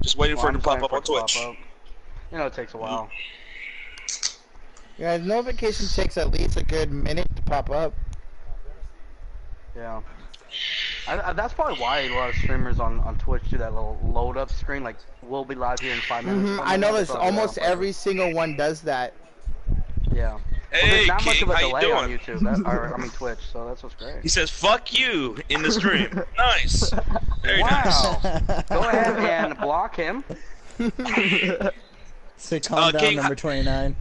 Just waiting for it to pop up on Pop Twitch. up. You know, it takes a while. Yeah, the notification takes at least a good minute to pop up. Yeah. That's probably why a lot of streamers on Twitch do that little load up screen, like, we'll be live here in 5 minutes. I noticed almost every single one does that. Yeah. Hey, well, there's not King, much of a how you delay on doing? YouTube, I mean Twitch, so that's what's great. He says, "Fuck you" in the stream. Nice. Very Wow. nice. Go ahead and block him. So calm down, King, number 29.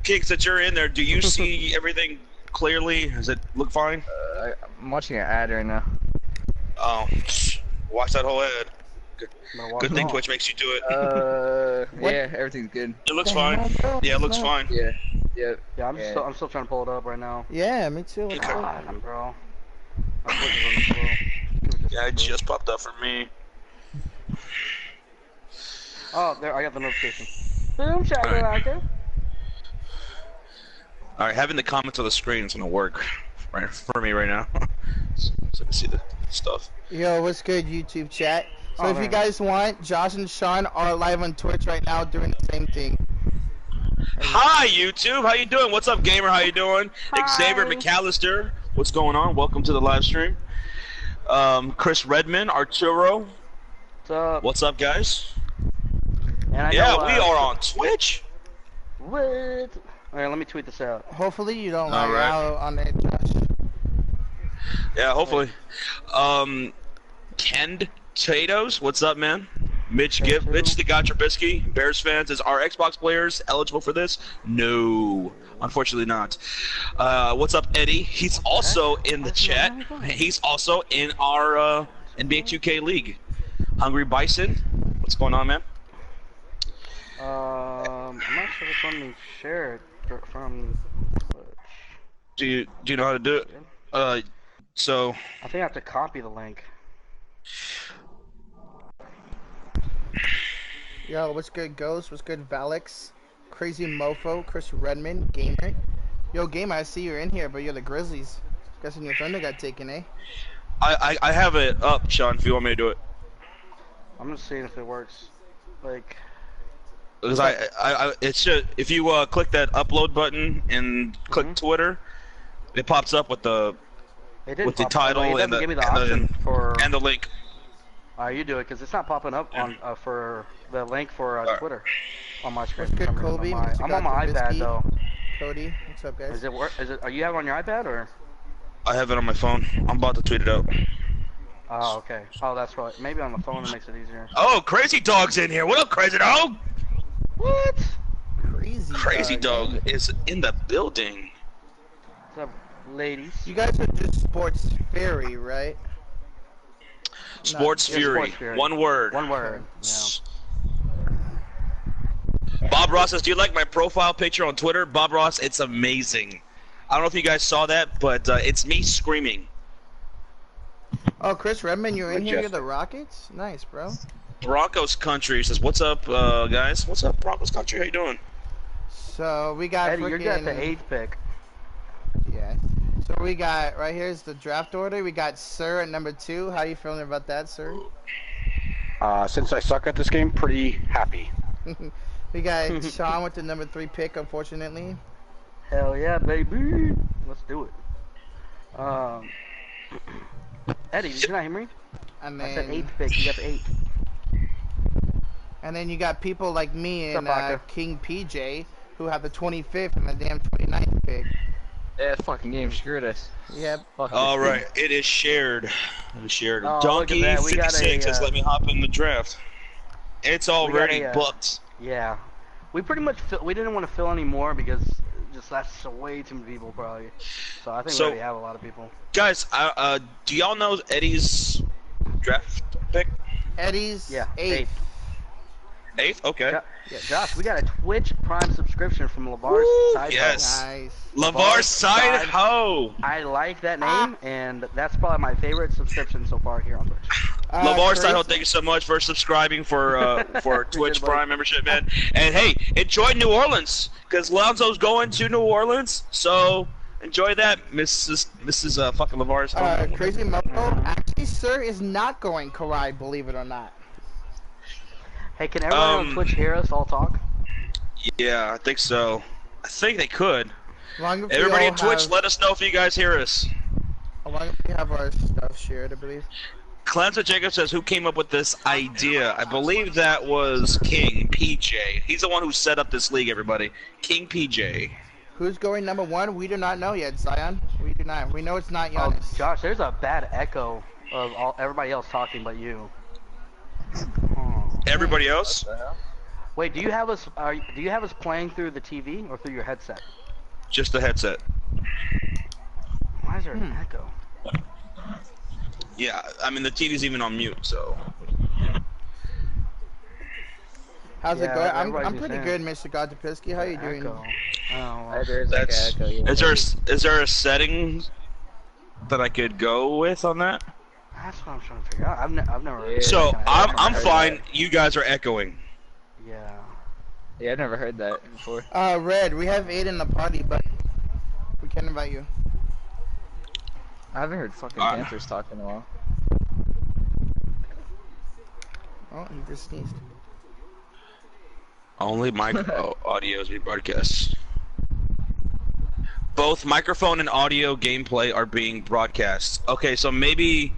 King, since you're in there, do you see everything clearly? Does it look fine? I'm watching an ad right now. Oh, watch that whole ad. Good thing Twitch makes you do it. Yeah, everything's good. It looks fine. Yeah, it looks fine. Yeah. Yeah, I'm still trying to pull it up right now. Yeah, me too. Okay. God, bro. My Twitch is on the floor. Yeah, it just popped up for me. Oh, there, I got the notification. Boom, shakalaka. All right, having the comments on the screen is gonna work right for me right now, so I can see the stuff. Yo, what's good, YouTube chat? So Oh, if you man. guys want, Josh and Sean are live on Twitch right now doing the same thing. Hi YouTube, how you doing? What's up, gamer? How you doing? Hi. Xavier McAllister, what's going on? Welcome to the live stream. Chris Redmond, Arturo, What's up? what's up, guys? And I Yeah, know, we are on Twitch. What? Alright, let me tweet this out. Hopefully you don't All lag right. out on it, Josh. Yeah, hopefully. Ken Tatos, what's up, man? Mitch Hey, Gibb, too. Mitch the Trubisky, Bears fans, is our Xbox players eligible for this? No, unfortunately not. What's up, Eddie? He's also in the chat. He's also in our NBA 2K league. Hungry Bison, what's going on, man? I'm not sure which one we shared from Twitch. Do you know how to do it? So I think I have to copy the link. Yo, what's good, Ghost? What's good, Valix? Crazy Mofo, Chris Redmond, Gamer. Yo, Gamer, I see you're in here, but you're the Grizzlies. Guessing your thunder got taken, eh? I have it up, Sean. If you want me to do it, I'm just seeing if it works. Like, because it should. If you click that upload button and click Twitter, it pops up with the it didn't with the pop up. title It and doesn't give me the and option for. and the link. You do it because it's not popping up on for the link for Twitter on my screen. What's good, for some reason. Kobe? I'm on my iPad though. Cody, what's up, guys? Is it work? Is it? Are you have it on your iPad or? I have it on my phone. I'm about to tweet it out. Oh, okay. Oh, that's right. Maybe on the phone it makes it easier. Oh, Crazy Dog's in here. What up, Crazy Dog? What? Crazy Dog is in the building. What's up, ladies? You guys are just Sports Fairy, right? Sports Yeah, Fury. Sports Fury. One word. One word. Yeah. Bob Ross says, "Do you like my profile picture on Twitter?" Bob Ross, it's amazing. I don't know if you guys saw that, but it's me screaming. Oh, Chris Redmond, you're in here. You're Majestic. the Rockets? Nice, bro. Broncos Country says, "What's up, guys? What's up, Broncos Country? How you doing?" So we got Eddie, you're freaking... good at the 8th pick. Yeah. So we got, right here's the draft order. We got Sir at number 2. How you feeling about that, Sir? Since I suck at this game, pretty happy. We got Sean with the number 3 pick, unfortunately. Hell yeah, baby. Let's do it. Eddie, did you not hear me? And I said then, 8th pick. You got the 8th. and then you got people like me What's and up, Baka? King PJ who have the 25th and the damn 29th pick. Yeah, fucking game screwed us. Yep. Fuck All this right, it is shared. It is shared. Oh, look at Donkey that. We got 56 says, a, "Let me hop in the draft." It's already a, booked. Yeah. We pretty much we didn't want to fill any more because just that's way too many people probably. So I think So- we already have a lot of people. Guys, do y'all know Eddie's draft pick? Eddie's Yeah, 8th. 8th? Okay. Yeah, Josh, we got a Twitch Prime subscription from LeVar's Woo, Side yes. Nice. LeVar Side Side Ho. I like that name, and that's probably my favorite subscription so far here on Twitch. LeVar Side Ho, Chris- thank you so much for subscribing for Twitch buddy. Prime membership, man. And hey, enjoy New Orleans, because Lonzo's going to New Orleans, so enjoy that, Mrs. Fucking LeVar Side Ho. Crazy Mopo. Actually, Sir is not going Kawhi, believe it or not. Hey, can everyone on Twitch hear us all talk? Yeah, I think so. I think they could. Long as we Everybody all on Twitch, have, let us know if you guys hear us. as long as we have our stuff shared, I believe. Clemson Jacob says, who came up with this idea? I believe that was King PJ. He's the one who set up this league, everybody. King PJ. Who's going number 1? We do not know yet, Zion. We do not. We know it's not Oh, Giannis. Josh, there's a bad echo of everybody else talking but you. Oh. Everybody else? Wait, do you have us? Do you have us playing through the TV or through your headset? Just the headset. Why is there an echo? Yeah, I mean the TV's even on mute, so. How's it Yeah, going? I'm everybody's pretty saying. good, Mr. Godzapiski. How you doing? Echo. Oh, well. There's like That's. an echo. Yeah. Is there a setting that I could go with on that? That's what I'm trying to figure out. I've never. Yeah. So I've I'm heard fine. that. You guys are echoing. Yeah. Yeah, I've never heard that before. Red, we have 8 in the party, but we can invite you. I haven't heard fucking Alright. Panthers talk in a while. Oh, he just sneezed. Only audio is being broadcast. Both microphone and audio gameplay are being broadcast. Okay, so maybe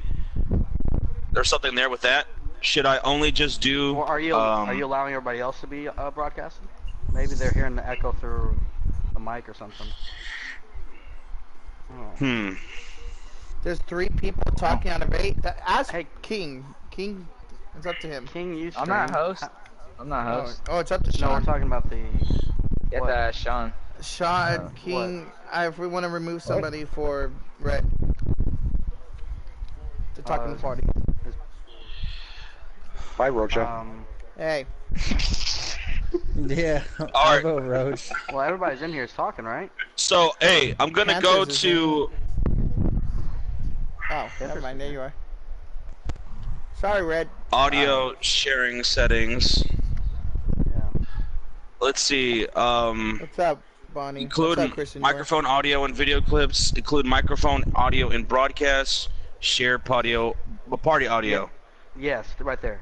there's something there with that. Should I only just do? Or are you allowing everybody else to be broadcasting? Maybe they're hearing the echo through the mic or something. Oh. There's 3 people talking out of 8. Ask Hey. King. King, it's up to him. King, you I'm not stream. host. I'm not host. Oh, it's up to No, we're Sean. talking about the. Get What? that, Sean. Sean, King, if we want to remove somebody for Red to talk in the party. Bye, Rocha. Hey, Yeah. All right. Bravo Roach. Well, everybody's in here is talking, right? So hey, I'm gonna go Panthers is to. oh, never mind. There you are. Sorry, Red. Audio sharing settings. Yeah. Let's see. What's up, Bonnie? Include What's up, Christian? microphone audio and video clips. Include microphone audio in broadcast. Share party audio. Yes, right there.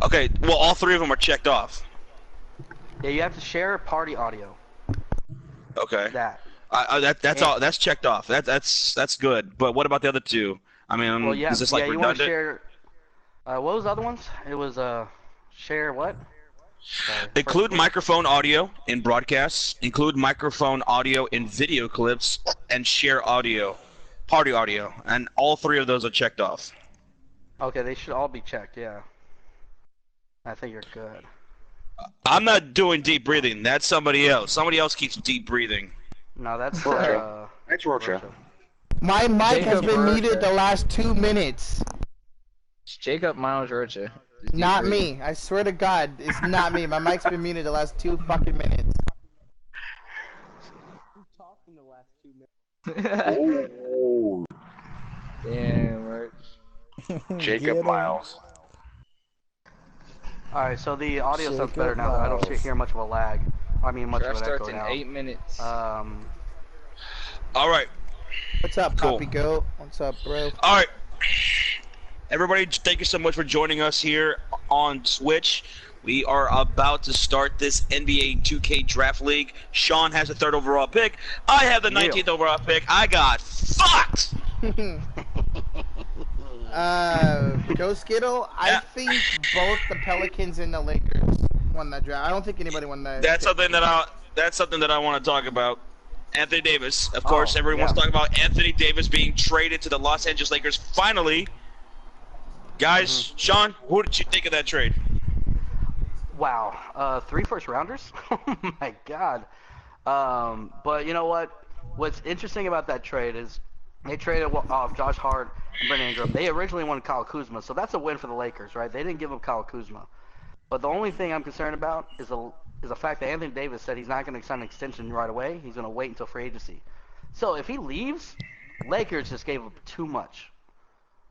Okay. Well, all 3 of them are checked off. Yeah, you have to share party audio. Okay. That. That's all. That's checked off. That's good. But what about the other 2? I mean, Well, yeah, is this like you want to redundant? share. What was the other ones? It was share what? Sorry. Include microphone audio in broadcasts. Include microphone audio in video clips, and share audio, party audio, and all 3 of those are checked off. Okay, they should all be checked. Yeah. I think you're good. I'm not doing deep breathing. That's somebody else. Somebody else keeps deep breathing. No, that's Rocha. Thanks, Rocha. Rocha. My mic has Jacob been Rocha. muted the last 2 minutes. It's Jacob Miles Rocha. Not me. I swear to God, it's not me. My mic's been muted the last 2 fucking minutes. Oh, Damn, Roach. Jacob Get him. Miles. All right, so the audio sounds Jacob better now. I don't Miles. hear much of a lag. I mean, much Draft of an echo starts in now. 8 minutes. All right. What's up, Cool. Poppy Goat? What's up, bro? All right. Everybody, thank you so much for joining us here on Twitch. We are about to start this NBA 2K Draft League. Sean has the 3rd overall pick. I have the 19th overall pick. I got fucked. Go Skittle. I Yeah. think both the Pelicans and the Lakers won that draft. I don't think anybody won that. That's something that I want to talk about. Anthony Davis, of course. Everyone wants to talk about Anthony Davis being traded to the Los Angeles Lakers. Finally, guys. Sean, who did you think of that trade? Wow, 3 first rounders? Oh my God. But you know what? What's interesting about that trade is they traded off Josh Hart and Brandon Ingram. They originally wanted Kyle Kuzma, so that's a win for the Lakers, right? They didn't give up Kyle Kuzma. But the only thing I'm concerned about is the fact that Anthony Davis said he's not going to sign an extension right away. He's going to wait until free agency. So if he leaves, Lakers just gave up too much.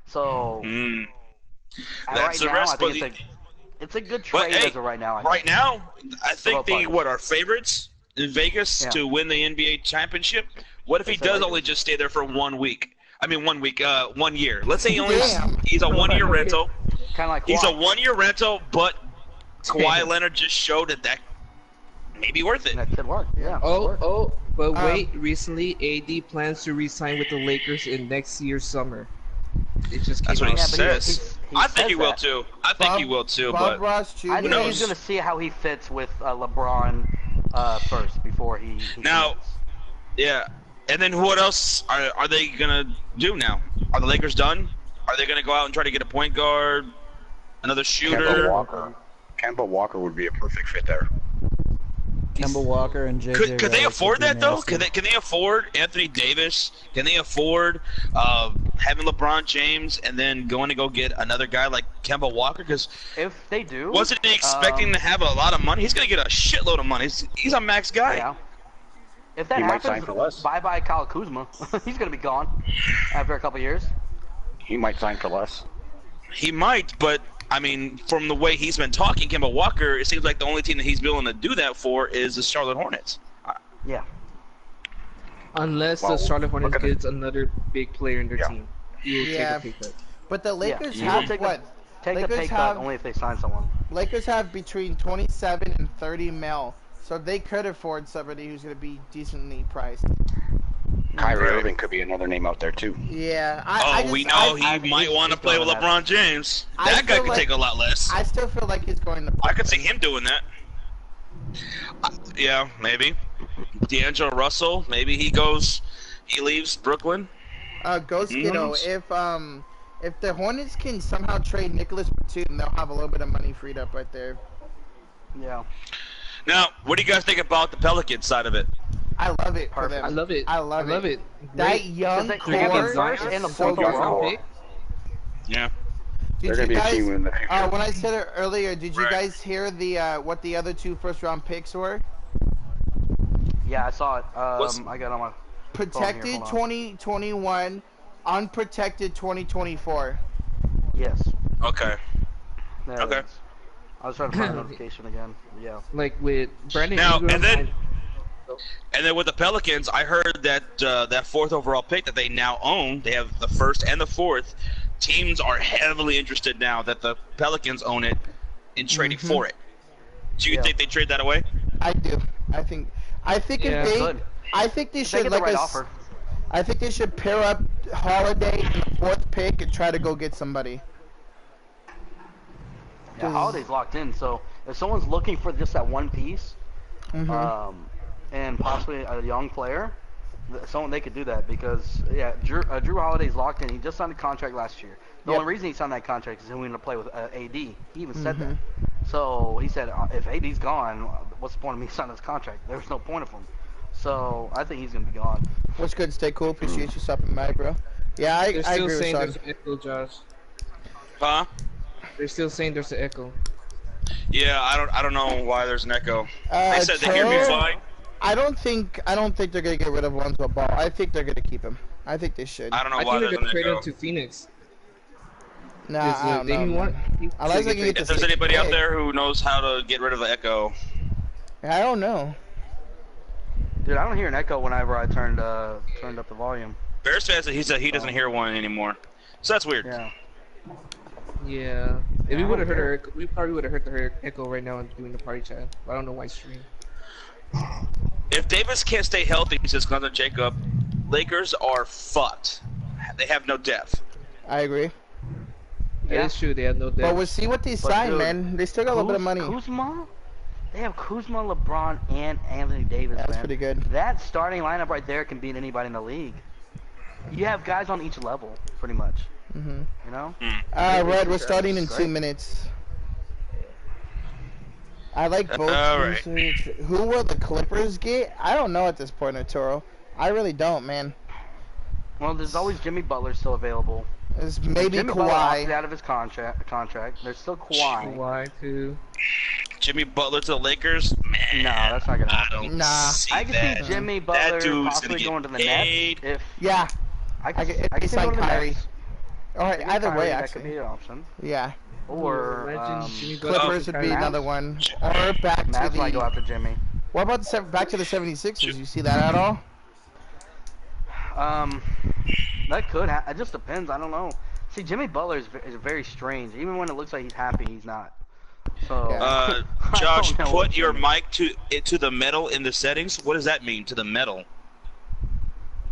So That's the right now, rest. I think it's a good But, trade hey, as of right now. I right think. now, I think both parties. our favorites in Vegas Yeah. to win the NBA championship. What if he It's the does Lakers. only just stay there for 1 week? I mean, 1 week, 1 year. Let's say he only Damn. he's a 1 year rental. kind of like He's a Kawhi. 1-year rental, but Kawhi Leonard just showed that may be worth it. That could work. Yeah. But wait, recently AD plans to re-sign with the Lakers in next year's summer. It just came That's what he out. Yeah, but says. he I think says he will that. too. I think he will too, Bob but Ross Jr. I think knows? he's gonna see how he fits with LeBron first before he Now- commits. yeah. And then what else are they gonna do now? Are the Lakers done? Are they gonna go out and try to get a point guard, another Kemba shooter? Walker. Kemba Walker would be a perfect fit there. Kemba Walker and JJ. Could they Redick afford would be that though? nasty. Can they afford Anthony Davis? Can they afford having LeBron James and then going to go get another guy like Kemba Walker? Because If they do, wasn't he expecting to have a lot of money? He's gonna get a shitload of money. He's a max guy. yeah. If that He might sign happens, for less. bye Kyle Kuzma. He's gonna be gone after a couple years. He might sign for less. He might, but I mean, from the way he's been talking, Kemba Walker, it seems like the only team that he's willing to do that for is the Charlotte Hornets. Yeah. Unless Well, the Charlotte look Hornets at it. gets another big player in their Yeah. team. He will Yeah. take a pay cut. But the Lakers yeah. have Take what? Take the Lakers pay cut have- only if they sign someone. Lakers have between 27 and 30 mil, so they could afford somebody who's going to be decently priced. Kyrie Right. Irving could be another name out there too. Yeah. We know he I- might want to he's play with doing that. LeBron James. I That guy feel could like- take a lot less. I still feel like he's going to. I could see him doing that. Yeah, maybe. D'Angelo Russell, maybe he leaves Brooklyn. Ghost Who Kiddo, knows? if the Hornets can somehow trade Nicholas Batum, they'll have a little bit of money freed up right there. Yeah. Now, what do you guys think about the Pelicans side of it? I love it for Perfect. them. I love it. I love it. That Great. young They core have the is first and the so fourth good. overall. pick. Yeah. Did They're you gonna be a guys, team in the future. when I said it earlier, did you Right. guys hear the what the other two first-round picks were? Yeah, I saw it. What's- I got on my. Protected hold on. 2021, unprotected 2024. Yes. Okay. There it Okay. is. I was trying to find the notification again. Yeah. Like with Brandon Now, Ingram. and then with the Pelicans, I heard that that 4th overall pick that they now own, they have the 1st and the 4th. Teams are heavily interested now that the Pelicans own it in trading for it. Do you Yeah. think they trade that away? I do. I think Yeah, if they, good. I think they If they should get the like right us. offer. I think they should pair up Holiday and the 4th pick and try to go get somebody. Yeah, Holiday's locked in, so if someone's looking for just that one piece, Mhm. and possibly a young player, someone they could do that because Drew Holiday's locked in. He just signed a contract last year. The Yep. only reason he signed that contract is he wanted to play with AD. He even said that. Mhm. So he said, if AD's gone, what's the point of me signing this contract? There's no point of him. So I think he's gonna be gone. What's good? Stay cool. Appreciate you stopping by, bro. Yeah, They're I still agree saying with there's Son. an echo, Josh. Huh? They're still saying there's an echo. Yeah, I don't know why there's an echo. They Uh, said they hear me Toro, fine. I don't think they're gonna get rid of Lonzo Ball. I think they're gonna keep him. I think they should. I don't know I why think they're there's gonna an trade him echo. to Phoenix. Nah, Because, I don't they know. didn't want. Unless they can get If the there's 6th anybody out pick. there who knows how to get rid of the echo, I don't know. Dude, I don't hear an echo whenever I turned up the volume. Bears fan said he doesn't hear one anymore. So that's weird. Yeah. Yeah. If I we would have don't heard her, we probably would have heard the echo right now doing the party chat. But I don't know why stream. If Davis can't stay healthy, says Clemson Jacob, Lakers are fucked. They have no depth. I agree. That is true. They have no But depth. we'll see what they But sign, dude, man. They still got a little bit of money. Kuzma? They have Kuzma, LeBron, and Anthony Davis, That's man. pretty good. That starting lineup right there can beat anybody in the league. You have guys on each level, pretty much. Mhm. You know? Red, we're starting in 2 minutes. I like both Alright. teams. Who will the Clippers get? I don't know at this point, Arturo. I really don't, man. Well, there's always Jimmy Butler still available. It's maybe Jimmy Butler opted Kawhi. out of his contract. There's still Kawhi. Why too? Jimmy Butler to the Lakers? Man, No, that's not gonna I happen. don't Nah. see I can that. see Jimmy That Butler dude's possibly gonna going get to the paid. Nets. If Yeah. I I can they see signed him going to the Kyrie. Nets. Alright, Maybe either Kyrie, way, that could be actually. an option. Yeah. Or Imagine Jimmy Butler Clippers and would be Kyrie. another one. Or back to Mavs might go the... after Jimmy. What about back to the 76ers? You see that at all? That could. It just depends. I don't know. See, Jimmy Butler is very strange. Even when it looks like he's happy, he's not. So, Yeah. I Josh, don't know put what's your going on. mic to the metal in the settings. What does that mean, to the metal?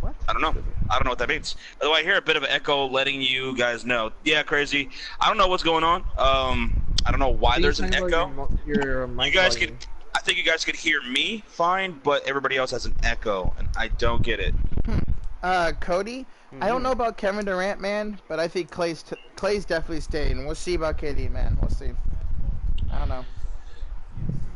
What? I don't know. I don't know what that means. By the way, I hear a bit of an echo letting you guys know. Yeah, crazy. I don't know what's going on. I don't know why there's an echo. Your You mic guys volume. I think you guys could hear me fine, but everybody else has an echo, and I don't get it. Cody, I don't know about Kevin Durant, man, but I think Clay's definitely staying. We'll see about KD, man. We'll see. I don't know.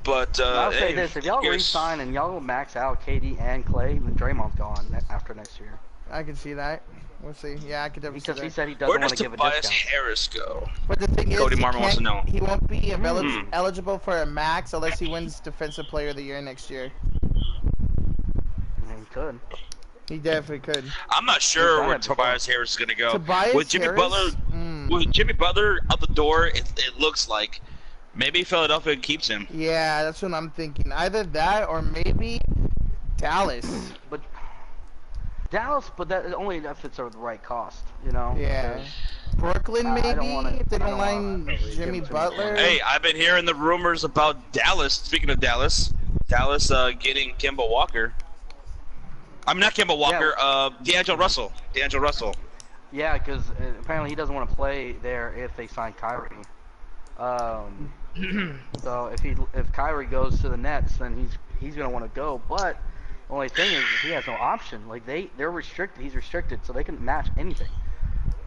But I'll say hey, this: if y'all here's- re-sign and y'all max out KD and Clay, then Draymond's gone after next year. I can see that. We'll see. Yeah, I could definitely see Because he that. said he where doesn't does want to give a Tobias discount. Harris go? But the thing is, Cody he Marmon wants to can't- know. He won't be Hmm. eligible for a max unless he wins Defensive Player of the Year next year. He could. He definitely could. I'm not He's sure done where it before. Tobias Harris is going to go. Tobias with Jimmy Harris? Butler, with Jimmy Butler out the door, it looks like maybe Philadelphia keeps him. Yeah, that's what I'm thinking. Either that or maybe Dallas. But Dallas, but that only if it's the right cost, you know. Yeah. Because Brooklyn, I maybe, don't wanna- if they I don't don't mind wanna really Jimmy give it to Butler. Hey, I've been hearing the rumors about Dallas. Speaking of Dallas, getting Kemba Walker. I'm not Kemba Walker. D'Angelo Russell. D'Angelo Russell. yeah, because apparently he doesn't want to play there if they sign Kyrie. So if Kyrie goes to the Nets, then he's gonna want to go. But the only thing is he has no option. Like they're restricted. He's restricted, so they can match anything.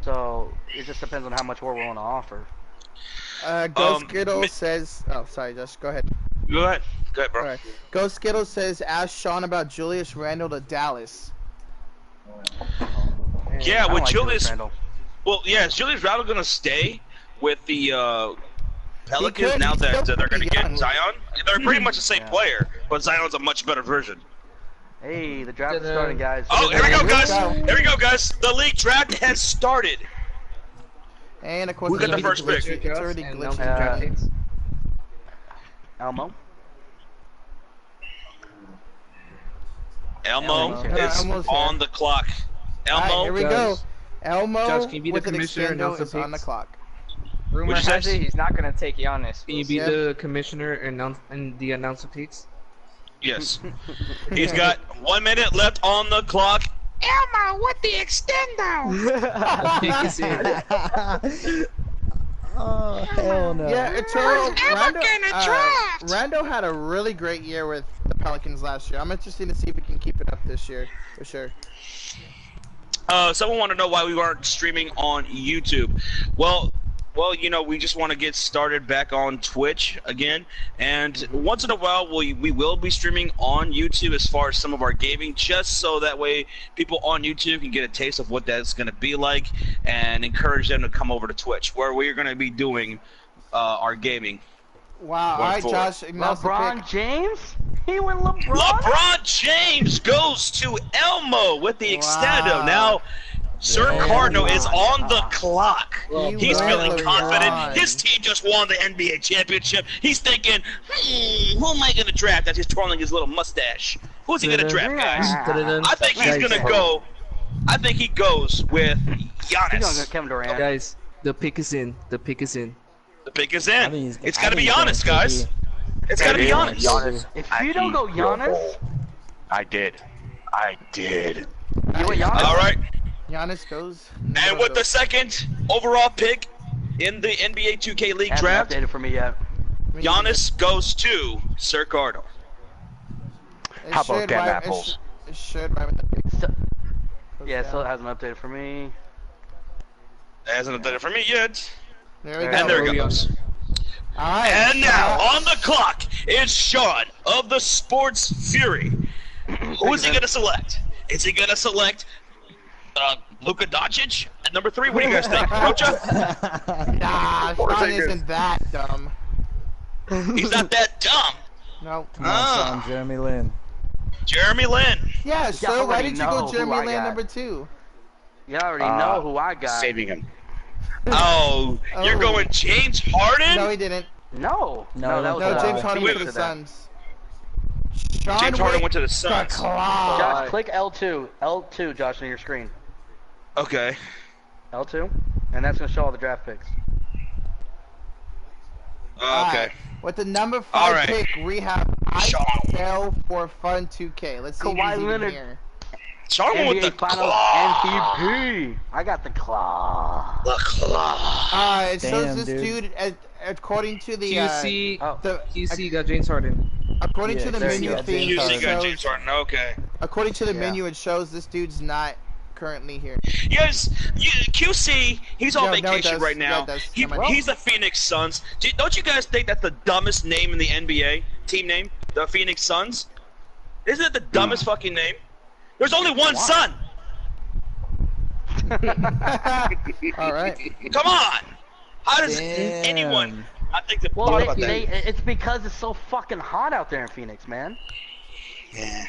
So it just depends on how much we're willing to offer. Ghost Skittle says... Oh, sorry, Josh. Go ahead. Go ahead, bro. All right. Ghost Skittle says, ask Sean about Julius Randle to Dallas. Yeah, I don't with like Julius. Randle. Well, yeah, is Julius Randle going to stay with the Pelicans could. now He's that still they're going to pretty get young. Zion? They're pretty much the same Yeah. player, but Zion's a much better version. Hey, the draft is starting, guys. Oh, here we go, guys. go. Here we go, guys. The league draft has started. And, of course, Who got the it's first already pick? glitchy. It's already And glitchy. draft picks. Elmo. Elmo Yeah, is Elmo's here. on the clock. All right, Elmo, here we go. Josh. Elmo Josh, can you be the with an commissioner and extendo announce the is on the picks? clock. Rumor What'd you has say? it he's not gonna take Giannis. Can you be Yeah. the commissioner and the announcer picks? yes. He's got 1 minute left on the clock. Elmo with the extendo. Pick is in. Oh, hell no. Yeah, it's Where's Emma gonna draft? Rando had a really great year with the Pelicans last year. I'm interested to see if we can keep it up this year, for sure. Someone wanted to know why we weren't streaming on YouTube. Well, you know, we just want to get started back on Twitch again, and once in a while we will be streaming on YouTube as far as some of our gaming, just so that way people on YouTube can get a taste of what that's going to be like, and encourage them to come over to Twitch, where we're going to be doing our gaming. Wow, Going all right, forward. Josh. announce the LeBron pick. James? He went LeBron? LeBron James goes to Elmo with the extendo. Wow. Now, Sir Yeah. Cardinal is on the clock. He He's went feeling LeBron. confident. His team just won the NBA championship. He's thinking, who am I going to draft? As he's twirling his little mustache. Who's he going to draft, guys? I think he's going to go. I think he goes with He's going to Giannis. Kevin Durant. Guys, the pick is in. The pick is in. The pick is I in. think he's- It's I got to think be he's going Giannis, guys. KD. It's got to be Giannis. Giannis. Giannis. If you don't go Giannis, I did. you went Giannis. All right. Giannis goes. And with the second overall pick in the NBA 2K League Hasn't draft, updated for me yet. Giannis goes to Sir Cardinal. How about them apples? It should right with the pick. So, Goes yeah, down. still hasn't updated for me. Hasn't done it for me yet. There we And go. And there it we goes. All right. And now, Josh. on the clock, is Sean of the Sports Fury. Who is he going to select? Is he going to select Luka Doncic at number 3? What do you guys think? Rocha? Nah, Sean isn't that dumb. He's not that dumb. No. Come on, son, Jeremy Lin. Jeremy Lin. Yeah, so why already did you know go who Jeremy I Lin got. number 2? You already know who I got. Saving him. Oh, you're Oh. going James Harden? No, he didn't. No, No, that was No, James Harden wait, went to the to that. Suns. Sean James Harden Wick went to the the Suns. clock. Josh, click L2, Josh, on your screen. Okay. L2, and that's gonna show all the draft picks. Okay. Alright, with the number 5 All right. pick, we have I Sean. Sell for Fun 2K. Let's see if Kawhi he's even Leonard. here. Sean with the NBA Finals claw. MVP. I got the claw. The claw. It shows Damn, this dude, according to the QC, Oh, QC got James Harden. according to Yeah, the there menu you go. thing, James it QC got shows, James Harden. Okay. according to the Yeah. menu, it shows this dude's not currently here. Yes, QC. He's on No, it vacation does. right Yeah, now. it does. He, Never mind. he's the Phoenix Suns. Don't you guys think that's the dumbest name in the NBA? Team name? The Phoenix Suns? Isn't it the dumbest fucking name? There's only one Sun. All right. Come on. How does Damn. anyone? I think the well, thought about that. it's because it's so fucking hot out there in Phoenix, man. Yeah.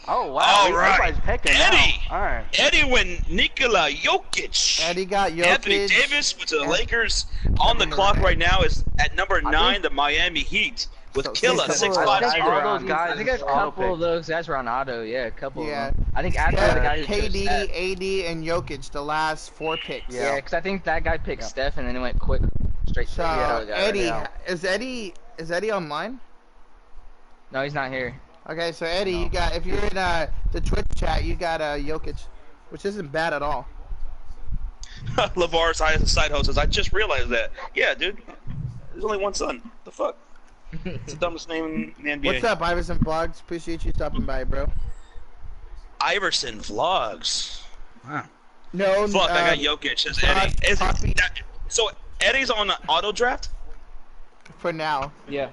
Oh wow, All right. everybody's picking Eddie. now. All right. Eddie win Nikola Jokic. Eddie got Jokic. Anthony Davis went to the and- Lakers. On the clock right now is at number 9, think- the Miami Heat with So- Killa so- 6'5". I think all All those guys I think a is auto couple pick. of those guys were on auto. Yeah, a couple. Yeah. Of them. I think after the guy who chose KD, Steph. AD, and Jokic, the last 4 picks. Yeah, because I think that guy picked Yeah. Steph and then it went quick straight to So the other guy. Eddie, yeah. is Eddie online? No, he's not here. Okay, so Eddie, you got, if you're in the Twitch chat, you got Jokic, which isn't bad at all. LeVar's side host says, I just realized that. Yeah, dude. There's only one son. The fuck? It's the dumbest name in the NBA. What's up, Iverson Vlogs? Appreciate you stopping by, bro. Iverson Vlogs. Wow. No, Fuck, I got Jokic. Says Eddie. So Eddie's on the auto draft? for now. Yeah.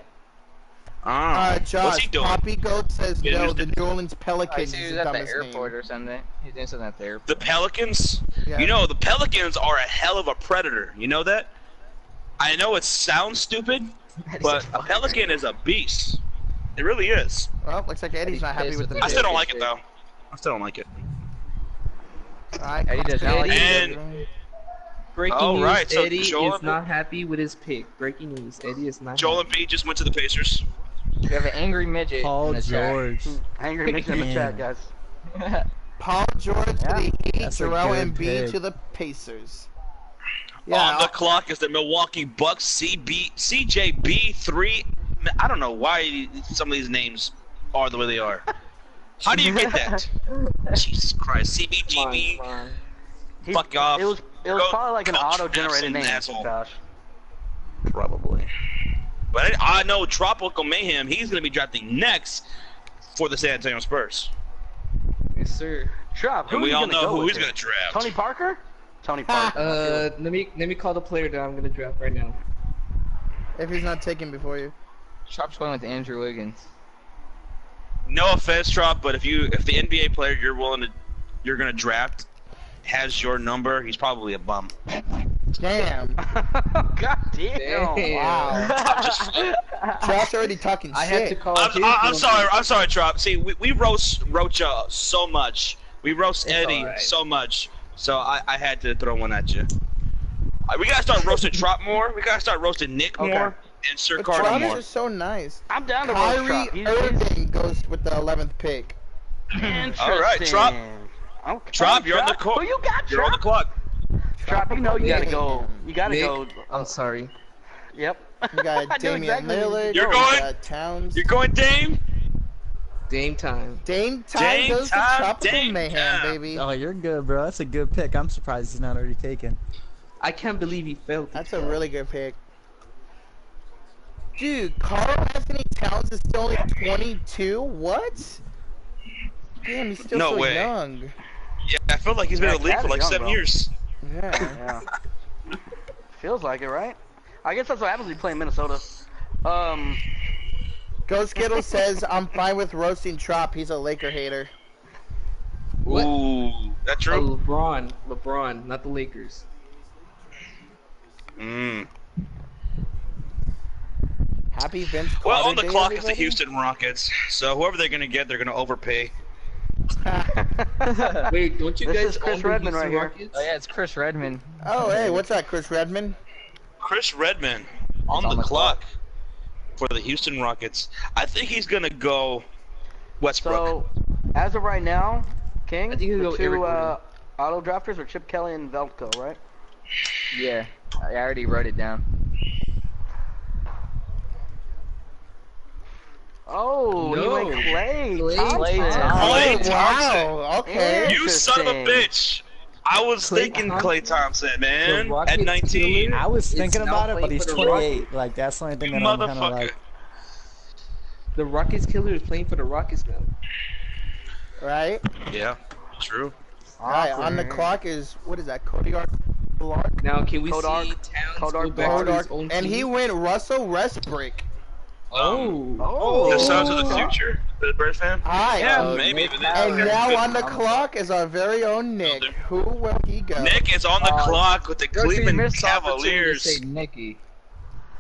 What's Josh, he doing? Poppy Goat says Yeah, no, there's the the- New Orleans I Pelicans see he is was the at the dumbest airport name. or something. He's doing something at the airport. The Pelicans? Yeah. You know, the Pelicans are a hell of a predator. You know that? I know it sounds stupid, but a Pelican is a beast. It really is. Well, looks like Eddie's not happy with the I pick. still don't like it, though. I still don't like it. Alright, Eddie does not like And- Breaking All news, right, so Eddie Joel- is not happy with his pick. Breaking news, Eddie is not Joel happy. Embiid just went to the Pacers. We have an angry midget Paul in the chat. George. Angry Mitch in the chat, guys. Paul George to Yeah, the Heat, that's a Joel good Embiid pick. to the Pacers. On the Yeah, clock is the Milwaukee Bucks CJB3. I don't know why some of these names are the way they are. How do you get that? Jesus Christ, CBGB. Come on. Fuck off. It was Go- probably like an go auto-generated draft some name, asshole. Josh. Probably. But I know Tropical Mayhem, he's going to be drafting next for the San Antonio Spurs. Yes, sir. Trop, who And are we you all gonna know go who with he's here? going to draft. Tony Parker? Tony Parker. Let me call the player that I'm gonna draft right now. if he's not taken before you. Sharp's going with Andrew Wiggins. No offense, Trop, but if the NBA player you're going to draft has your number, he's probably a bum. Damn. God damn. Damn. Wow. I'm just Josh already talking I had to shit. call. his I'm sorry. number. I'm sorry, Trop. See, we roast Rocha so much. We roast It's Eddie alright. so much. So I had to throw one at you. We gotta start roasting Trop more. We gotta start roasting Nick Okay. more and Sir But Carter Trout more. is so nice. I'm down to roast Kyrie Trop. He's Irving goes with the 11th pick. interesting. All right, Trop. Okay, Trop, you're on the Trop. court. Who you got, You're on the Trop? clock. Trop, you know you gotta go. You gotta Nick, go. I'm sorry. Yep. You got I knew Damian exactly where Lillard. You're you going? got Towns. You're going Dame? Dame time. Dame time Dame goes time, to Tropical Dame Mayhem, time. baby. Oh, you're good, bro. That's a good pick. I'm surprised he's not already taken. I can't believe he failed. That's a really good pick. Dude, Carl Anthony Towns is still only 22? What? Damn, he's still No so way. young. Yeah, I feel like he's been Yeah, in the league Cat for is like young, 7 bro. years. Yeah. Yeah. Feels like it, right? I guess that's what happens when you play in Minnesota. Ghost Skittle says, I'm fine with roasting Trop. He's a Laker hater. What? Ooh, that Oh, true? LeBron, not the Lakers. Mm. Happy Vince Carter Well, on the Day, clock is the everybody. Houston Rockets. So whoever they're gonna get, they're gonna overpay. Wait, don't you This guys is Chris own the Redmond right Houston here. Rockets? Oh yeah, it's Chris Redmond. Oh, hey, what's that, Chris Redmond? Chris Redman on the clock for the Houston Rockets. I think he's gonna go Westbrook. So, as of right now, King, I think he'll the go two Eric Gordon. auto drafters are Chip Kelly and Veltko, right? Yeah, I already wrote it down. Oh, he went No. Clay Clay Thompson. Thompson. Clay Oh, Thompson. wow. Okay. You son of a Interesting. bitch. I was Clay thinking Thompson? Clay Thompson, man. The Rocket At 19. killer? I was It's thinking now about it, but playing he's for the 28. Rockets. Like that's the only thing You that I'm kind of motherfucker. like. The Rockets killer is playing for the Rockets now. Right? Yeah, true. Alright, on the clock is, what is that, Kodiak Blark? Now, can we Kodark. see Towns Kodark go back to his Kodark. own And team? he went Russell Westbrook. Oh. The Sounds of the Okay. Future, the Bears fan. Hi. Yeah, maybe. Nick But And then- now good. on the clock is our very own Nick. Who will he go? Nick is on the clock with the Josie Cleveland missed the opportunity to Cavaliers. say Nikki.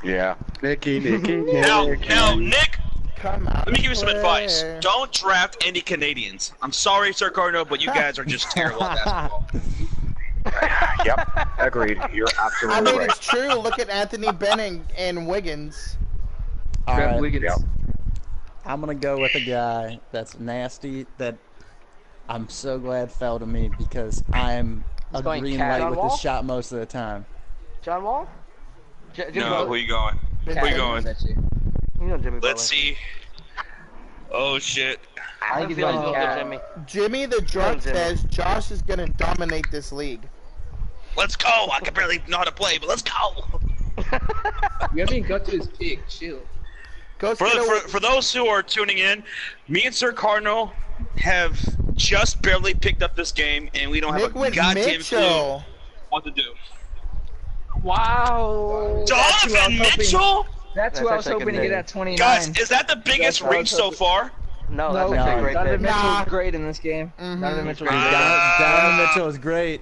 Yeah. Nicky. Now, Nick, Come on. let me give you some advice. Don't draft any Canadians. I'm sorry, Sir Cardinal, but you guys are just terrible at basketball. Yep. Agreed. You're I absolutely mean, right. it's true. Look at Anthony Bennett and Wiggins. All Grab right, Wiggins. Yep. I'm gonna go with a guy that's nasty. That I'm so glad fell to me because I'm a He's going green cat light on with wall? this shot most of the time. John Wall? Jimmy No, Butler? who you going? Who you going? You know Jimmy Let's Butler. see. Oh shit. I I have a think he's feeling going he'll cat. get Jimmy. Jimmy the drunk Jimmy. says Josh is gonna dominate this league. Let's go. I can barely know how to play, but let's go. We haven't got to his pick. Chill. Go For those who are tuning in, me and Sir Cardinal have just barely picked up this game, and we don't have Nick a went goddamn clue Mitchell. what to do. Wow. Donovan Mitchell? That's who That's I was actually hoping to good get name. at 29. Guys, is that the biggest That's what I reach was so hoping. far? No, that's No, actually a no. great Donovan pick. Mitchell Nah. was great in this game. Mhm. Donovan Mitchell was Donovan, great. Ah. Mitchell is great.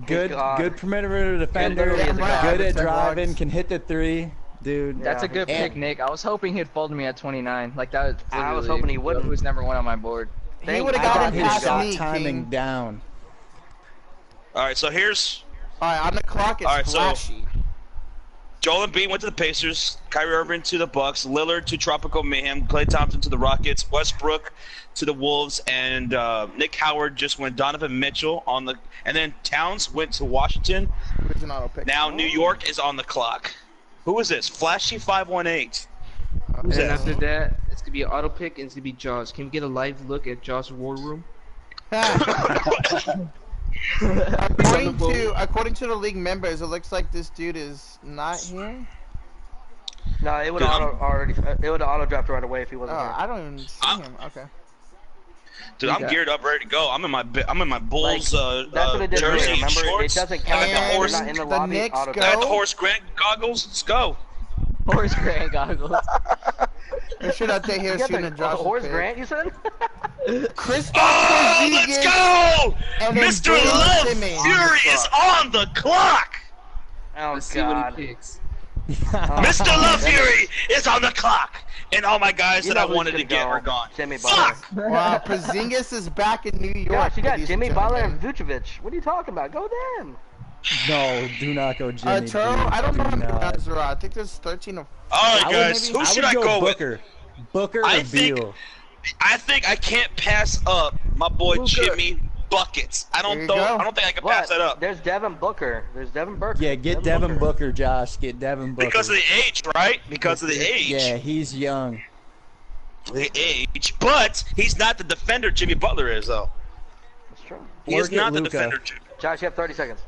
Good, God. good perimeter defender. literally is a Good god. at Ten driving. blocks. Can hit the three, dude. That's a Yeah. good And- pick, Nick. I was hoping he'd fold me at 29. Like that was I was literally hoping he wouldn't. Who was number one on my board. He would I have got gotten his past shot me, timing King. down. All right, so here's Alright, on the clock it's All right, so- flashy. Joel Embiid went to the Pacers, Kyrie Irving to the Bucks, Lillard to Tropical Mayhem, Klay Thompson to the Rockets, Westbrook to the Wolves, and Nick Howard just went Donovan Mitchell on the, and then Towns went to Washington. Who's an auto pick? Now New York is on the clock. Who is this? Flashy 518. Who's And that? after that, it's gonna be an auto pick and it's gonna be Jaws. Can we get a live look at Jaws' war room? According to the league members, it looks like this dude is not here. No, it would Dude, auto draft right away if he Oh, wasn't here. I don't even see him. Okay. Dude, I'm got- geared up, ready to go. I'm in my Bulls That's what it did for me, jersey and remember? shorts. It doesn't count I got the And horse. You're not in the the lobby, Knicks auto go- I got draft. the horse Grant goggles. Let's go. Horse Grant goggles. Or should I take here You got shooting the a Josh? Horace Grant, you said? Kristaps Oh, let's Porzingis go! and then Mr. Ben Love Simmons. Fury is on the clock. Oh, Let's see what God. he picks. Mr. Love Fury is on the clock, and all my guys You that know I who's wanted to gonna get go. are gone. Jimmy Butler. Fuck! Wow, Porzingis is back in New York. Gosh, you got ladies Jimmy and Butler gentlemen. and Vucevic. What are you talking about? Go them. No, do not go Jimmy. Turo, dude. I don't know how Do many not. guys there are. I think there's 13 or All right, I would guys, maybe- who should would I go with? Booker. Booker I or think- Beal? I think I can't pass up my boy Luka. Jimmy Buckets. I There don't you know. go. I don't think I can pass What? that up There's Devin Booker. There's Devin Booker. Yeah, get Devin Booker, Josh. Get Devin Booker. because of the age, right? Because of the age. Yeah, he's young. The age, but he's not the defender Jimmy Butler is, though. That's true. He Or is get not the Luka. defender. Jimmy. Josh, you have 30 seconds.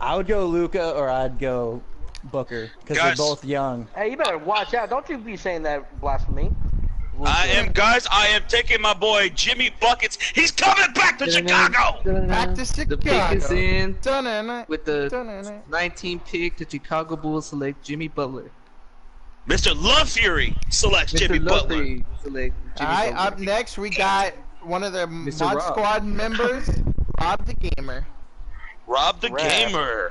I would go Luka or I'd go Booker because they're Guys. both young. Hey, you better watch out. Don't you be saying that blasphemy. I am taking my boy Jimmy Buckets. He's coming back to Chicago. back to The pick is Chicago. in Dun-dun-dun. with the Dun-dun-dun. 19 pick. The Chicago Bulls select Jimmy Butler. Mr. Love Fury selects Mr. Jimmy Butler. Lovely select Jimmy Alright, Butler. up next we got one of the Mr. Mod Rob. Squad members, Rob the Gamer. Rob the Rap. Gamer.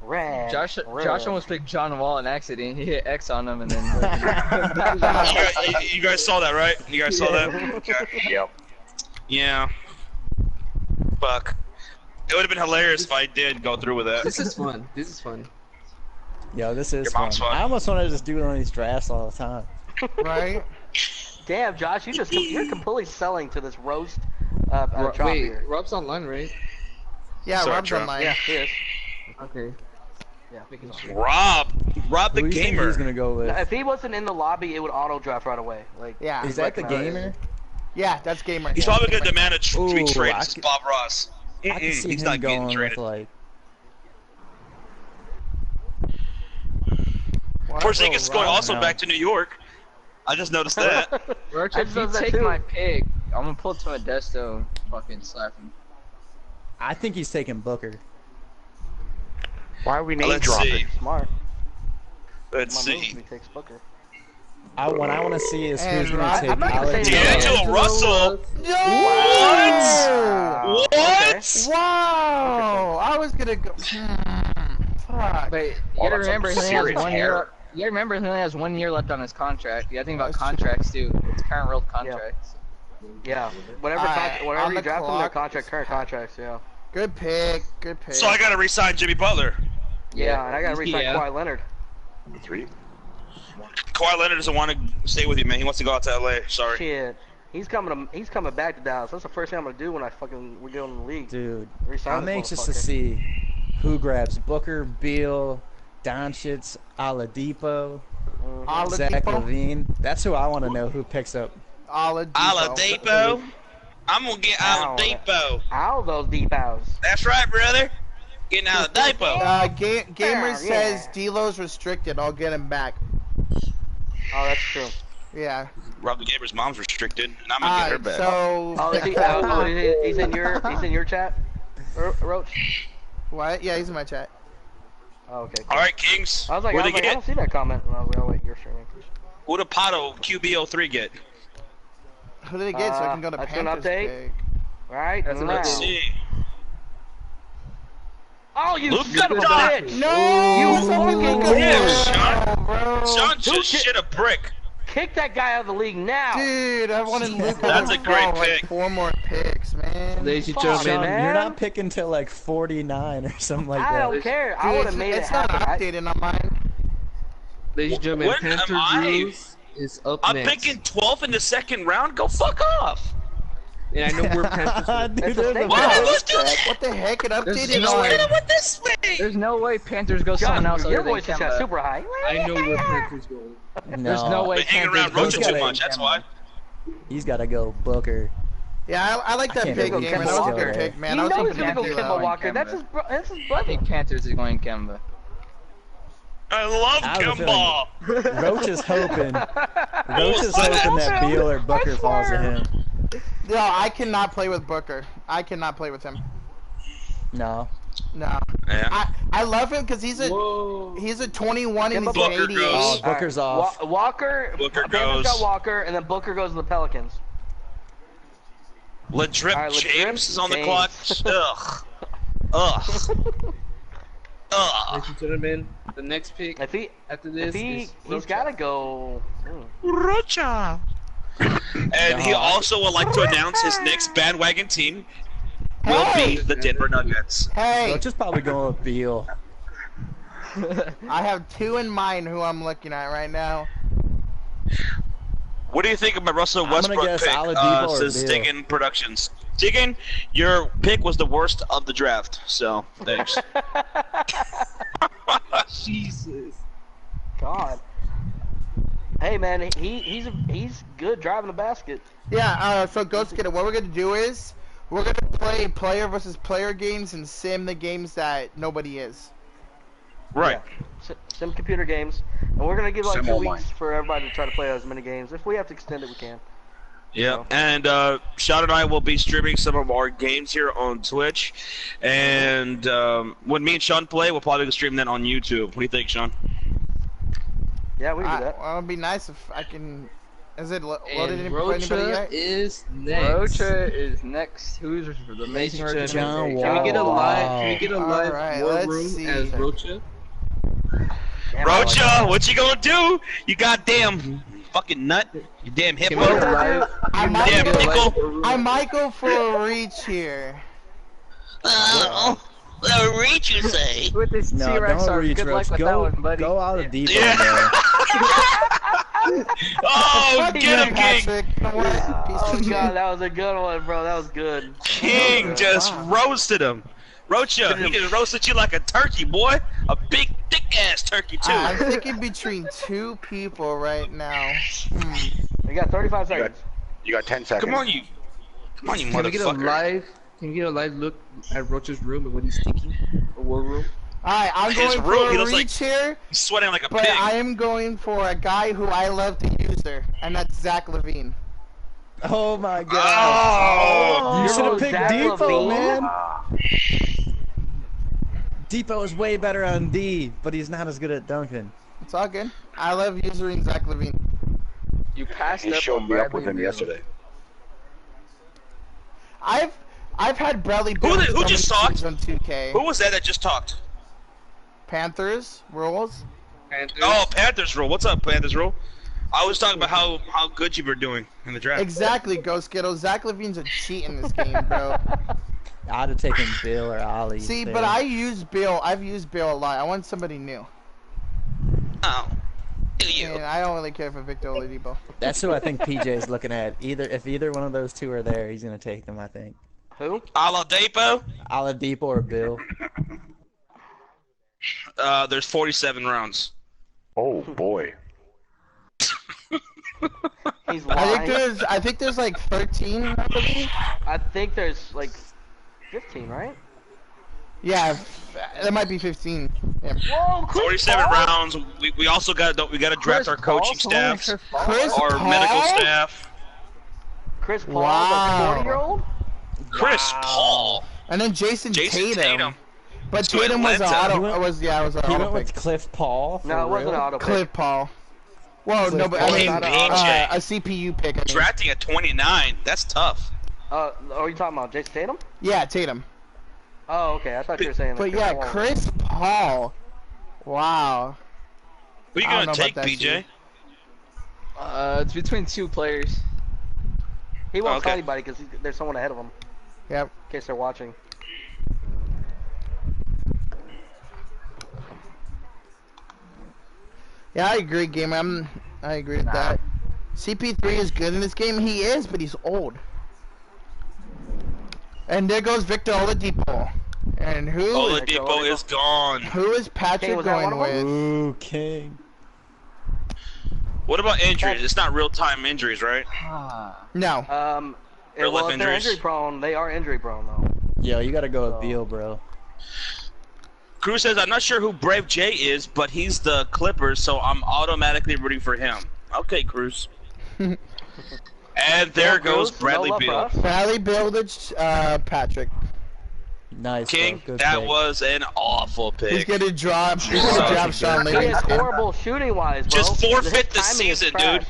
Red. Josh Red. almost picked John Wall in accident. He hit X on him and then. You guys saw that, right? You guys saw that? Okay. Yep. Yeah. Fuck. It would have been hilarious if I did go through with that. This is fun. This is fun. Yo, this is Your fun. mom's fun. I almost want to just do one of these drafts all the time. Right? Damn, Josh, you're completely selling to this roast Ro- drop wait, here. Rob's online, right? Yeah, Sorry, Rob's Trump. online. Yeah, he is. Okay. Yeah. Making sure. Rob the Who do you think gamer. he's gonna go with? Now, if he wasn't in the lobby, it would auto draft right away. Like, Yeah. Is that the gamer? Yeah, that's gamer. He's Yeah, probably gamer. gonna demand to be Ooh, traded. I This is could- Bob Ross. I can see He's him not getting going traded. with like. Porzingis is going Rob? also No. back to New York. I just noticed that. Roach, I if just you noticed that take too. my pick, I'm gonna pull to Modesto and fucking slap him. I think he's taking Booker. Why are we name Let's dropping? see. smart. Let's My move, see. he takes Booker. What I want to see is And who's gonna Rob- take I'm not gonna say Alexander. D'Angelo Russell. No! What? Okay. Wow! I was gonna go. Fuck. But you Oh, gotta that's remember, he some only has serious 1 year. hair. You gotta remember, he only has 1 year left on his contract. You gotta think about That's true. contracts too. It's current world contracts. Yeah. Whatever, Alright, whatever on you the draft him, their clock. contract, current contracts. Yeah. Good pick. Good pick. So I gotta re-sign Jimmy Butler. Yeah, and I gotta resign Yeah. Kawhi Leonard. 3. Kawhi Leonard doesn't want to stay with you, man. He wants to go out to LA. Sorry. Shit. He's coming back to Dallas. That's the first thing I'm gonna do when we go in the league. Dude, Resign I'm this anxious to motherfucker. see who grabs Booker, Beal, Doncic, Oladipo, Zach Oladipo. Levine. That's who I want to know who picks up. Oladipo. I'm gonna get Ow. Oladipo. All those deepouts. That's right, brother. Getting Oladipo. Gamer Yeah. says D'Lo's restricted. I'll get him back. Oh, that's true. Yeah. Rob the Gamer's mom's restricted, and I'm gonna get her back. So. Oh, he's in your chat, Roach. What? Yeah, he's in my chat. Oh, okay. All right, Kings. I was like, Who'd they I get? don't see that comment. And I was like, oh wait, you're streaming. Who did Pato QB03 get? Who did he get? So I can go to that's an Panthers update. pick. Right That's an now. Let's see. Oh, you Luka son of a Doncic. bitch! No! You fucking fucking Yeah, bitch. Sean. bro. Sean just Luka- shit a brick. Kick that guy out of the league now. Dude, I wanted Luka. That's a great like pick. 4 more picks, man. Ladies and Fuck, gentlemen, man. You're not picking till like 49 or something like I that. don't care. I Dude, would have made it it's not happen. updated on mine. ladies and gentlemen, When am Panther I? Drews is up I'm next. picking 12th in the second round. Go fuck off. And I know we're Panthers. Dude, It's a they're thing. the Why did I best. do that? What the heck? It There's updated no on. way. Hit him with this thing. There's no way Panthers go someone else John, your other than voice is Kemba. super high. I know where Panthers going. There's no way Been hanging Panthers around go Rocha He's too gotta- much. That's why. He's got to go Booker. Yeah, I like that can't pick, believe Gamer. Kemba That was a Walker. good pick, man. You I was know hoping he's gonna go D'Angelo Kemba and Walker. Kemba. That's his I brother. think Panthers is going Kemba. I love I have a Kemba. Roach is hoping. Roach is hoping that Beal or Booker falls to him. No, I cannot play with Booker. I cannot play with him. No. No. Yeah. I love him because he's a Whoa. 21 and he's Booker an 88. goes. Booker's off. Walker. Booker Panthers goes. got Walker, and then Booker goes to the Pelicans. LeDrip All right, LeDrip James is on the James. clock. Ugh. Ugh. Ladies and gentlemen, the next pick If he, after if this he's is gotta go. Rocha. And he also would like to announce his next bandwagon team will be the Denver Nuggets. Hey, Roach is probably going with Beal. I have 2 in mind who I'm looking at right now. What do you think of my Russell gonna Westbrook guess pick? Oladipo or Says Beal. Stiggin Productions. Stiggin, your pick was the worst of the draft, so thanks. Jesus. God. Hey man, he's good driving the basket. Yeah, so Ghost Kid, what we're gonna do is we're gonna play player versus player games and sim the games that nobody is. Right. Yeah. Sim computer games, and we're gonna give like Sim 2 online. weeks for everybody to try to play as many games. If we have to extend it, we can. Yeah, and Sean and I will be streaming some of our games here on Twitch, and when me and Sean play, we'll probably stream that on YouTube. What do you think, Sean? Yeah, we can do that. Well, it'd be nice if I can. Is it loaded And in for anybody Rocha yet? is next. Rocha is next. Who's the Ladies amazing and Rocha? gentlemen, John can we get a Wall. live? Can we get a live Alright, war let's room see. as Rocha? Damn, Rocha, what you gonna do? You goddamn fucking nut. You damn Can we get a hippo. live? I can we might Yeah, get a live pickle. war room? I might go for a reach here. Reach, you say? With this No, T-Rex, don't reach, good luck Roach. with that Go, one, buddy. go out of deep Yeah. Oh, Fuck get you, him, King! Patrick. You know what? Piece Oh of shit. god, that was a good one, bro. That was good. King just roasted him. Rocha, he just roasted you like a turkey, boy. A big, thick-ass turkey, too. I'm thinking between two people right now. You got 35 seconds. You got 10 seconds. Come on, you Can we get a motherfucker. live? Can we get a live look at Roach's room and what he's thinking? A war room. Alright, I'm His going room, he for a looks like- reach here, He's sweating like a but pig. I am going for a guy who I love to use her, and that's Zach Levine. Oh my god. Oh! You should have picked Zach Depot, Levine? man. Depot is way better on D, but he's not as good at dunking. It's all good. I love using Zach Levine. You passed He up showed on me up Bradley with him Beal. yesterday. I've had Bradley Who Beal who just talked? on 2K. Who was that just talked? Panthers rules. Panthers. Oh, Panthers rule. What's up, Panthers rule? I was talking about how good you were doing in the draft. Exactly, Ghost Skittle. Zach Levine's a cheat in this game, bro. I'd have taken Bill or Ollie. See, there. but I've used Bill a lot. I want somebody new. Oh. You. And I don't really care for Victor Oladipo. That's who I think PJ's looking at. If either one of those two are there, he's gonna take them. I think Who? Oladipo? Oladipo or Bill. There's 47 rounds. Oh boy. He's lying. I think there's like 13, I believe. I think there's like 15, right? Yeah, that might be 15. Yeah. Whoa, Chris 47 Paul? rounds. We also got to draft Chris our coaching Paul? Someone staffs, Chris our Paul? medical staff. Chris Paul, Wow. the 40-year-old? Chris Paul. And then Jason Tatum. But To Tatum was an Atlanta. auto. Was an He auto went with pick. Cliff Paul. For No, it wasn't real? an auto pick. Cliff Paul. Whoa, Cliff no, but I Paul. mean, PJ. a CPU pick. I mean. Drafting at 29. That's tough. Are you talking about Jason Tatum? Yeah, Tatum. Oh, okay. I thought you were saying. But that yeah, Paul. Chris Paul. Wow. Who you I don't gonna know take, about that, PJ? It's between two players. He won't tell Okay. anybody because there's someone ahead of him. Yep. In case they're watching. Yeah, I agree, gamer. I agree with that. CP3 is good in this game. He is, but he's old. And there goes Victor Oladipo. And Oladipo is gone. who is Patrick King, was that going one of them? with? Ooh, King. What about injuries? It's not real-time injuries, right? No. Real Well, life if they're injuries. injury prone, they are injury prone though. Yo, you gotta go with Beal, bro. Cruz says, I'm not sure who Brave J is, but he's the Clippers, so I'm automatically rooting for him. Okay, Cruz. And there Yeah, goes Cruz, Bradley no love for Beal. us. Bradley Bildich, Patrick. Nice, King, bro. Good that pick. was an awful He's pick. gonna drop. He's gonna drop Sean He Lee. is horrible shooting wise, bro. Just forfeit the His timing is season, trash. dude.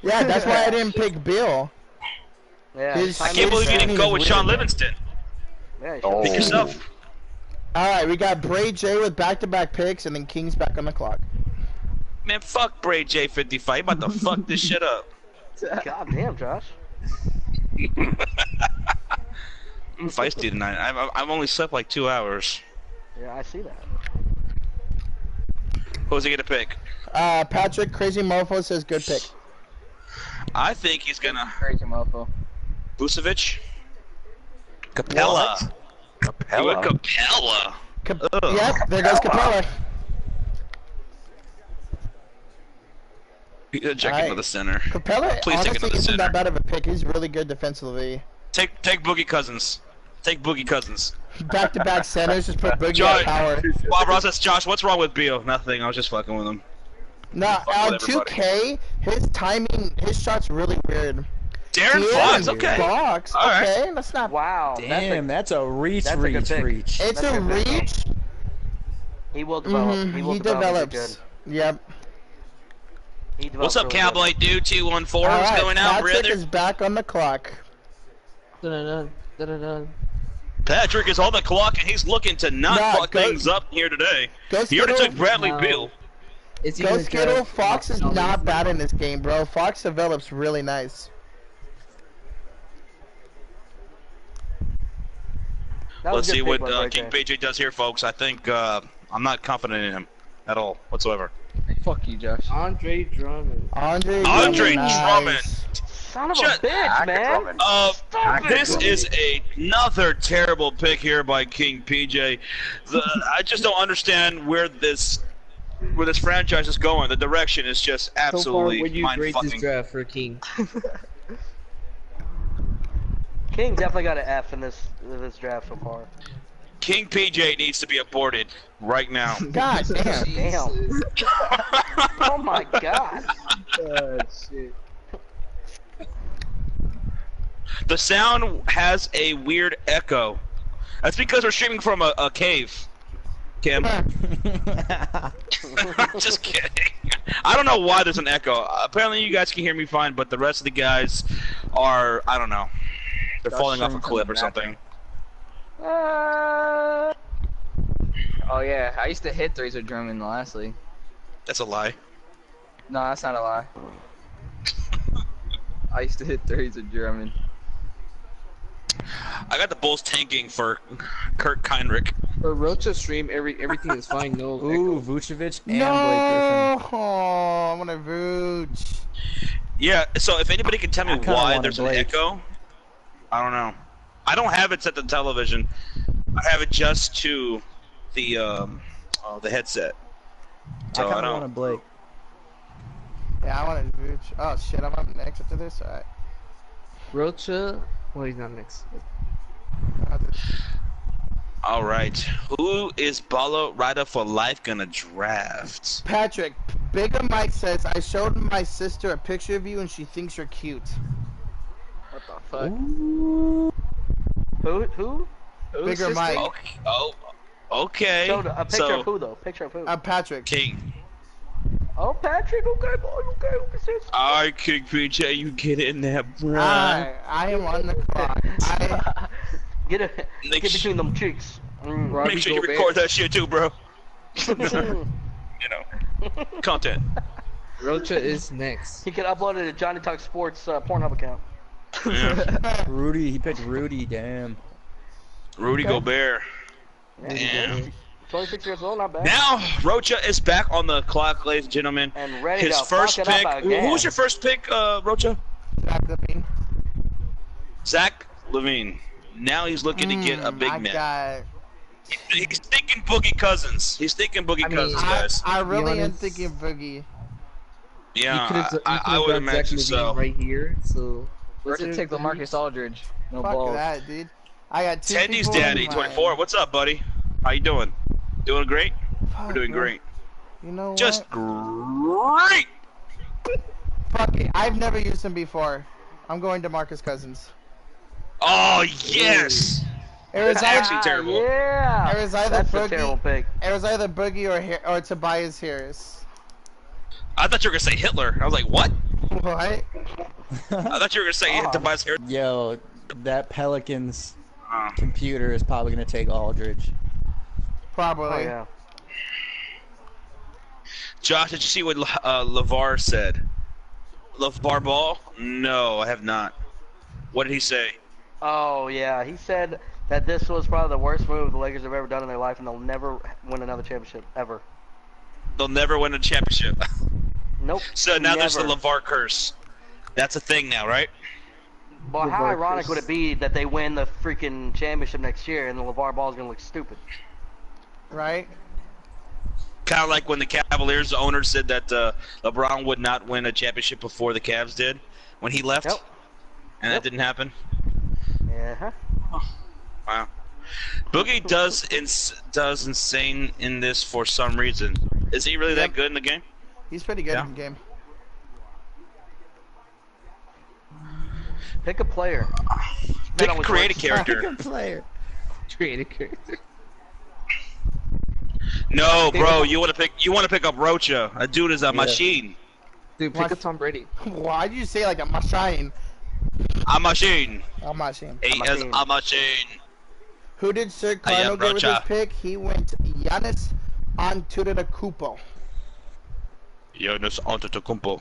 Yeah, that's why I didn't pick Bill. Yeah, His his I timing can't is believe you trash. didn't go with Weird. Sean Livingston. Yeah, he Oh. Pick yourself. All right, we got Bray J with back-to-back picks, and then King's back on the clock. Man, fuck Bray J55. You about to fuck this shit up. God damn, Josh. I'm feisty tonight. I've only slept like 2 hours. Yeah, I see that. Who's he gonna pick? Patrick Crazy Mofo says good pick. I think he's gonna Crazy mofo. Vucevic. Capella. He went Capella. Ugh. Yep, there goes Capella. Check Alright. into the center. Capella Please take honestly another isn't center. that bad of a pick. He's really good defensively. Take Boogie Cousins. Take Boogie Cousins. Back-to-back centers, just put Boogie Josh- on power. Bob Ross says, Josh, what's wrong with Beal? Nothing. I was just fucking with him. No, Fuck on with everybody. 2K, his timing, his shot's really weird. Darren Fox. Okay. Fox, All right. okay, that's not. Wow. Damn, that's a reach, that's a good reach, pick. reach. It's That's a a good pick. reach. He will develop. Mhm, He will he develop. develops. Yep. He develops What's up, really Cowboy good. Dude 214? All What's right, going on, Patrick brother? is back on the clock. Dun-dun-dun, dun-dun-dun. Patrick is on the clock, and he's looking to not Nah, fuck go- things up here today. Go He already Skittle. took Bradley No. Beal. Is he Go gonna Skittle. draft- Fox is not bad in this game, bro. Fox develops really nice. That was Let's a good see pick what by Bray King J. PJ does here, folks. I think I'm not confident in him at all, whatsoever. Fuck you, Josh. Andre Drummond. Andre Andre Drummond, Drummond. nice. Son of a Shut- bitch, man. Stop This it. is another terrible pick here by King PJ. I just don't understand where this franchise is going. The direction is just So far, absolutely would you grade this mind-fucking. draft for King? King definitely got an F in this draft so far. King PJ needs to be aborted right now. God damn. Damn. Oh my god. Oh, shit. The sound has a weird echo. That's because we're streaming from a cave. Kim. Just kidding. I don't know why there's an echo. Apparently you guys can hear me fine, but the rest of the guys are, I don't know. They're falling off a cliff or something. Oh yeah, I used to hit threes with German in the last league. That's a lie. No, that's not a lie. I used to hit threes with German. I got the Bulls tanking for Kurt Heinrich. For Rocha stream, everything is fine. No. Ooh, echo. Vucevic and Blake Griffin. No! Oh, I want to Vooch. Yeah, so if anybody can tell me I kinda why want there's an Blake. echo, I don't know. I don't have it set to television. I have it just to the headset. So I I kind of don't. want a Blake. Yeah, I want to Vooch. Oh shit, I'm up next after this. Alright. Rocha. Well, he's not next. All right. Who is Balo Rider for life gonna draft? Patrick, Bigger Mike says, I showed my sister a picture of you and she thinks you're cute. What the fuck? Who? Who's Bigger sister? Mike. Okay. Oh, okay. Showed a picture so, of who though? Picture of who? Patrick. King. Oh, Patrick. Okay, boy. Okay. Sis. All right, King PJ, you get in there, bro. I am on the clock. Get between them cheeks. Make sure you Gobert. record that shit too, bro. You know, content. Rocha is next. He can upload it to Johnny Talk Sports Pornhub account. Yeah. Rudy, he picked Rudy, damn. Rudy Gobert. Yeah, Damn. 26 years old, not bad. Now Rocha is back on the clock, ladies and gentlemen. And ready His to first fuck it pick. up again. Who was your first pick, Rocha? Zach Levine. Now he's looking to get a big man. He's thinking Boogie Cousins. He's thinking Boogie Cousins, guys. I really am honest. thinking Boogie. Yeah, I would done imagine Zach so. Levine right here. So We're to take LaMarcus Aldridge. No Fuck balls. that, dude. I got two Tendy's people in daddy, mind. 24. What's up, buddy? How you doing? Doing great? Fuck, We're doing man. great. You know Just what? great. Fuck it. I've never used him before. I'm going to Marcus Cousins. Oh yes. It was That's either, actually terrible. Yeah. It was either That's a Boogie. terrible pick. It was either Boogie or Tobias Harris. I thought you were gonna say Hitler. I was like, what? What? I thought you were gonna say Tobias Harris. Yo, that Pelicans Uh, computer is probably gonna take Aldridge. Probably. Oh yeah. Josh, did you see what LeVar said? LeVar Ball? No, I have not. What did he say? Oh yeah. He said that this was probably the worst move the Lakers have ever done in their life, and they'll never win another championship ever. They'll never win a championship. Nope. So now there's the never. LeVar curse. That's a thing now, right? Well, how LeVar ironic curse. would it be that they win the freaking championship next year and the LeVar Ball's gonna look stupid? Right? Kind of like when the Cavaliers owner said that LeBron would not win a championship before the Cavs did when he left, Yep. and that didn't happen. Yeah. Wow. Boogie does insane in this for some reason. Is he really that Yep. good in the game? He's pretty good Yeah. in the game. Pick a player. Pick always a creative works. character. Good player. creative character. No, bro, you want to pick up Rocha. A dude is a machine. Dude, pick up Tom Brady. Why'd you say like a machine? A machine. A machine. He is a machine. Who did Sir I am Cardinal get with his Rocha. pick? He went Giannis Antetokounmpo. Jonas Antetokounmpo.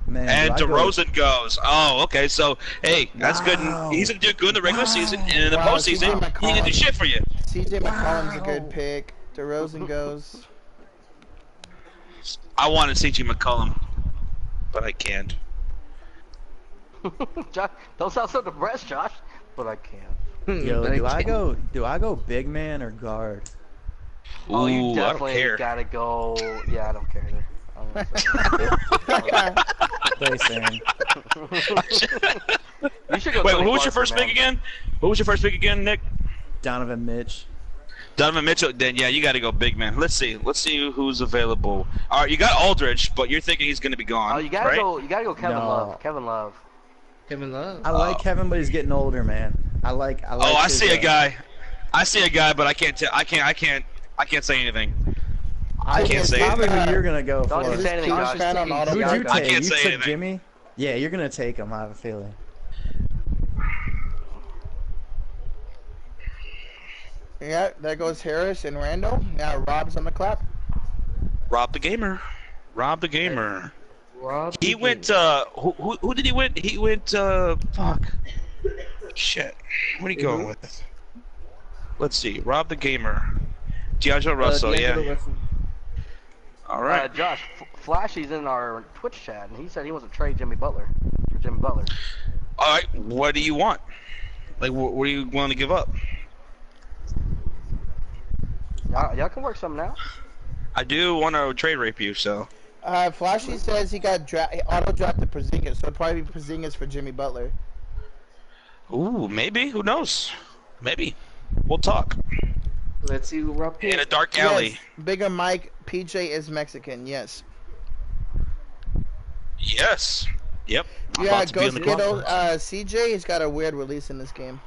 Man, And do I go- DeRozan goes. Oh, okay. So, hey, that's good. Wow. He's gonna do good in the regular season, and in the Wow, postseason, CJ he can do McCollum. shit for you. CJ McCollum's a good Wow. pick. DeRozan goes. I wanted CJ McCollum, but I can't. Josh, don't sound so depressed, Josh. But I can't. Yo, But do I can't- go big man or guard? Oh, you Ooh, I don't definitely care. gotta go. Yeah, I don't care either. I'm They saying. You should go. Wait, Tony who was your Parker, first man. pick again? Who was your first pick again, Nick? Donovan Mitch. Donovan Mitchell. Then yeah, you got to go big man. Let's see who's available. All right, you got Aldridge, but you're thinking he's going to be gone. Oh, you gotta right? go. You gotta go. Kevin No. Love. Kevin Love. Kevin Love. I like Kevin, but he's getting older, man. I like. Oh, I his, see a guy. I see a guy, but I can't say anything. I can't say Probably anything. who you're gonna go Don't for. you say anything, Chiefs Josh. fan on auto Who'd you draft. I take? can't You say took anything. Jimmy? Yeah, you're gonna take him. I have a feeling. Yeah, there goes Harris and Randall. Now Rob's on the clap. Rob the gamer. Rob the gamer. Rob He went. Who did he win? He went. Fuck. Shit. What are you going with? Let's see. Rob the gamer. D'Angelo Russell. D'Angelo Yeah. Russell. All right. Josh, Flashy's in our Twitch chat, and he said he wants to trade Jimmy Butler for Jimmy Butler. All right. What do you want? Like, what do you want to give up? Y'all can work something out. I do want to trade rape you, so. Flashy says he got auto drafted Porzingis, so it'll probably be Porzingis for Jimmy Butler. Ooh, maybe. Who knows? Maybe. We'll talk. Let's see who Rob In a picked. dark alley. Yes, Bigger Mike, PJ is Mexican. Yes. Yes. Yep. I'm Yeah, about to be Ghost on the clock. Kiddo. CJ has got a weird release in this game.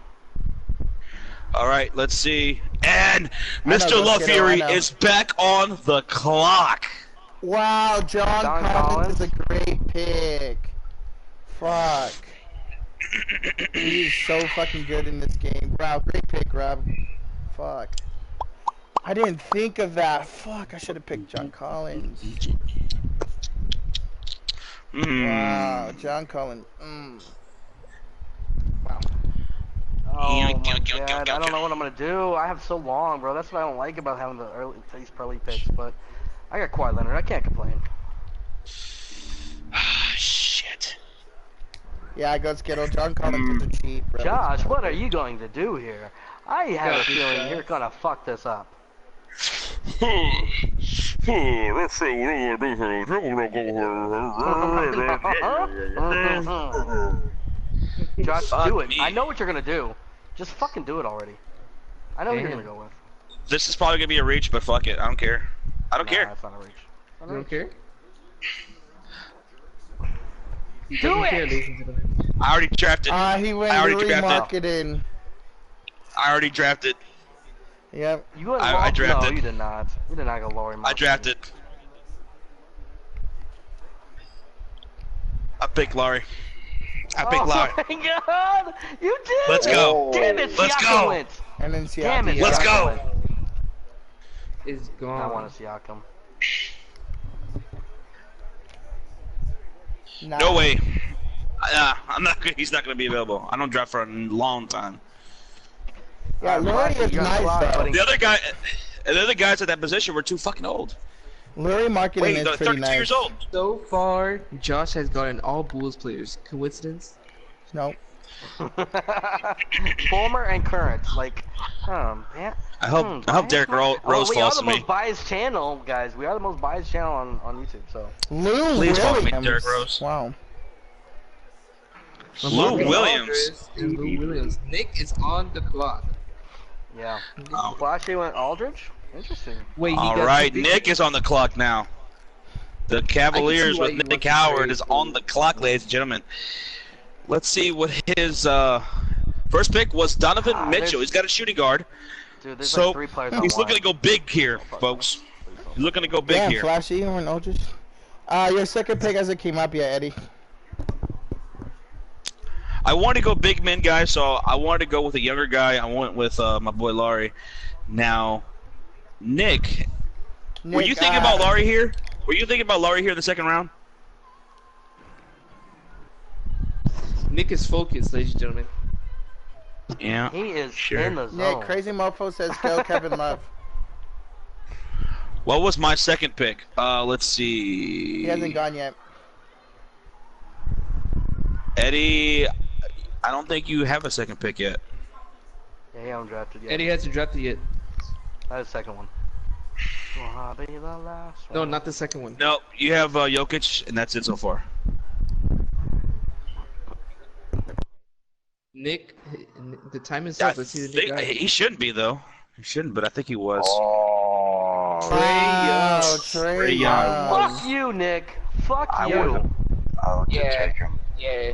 All right, let's see. And I know, Mr. Ghost Love Kiddo, I Fury know. is back on the clock. Wow, John John Collins Collins? is a great pick. Fuck. He's so fucking good in this game. Wow, great pick, Rob. Fuck. I didn't think of that. Fuck, I should have picked John Collins. Wow, John Collins. Wow. Oh my god, I don't know what I'm gonna do. I have so long, bro. That's what I don't like about having these early picks. But I got Kawhi Leonard. I can't complain. Shit. Yeah, I got Skittle. John Collins is a cheat, bro. Josh, what are you going to do here? I have a feeling you're gonna fuck this up. Josh, do it. me. I know what you're gonna do. Just fucking do it already. I know what you're gonna go with. This is probably gonna be a reach, but fuck it. I don't care. I don't Nah, care. That's not a reach. You don't care? He Do doesn't it! care, ladies and gentlemen. I already drafted. He went I already to drafted. remarketing. I already drafted. Yep. You went I drafted. No, you did not. You did not go Laurie. I drafted. I picked Laurie. I picked Laurie. Oh my god! You did! Let's go. Damn it, Let's Siakam go. went. And then Damn it, Siakam. Let's Siakam go. went. Is I gone. want a Siakam. Nah. No way. I'm not. He's not gonna be available. I don't draft for a long time. Yeah, Laurie is You're nice, alive, though. buddy. The other guys at that position were too fucking old. Laurie marketing Wait, is they're pretty 32 nice. years old. So far, Josh has gotten all Bulls players. Coincidence? No. Former and current, like, man. I hope Derrick Rose We are falls the to me. most biased channel, guys. We are the most biased channel on YouTube. So Lou Please follow me, Williams. Derrick Rose. Wow. Lou Lamar Williams. Aldridge and Lou Williams. Nick is on the clock. yeah. Oh. Flashy went Aldridge. Interesting. Wait, he All got right, two Nick is on the clock now. The Cavaliers why with you Nick want to Howard trade is for on the clock, ladies and gentlemen. Let's see what his first pick was. Donovan Mitchell. there's- He's got a shooting guard, Dude, there's so like 3 players on he's the looking to line. go big here, folks. He's looking to go big Damn, here. Flashy, you went Aldridge. Your second pick hasn't came up yet, Eddie. I wanted to go big men guy, so I wanted to go with a younger guy. I went with my boy Laurie. Now, Nick, were you thinking about Laurie here? Were you thinking about Laurie here in the second round? Nick is focused, ladies and gentlemen. Yeah. He is Sure. in the zone. Nick, Crazy Mofo says go Kevin Love. What was my second pick? Let's see. He hasn't gone yet. Eddie, I don't think you have a second pick yet. Yeah, he haven't drafted yet. Eddie hasn't drafted yet. That is the second one. Will I be the last No, one? not the second one. No, you have Jokic, and that's it so far. Nick, the time is up. Let's see the Nick guy. He shouldn't be though. He shouldn't, but I think he was. Oh. Wow, Trey Young. Young. Fuck you, Nick. Fuck I you. would've- I would Yeah. take him. Yeah.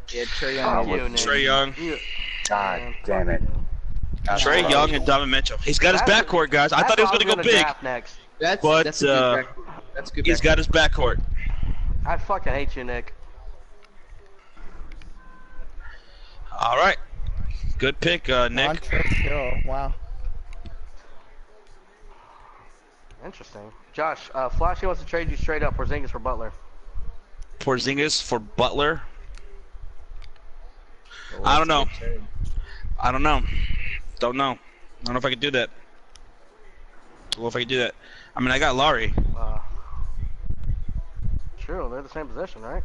Yeah, Trey Fuck Young. you, Nick. Trey Young. God Man, damn fuck it. you. Trey Young and Donovan Mitchell. He's got his That's- backcourt, guys. I That's thought he was what going to go I big. draft next. That's But, that's a good backcourt. That's a good. He's backcourt. got his backcourt. I fucking hate you, Nick. All right. Good pick, Nick. Montrezl Harrell. Wow. Interesting. Josh, Flashy wants to trade you straight up Porzingis for Butler. Porzingis for Butler. I don't know. I don't know. Don't know. I don't know if I could do that. Don't know if I could do that. I mean, I got Laurie. True, they're the same position, right?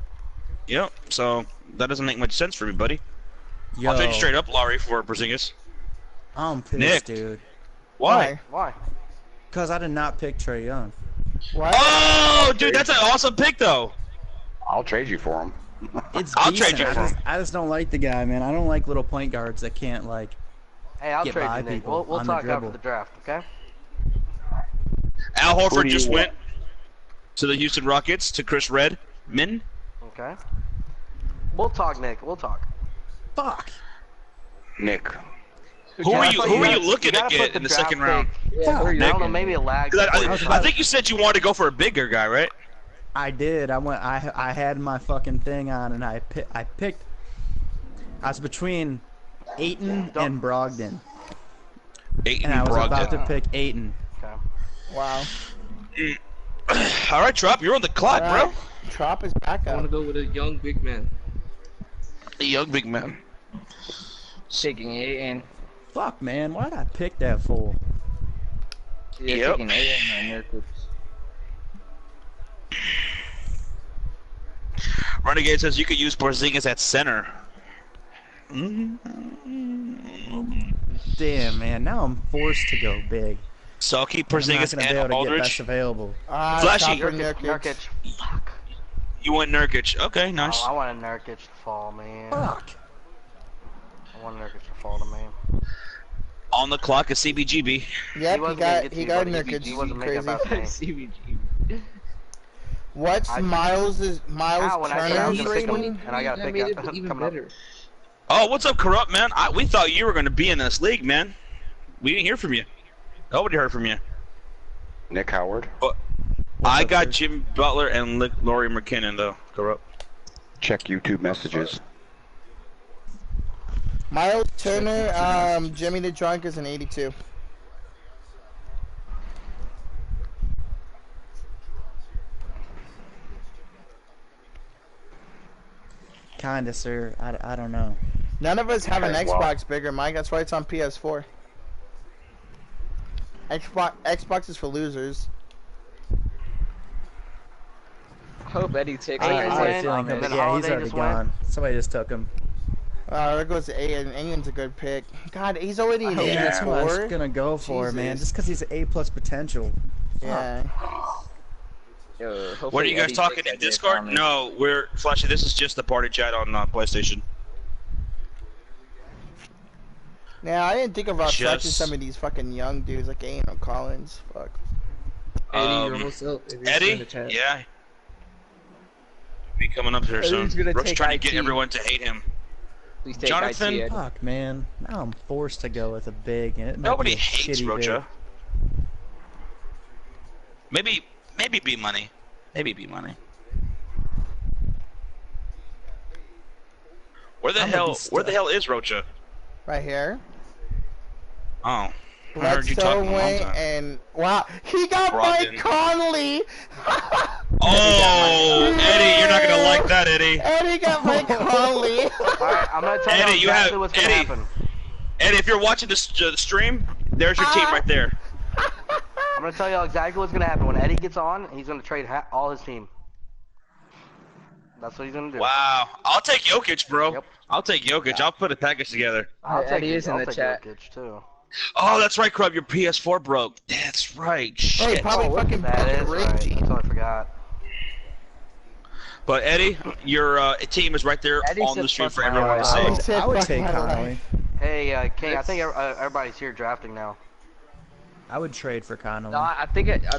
Yep. So that doesn't make much sense for me, buddy. Yo, I'll trade you straight up Laurie for Porzingis. I'm pissed, Nick. dude. Why? Why? Because I did not pick Trey Young. What? Oh, dude, that's an awesome pick, though. I'll trade you for him. It's I'll decent. trade you for him. I just don't like the guy, man. I don't like little point guards that can't, like... Hey, I'll Get trade by you, Nick. people We'll on the talk after dribble. the draft, okay? Al Who do Horford you just want? went to the Houston Rockets to Chris Redman. Okay. We'll talk, Nick. We'll talk. Fuck! Nick. Who are you gotta- looking to gotta put get in the draft second round? pick- Yeah, who are you I don't know, picking? maybe a lag. 'Cause I I think you said you wanted to go for a bigger guy, right? I did. I had my fucking thing on, and I picked... I was between Ayton and Brogdon. Ayton And I was about Brogdon. to pick Ayton. Okay. Wow. All right, Trop, you're on the clock, bro. Alright. Trop is back I want up. to go with a young big man. A young big man. Taking Aiden. Fuck, man. Why did I pick that fool? Yeah, Yep. taking Aiden and Nurkic. Renegade says you could use Porzingis at center. Damn, man. Now I'm forced to go big. So I'll keep I'm not Porzingis gonna be able and to get best Aldridge. available. Flashy. Top for Nurkic. Nurkic. Nurkic. Fuck. You want Nurkic. Okay, nice. Oh, I wanted Nurkic to fall, man. Fuck. I wanted Nurkic to fall to me. On the clock is CBGB. Yep, wasn't gonna get to he you, got buddy. Nurkic. He wasn't making Crazy. about me. CBG. What's I- Miles Ow, when I said I was Turner's gonna pick him, rating? and I got That picked made up it even coming up. better. Oh, what's up, Corrupt, man? We thought you were going to be in this league, man. We didn't hear from you. Nobody heard from you. Nick Howard. I up, got sir? Jim Butler and Laurie McKinnon, though. Corrupt. Check YouTube messages. Miles Turner, Jimmy the Drunk is an 82. Kinda, sir. I don't know. None of us have an Okay, well. Xbox bigger, Mike. That's why it's on PS4. Xbox is for losers. Hope Eddie takes I Ayton it. have a went, feeling and he'll- then yeah, he's Holiday already just went. gone. Somebody just took him. There goes Aiden. Aiden's a good pick. God, he's already in Yeah, that's what I was 84. gonna go for, man. Jesus. Just because he's A+ potential. Yeah. Yo, hopefully What are you guys Eddie talking takes in that Discord? comment. No, we're Flashy. This is just the party chat on PlayStation. Now, I didn't think about selecting Just- some of these fucking young dudes like Aiden or Collins. Fuck. Eddie, Um, you're almost up. If you're in the Eddie? chat. Yeah. Be coming up here soon. Eddie's gonna Rook's take trying to get IT. everyone to hate him. Please take Jonathan? IT, Eddie. Fuck, man. Now I'm forced to go with a big. And it might Nobody be a hates shitty Rocha. big. Maybe B money. Maybe B money. Where the I'm gonna hell? be Where the stuck. hell is Rocha? Right here. Oh, I heard you Bledsoe talking a long went time. and wow, he got Brogdon. Mike Conley. Oh, Eddie, you're not gonna like that, Eddie. Eddie got Mike Conley. Alright, I'm gonna tell Eddie, you you exactly have- what's gonna Eddie. happen. Eddie, if you're watching this the stream, there's your team right there. I'm gonna tell you exactly what's gonna happen. When Eddie gets on, he's gonna trade all his team. That's what he's gonna do. Wow. I'll take Jokic, bro. Yep. I'll take Jokic. I'll put a package together. Eddie is in the chat. Jokic, too. Oh, that's right, Crub. Your PS4 broke. That's right. Hey, Shit. probably fucking That is right. Reggie. That's what I forgot. But Eddie, your team is right there Eddie on said the stream fuck for my everyone to life. see. I would Fuck take my Connolly. life. Hey, King, I think everybody's here drafting now. I would trade for Connolly. No, I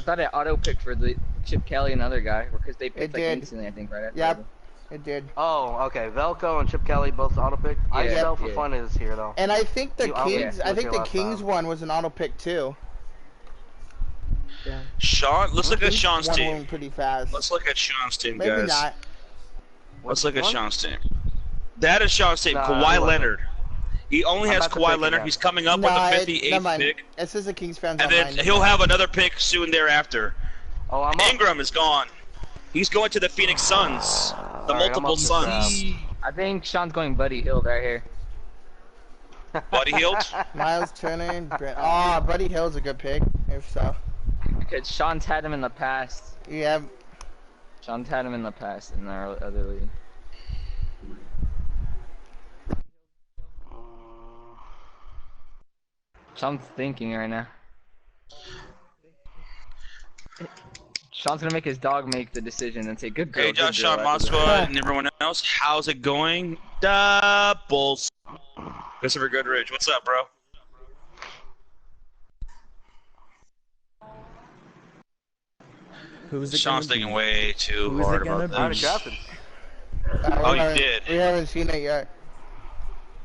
thought it auto picked for the Chip Kelly and other guy because they picked like did. instantly. I think right after. Yep, it did. Oh, okay. Velko and Chip Kelly both auto-picked. Yeah, Myself for yeah. fun is here, though. And I think the You- Kings, yeah, I think the last Kings time. one was an auto pick too. Sean, let's look at Kings Sean's one team. went pretty fast. Let's look at Sean's team, Maybe guys. not. Let's look at One? Sean's team. That is Sean's team. Nah, he Kawhi wasn't. Leonard. He only I'm has about to Kawhi pick Leonard. again. He's coming up Nah, with the never 58th mind. pick. It says the Kings fans And online. then he'll have another pick soon thereafter. Oh, I'm up. Ingram is gone. He's going to the Phoenix Suns. The Alright, I'm multiple up to Suns. I think Sean's going Buddy Hield right here. Buddy Hield. Miles Turner. Oh, Buddy Hill's a good pick. If so. Because Sean's had him in the past. Yeah. Sean's had him in the past in our other league. Sean's thinking right now. Sean's gonna make his dog make the decision and say, "Good girl." Hey, good Josh, girl," Sean after that. Moscow, and everyone else. How's it going? Doubles. Christopher Goodrich, what's up, bro? Who's it Sean's gonna thinking be? way too Who's it hard gonna about be? I already this. drafted. Oh, we you haven't- did? We haven't seen it yet.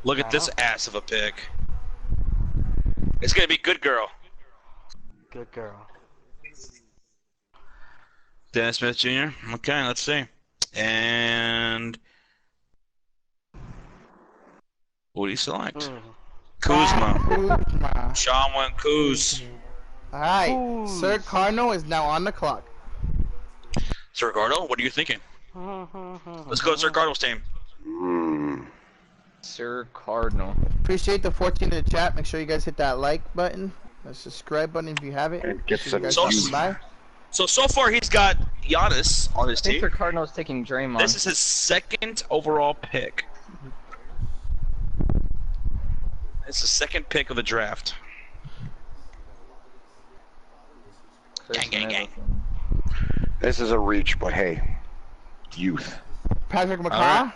Look at this ass of a pick. It's gonna be good girl. Good girl. Dennis Smith Jr. Okay, let's see. And what do you select? Mm. Kuzma. Kuzma. Sean went Kuz. Alright, Sir Cardinal is now on the clock. Sir Ricardo, what are you thinking? Let's go to Sir Cardinal's team. Sir Cardinal. Appreciate the 14 in the chat. Make sure you guys hit that like button, the subscribe button if you haven't. And get So you some guys sauce. stopping by. So far he's got Giannis on his I think Sir team. Cardinal's taking Draymond. This is his second overall pick. It's the second pick of the draft. First gang, and gang. everything. This is a reach, but hey, youth. Patrick McCaw.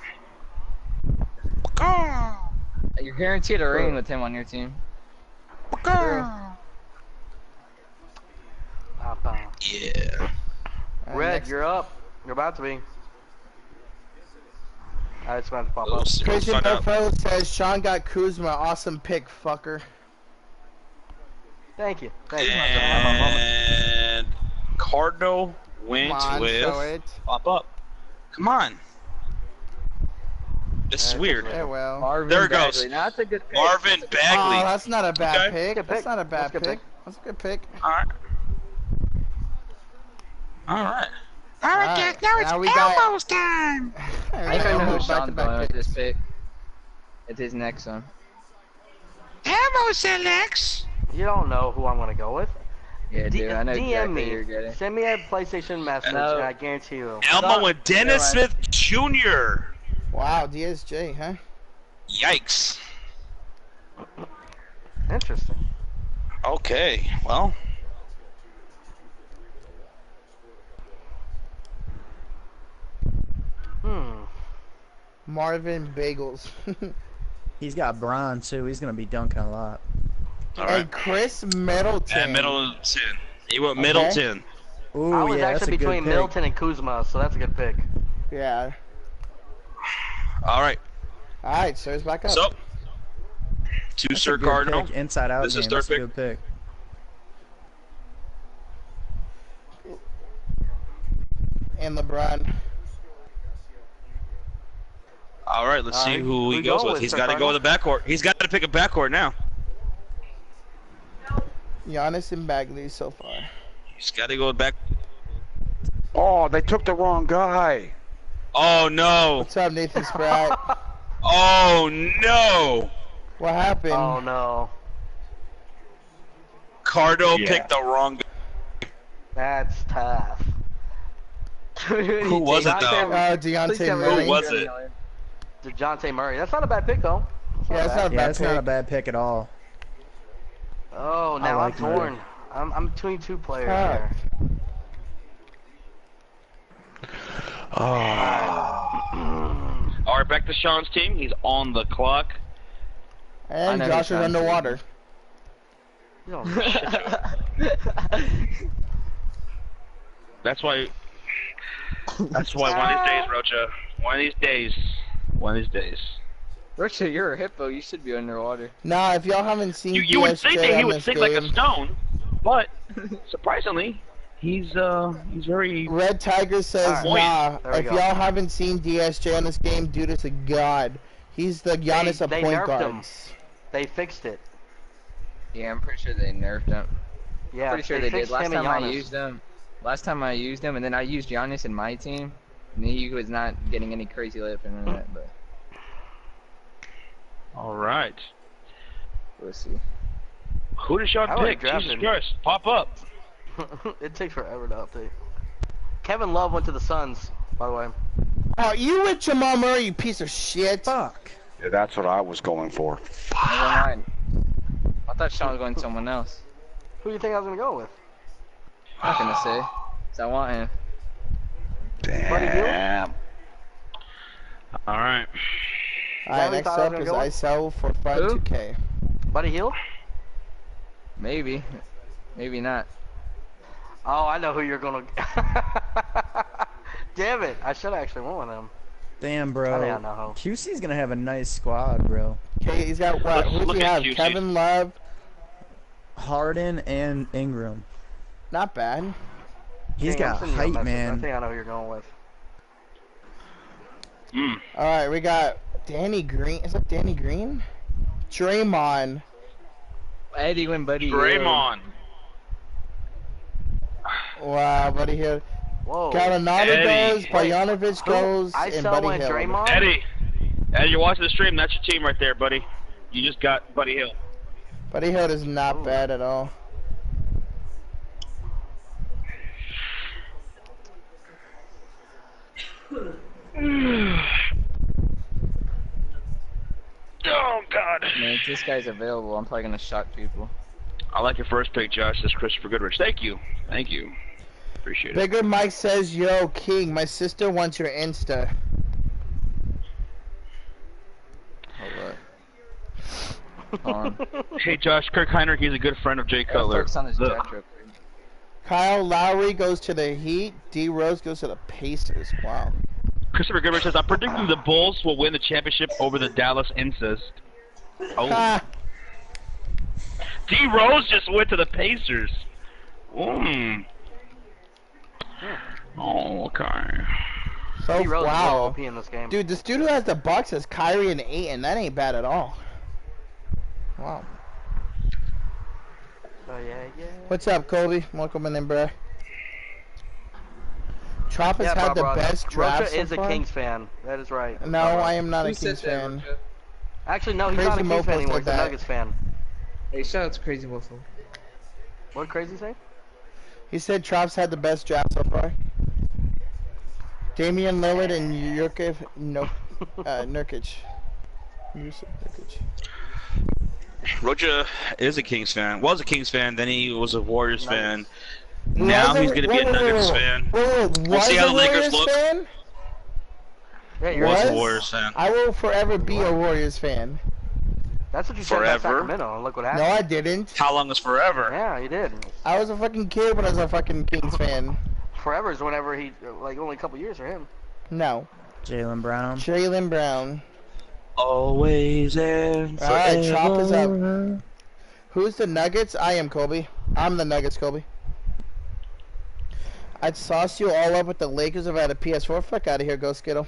Alright. You're guaranteed a ring with him on your team. Papa. Yeah. Red, Next- you're up. You're about to be. It's about to pop We'll up. see. We'll Christian find out. Buffalo says Sean got Kuzma. Awesome pick, fucker. Thank you. Thank you. And Cardinal went Come on, show with it. pop up. Come on. This is Yeah, weird. Yeah, well. Marvin There it goes. Bagley. Now, that's a good pick. Marvin Oh, Bagley. that's not a bad Okay. pick. Good That's pick. not a bad That's a good pick. pick. That's a good pick. Alright. Alright. Alright, guys, now it's Now we got- Elmo's time. I think I know who Back to Sean's back going with picks. this pick. It's his next one. Elmo selects. You don't know who I'm gonna go with. Yeah, dude, I know DM exactly me. who you're getting. Send me a PlayStation message, No. and I guarantee you. Elmo and Dennis Never Smith Jr. Wow, DSJ, huh? Yikes. Interesting. Okay, well. Marvin Bagels. He's got Braun too. He's gonna be dunking a lot. Alright. And Chris Middleton. At Middleton. He went Okay. Middleton. Ooh, I was yeah, that's actually a good between pick. Middleton and Kuzma, so that's a good pick. Yeah. Alright. Alright, Sir's back up. So, to That's a Sir good Cardinal. pick. Inside out This is game. third That's a pick. good pick. And LeBron. Alright, let's see who he who goes go with. with, He's Sir got to go with the backcourt. He's got to pick a backcourt now. Giannis and Bagley so far. He's got to go with back. Oh, they took the wrong guy. Oh no! What's up, Nathan Spratt? Oh no! What happened? Oh no, Cardo Yeah. picked the wrong guy. that's tough. Who was it, though? Deontay Murray. Who was it? DeJounte Murray. That's not a bad pick, though. Yeah, that's not a Yeah, bad that's pick. not a bad pick at all. Oh, now like I'm torn. I'm between two players here. All right, back to Sean's team. He's on the clock. And I know Josh who is Sean's underwater. You don't know shit. That's why. That's why one of these days, Rocha. One of these days. One of these days. Rocha, you're a hippo. You should be underwater. Nah, if y'all haven't seen You would think DSJ that he on would this sink like a game, stone, but surprisingly, he's very. Red Tiger says, Alright. nah, There we if go. y'all haven't seen DSJ on this game, dude is a god. He's the Giannis of They point nerfed him. guards. They fixed it. Yeah, I'm pretty sure they nerfed him. Yeah, Pretty sure they did. fixed Last him and time I Giannis. used them. Last time I used him, and then I used Giannis in my team, and he was not getting any crazy layup in that, but All right. we'll see. Who did Sean I would've pick? drafted Jesus him. Christ! Pop up. It takes forever to update. Kevin Love went to the Suns, by the way. Oh, you with Jamal Murray, you piece of shit. Fuck. Yeah, that's what I was going for. Never mind. I thought Sean was going someone else. Who do you think I was gonna go with? I'm not gonna say. 'Cause I want him. Buddy Hield? Damn. All right. Alright, we next thought I was up gonna is go with? I sell for 2K. Buddy Hield? Maybe. Maybe not. Oh, I know who you're gonna. Damn it! I should actually went with him. Damn, I bro. think I know who. QC's gonna have a nice squad, bro. Okay, he's got what? Let's Who does look he at have? QC. Kevin Love. Harden and Ingram. Not bad. He's Dang, I'm got sending you a height, message. I man. think I know who you're going with. Alright, we got Danny Green. Is that Danny Green? Draymond. Eddie went Buddy Hield. Draymond. Wow, Buddy Hill. Whoa. Gallinari Eddie. goes, Bojanovic Who? goes, I and saw Buddy went Hill. Draymond. Eddie. Eddie, you're watching the stream. That's your team right there, buddy. You just got Buddy Hill. Buddy Hill is not bad at all. Oh God. Man, if this guy's available, I'm probably gonna shock people. I like your first pick, Josh. That's Christopher Goodrich. Thank you. Thank you. Appreciate it. Bigger Mike says, yo, King, my sister wants your Insta. Hold up. Hold on. Hey, Josh. Kirk Heinrich. He's a good friend of Jay Gotta Cutler. focus on this Ugh. jack real quick. Kyle Lowry goes to the Heat. D Rose goes to the Pacers. Wow. Christopher Goodrich says, I'm predicting the Bulls will win the championship over the Dallas Incest. Oh. Ha! D Rose just went to the Pacers. Oh, okay. So, D Rose is wow. OP in this game. Dude, this dude who has the Bucks has Kyrie and Ayton. That ain't bad at all. Wow. Oh yeah, yeah. What's up, Kobe? Welcome in, bro. Trop has had the best draft Rocha so is a far. Kings fan. That is right. No, I am not Who a said Kings that, fan. Rocha? Actually, no, he's Crazy not a Kings Mofo fan anymore. said He's a that. Nuggets fan. Hey, shout out to Crazy Mofo. What did Crazy say? He said Trop's had the best draft so far. Damian Lillard and Nurkic. No, Nurkic. Yusuf Nurkic. Rocha is a Kings fan. Was a Kings fan, then he was a Warriors fan. Was Now a- he's gonna be a whoa, whoa, Nuggets whoa. fan. Whoa, We'll see was how a the Lakers Warriors look. fan? Yeah, you're Was What? a Warriors fan. I will forever be a Warriors fan. That's what you said about Forever? Sacramento, and look what No, happened. I didn't. How long is forever? Yeah, you did. I was a fucking kid when I was a fucking Kings fan. Forever is whenever he, like, only a couple years for him. No. Jaylen Brown. Jaylen Brown. Always and Alright, Trop is up. forever. Who's the Nuggets? I am Kobe. I'm the Nuggets, Kobe. I'd sauce you all up with the Lakers if I had a PS4. Fuck out of here, go Skittle.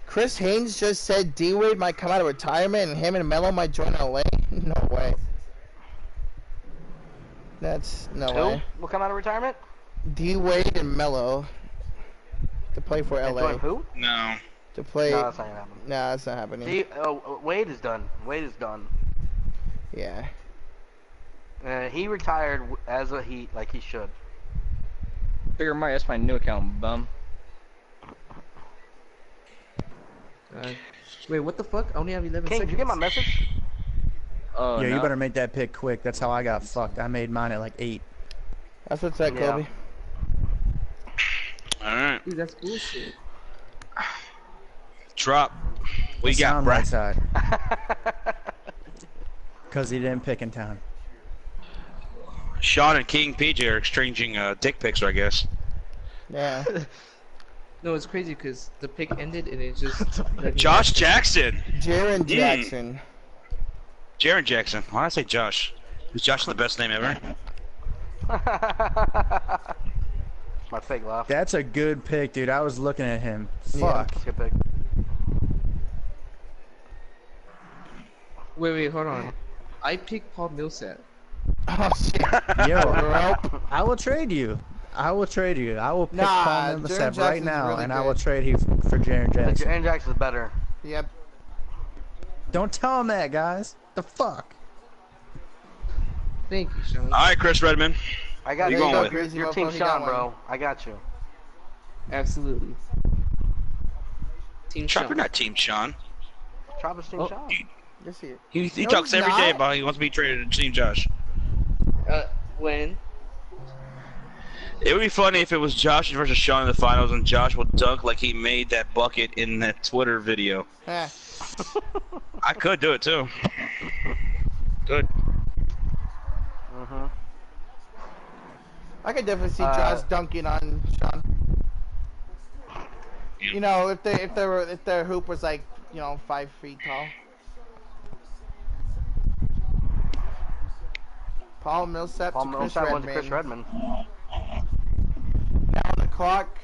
Chris Haynes just said D-Wade might come out of retirement and him and Melo might join LA. No way. That's no Who way. will come out of retirement? D-Wade and Melo to play for And LA. join who? No. To play. No, that's not gonna happen. Nah, that's not happening. Wade is done. Wade is done. Yeah. He retired as a Heat like he should. Bigger Mario, that's my new account, bum. Wait, what the fuck? I only have 11 King, seconds. did you get my message? Oh, Yeah, no. you better make that pick quick. That's how I got fucked. I made mine at like 8. That's what's that, Yeah. Kobe. All right. Dude, that's bullshit. Drop. We got Sound Brad. right side. Because he didn't pick in time. Sean and King PJ are exchanging dick pics, I guess. Yeah. No, it's crazy because the pick ended and it just. Josh Jackson. Jaron Jackson. Jaron Jackson. Why did I say Josh? Is Josh the best name ever? My fake laugh. That's a good pick, dude. I was looking at him. Yeah. Fuck. That's a good pick. Wait, hold on. I picked Paul Millsap. Oh shit. Yo, Bro. I will trade you. I will trade you. I will pick Nah, Paul Jaren Millsap right Jackson's now, really and I will good. trade you for Jaron Jackson. Aaron Jackson's better. Yep. Don't tell him that, guys. The fuck? Thank you, Sean. All right, Chris Redmond. I got Who you. you going with? Crazy Your team motherfucker, he got Sean, one. bro. I got you. Absolutely. Team Chopper Sean. not Team Sean. Travis Team Oh. Sean. Yes, he is. He No, talks he's every day not. about he wants to be traded to Team Josh. When? It would be funny if it was Josh versus Sean in the finals and Josh would dunk like he made that bucket in that Twitter video. Eh. I could do it too. Good. Mm-hmm. I could definitely see Josh dunking on Sean. You know, if their hoop was like, 5 feet tall. Paul Millsap Paul to Chris Millsap went to Redmond. Chris Redmond. Now on the clock,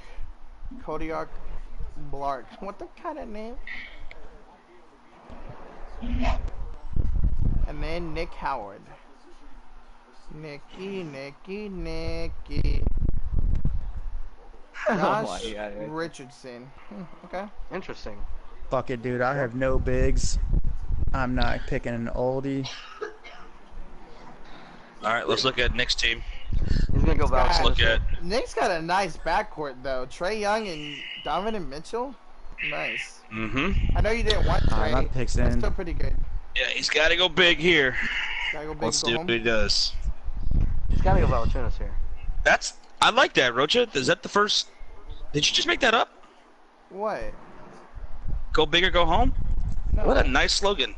Kodiak Blark. What the kind of name? And then Nick Howard. Nicky. Oh Josh my God. Richardson. Okay. Interesting. Fuck it, dude. I have no bigs. I'm not picking an oldie. All right, let's look at Nick's team. He's gonna go Let's back. Look at Nick's got a nice backcourt though. Trey Young and Donovan Mitchell. Nice. mm-hmm. I know you didn't want Trey. my pick's That's in. still pretty good. Yeah, he's got to go big here. Gotta go big Let's go see home. what he does. He's gotta go Valanciunas here. I like that, Rocha. Is that the first? Did you just make that up? What? Go big or go home? No. What a nice slogan.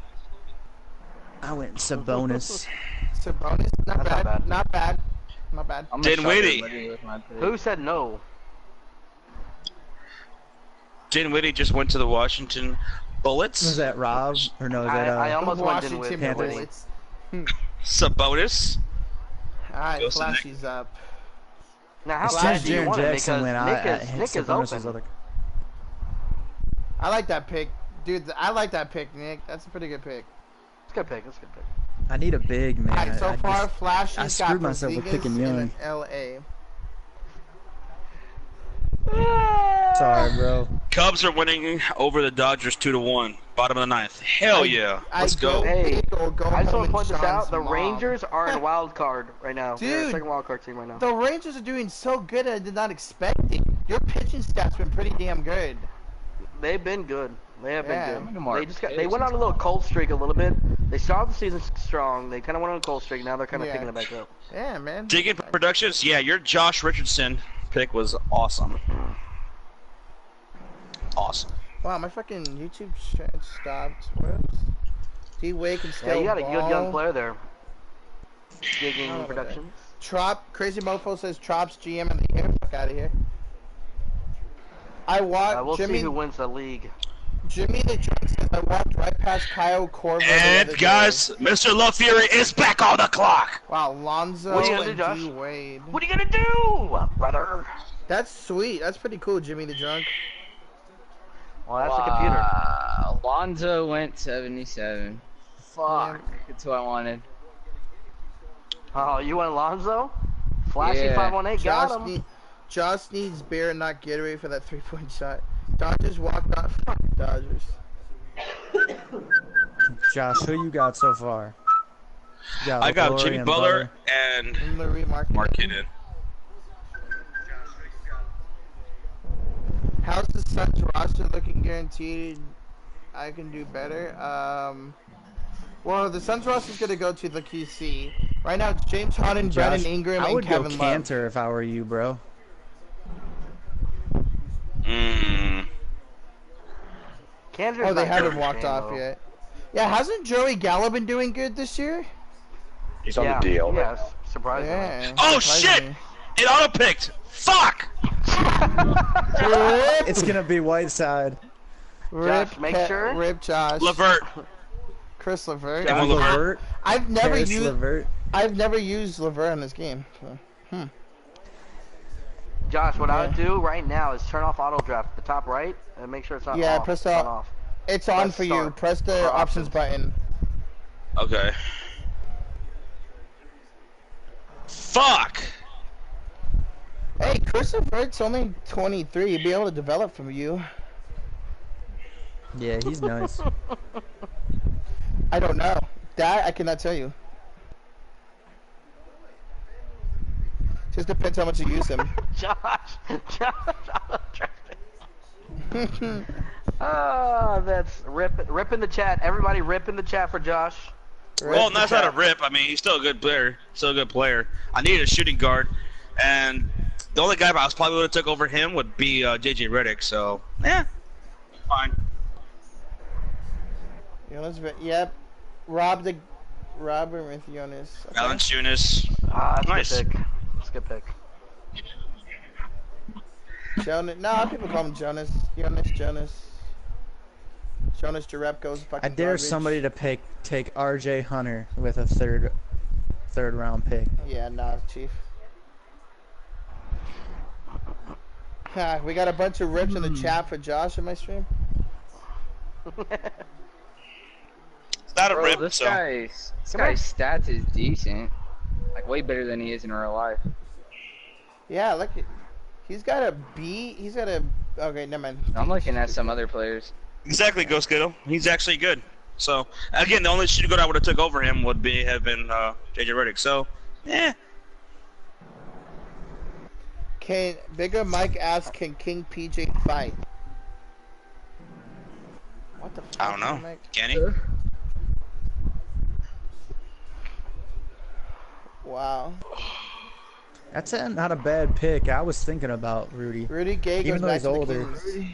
I went Sabonis. Sabonis. Not That's not bad. bad. Not bad. Not bad. I'm gonna Dinwiddie. shove everybody with my pick. Who said no? Dinwiddie just went to the Washington Bullets. Was that Rob? Or no, is that I almost went in Washington with Panthers. Bullets. Sabonis. Alright, Goes to Nick. Flashy's up. Now how It's bad just do you Jaron want it? Jackson Because went. Nick is Sabonis was open. other. I like that pick. Dude, I like that pick, Nick. That's a pretty good pick. It's a good pick. It's a good pick. I need a big man. Alright, so I far, just- Flashy's I got screwed myself with Porzingis picking Young. in LA. Sorry, bro. Cubs are winning over the Dodgers 2-1. Bottom of the ninth. Hell yeah. Let's go. Hey, Or go I just home want to point with this out. Sean's The mom. Rangers are in wild card right now. They're Dude. second wild card team right now. The Rangers are doing so good I did not expect it. Your pitching staff's been pretty damn good. They've been good. They have Yeah. been good. Tomorrow. They just they went on a little cold streak a little bit. They started the season strong. They kind of went on a cold streak. Now they're kind of Yeah. picking it back up. Yeah, man. Digging Productions. Yeah, your Josh Richardson pick was awesome. Wow, my fucking YouTube chat stopped. Whoops. D-Wake and Yeah, still you got a good young ball. player there. I don't know Digging about Productions. Trop, Crazy Mofo says Trop's GM of the year. Fuck out of here. I walked We'll Jimmy. see who wins the league. Jimmy the Drunk says I walked right past Kyle Korver. the And other guys, day. Mr. Love Fury is back on the clock. Wow, Lonzo What are you gonna and do, Josh? D Wade. What are you gonna do, brother? That's sweet. That's pretty cool, Jimmy the Drunk. Well, that's a computer. Wow. Lonzo went 77. Fuck. That's what I wanted. Oh, you went Lonzo? Flashy Yeah. 518 got him. Josh needs beer and not Gatorade for that 3-point shot. Dodgers walked on. Fuck Dodgers. Josh, who you got so far? You I got LaFleur Jimmy and Butler and And Larry Market. Markkanen. how's the Suns roster looking? Guaranteed, I can do better. Well, the Suns roster is gonna go to the QC. Right now, it's James Harden, Josh, Brandon Ingram, I and would go Kevin Love. Cantor if I were you, bro. Cantor's Oh, they not haven't good walked game, off though. yet. Yeah, hasn't Joey Gallo been doing good this year? He's on Yeah, the DL. yes, surprisingly. Yeah. Oh surprisingly. shit! It auto picked. Fuck! Rip, It's gonna be Whiteside. Josh, make sure. Rip Josh. Levert. Chris Levert. Josh Levert. I've never Karis used. Levert. I've never used Levert in this game. So. Josh, what I would do right now is turn off auto draft at the top right and make sure it's not Yeah, off. press It's not the- off. It's on Press for you. start. Press the Or options button. Okay. Fuck! Hey, Chris Levert's only 23. He'd be able to develop from you. Yeah, he's nice. I don't know. That I cannot tell you. Just depends how much you use him. Josh, auto drafting. Ah, that's rip in the chat. Everybody rip in the chat for Josh. Well, that's not a rip. I mean, he's still a good player. Still a good player. I needed a shooting guard, and the only guy I was probably would have took over him would be JJ Redick. So, yeah, fine. Jonas, yep. Robert with Jonas. Okay. Valanciunas. Ah, that's Nice. a good pick. That's a good pick. Jonas. No, people call him Jonas. Jonas Jerebko's fucking I dare garbage. somebody to take RJ Hunter with a third round pick. Yeah, nah, Chief. Ha, we got a bunch of rips in the chat for Josh in my stream. It's not a Bro, rip. this So guy's stats is decent. Like way better than he is in real life. Yeah, look, he's got a B. He's got a. Okay, never mind. I'm looking at some other players. exactly, Ghost Kiddo. He's actually good. So again, the only shooting guard I would have took over him would have been JJ Redick. So, yeah. Can Bigger Mike asks, can King PJ fight? What the fuck? I don't know. Mike? Can he? Wow. That's not a bad pick. I was thinking about Rudy. Rudy Gay goes Even though back he's to the older. Kings.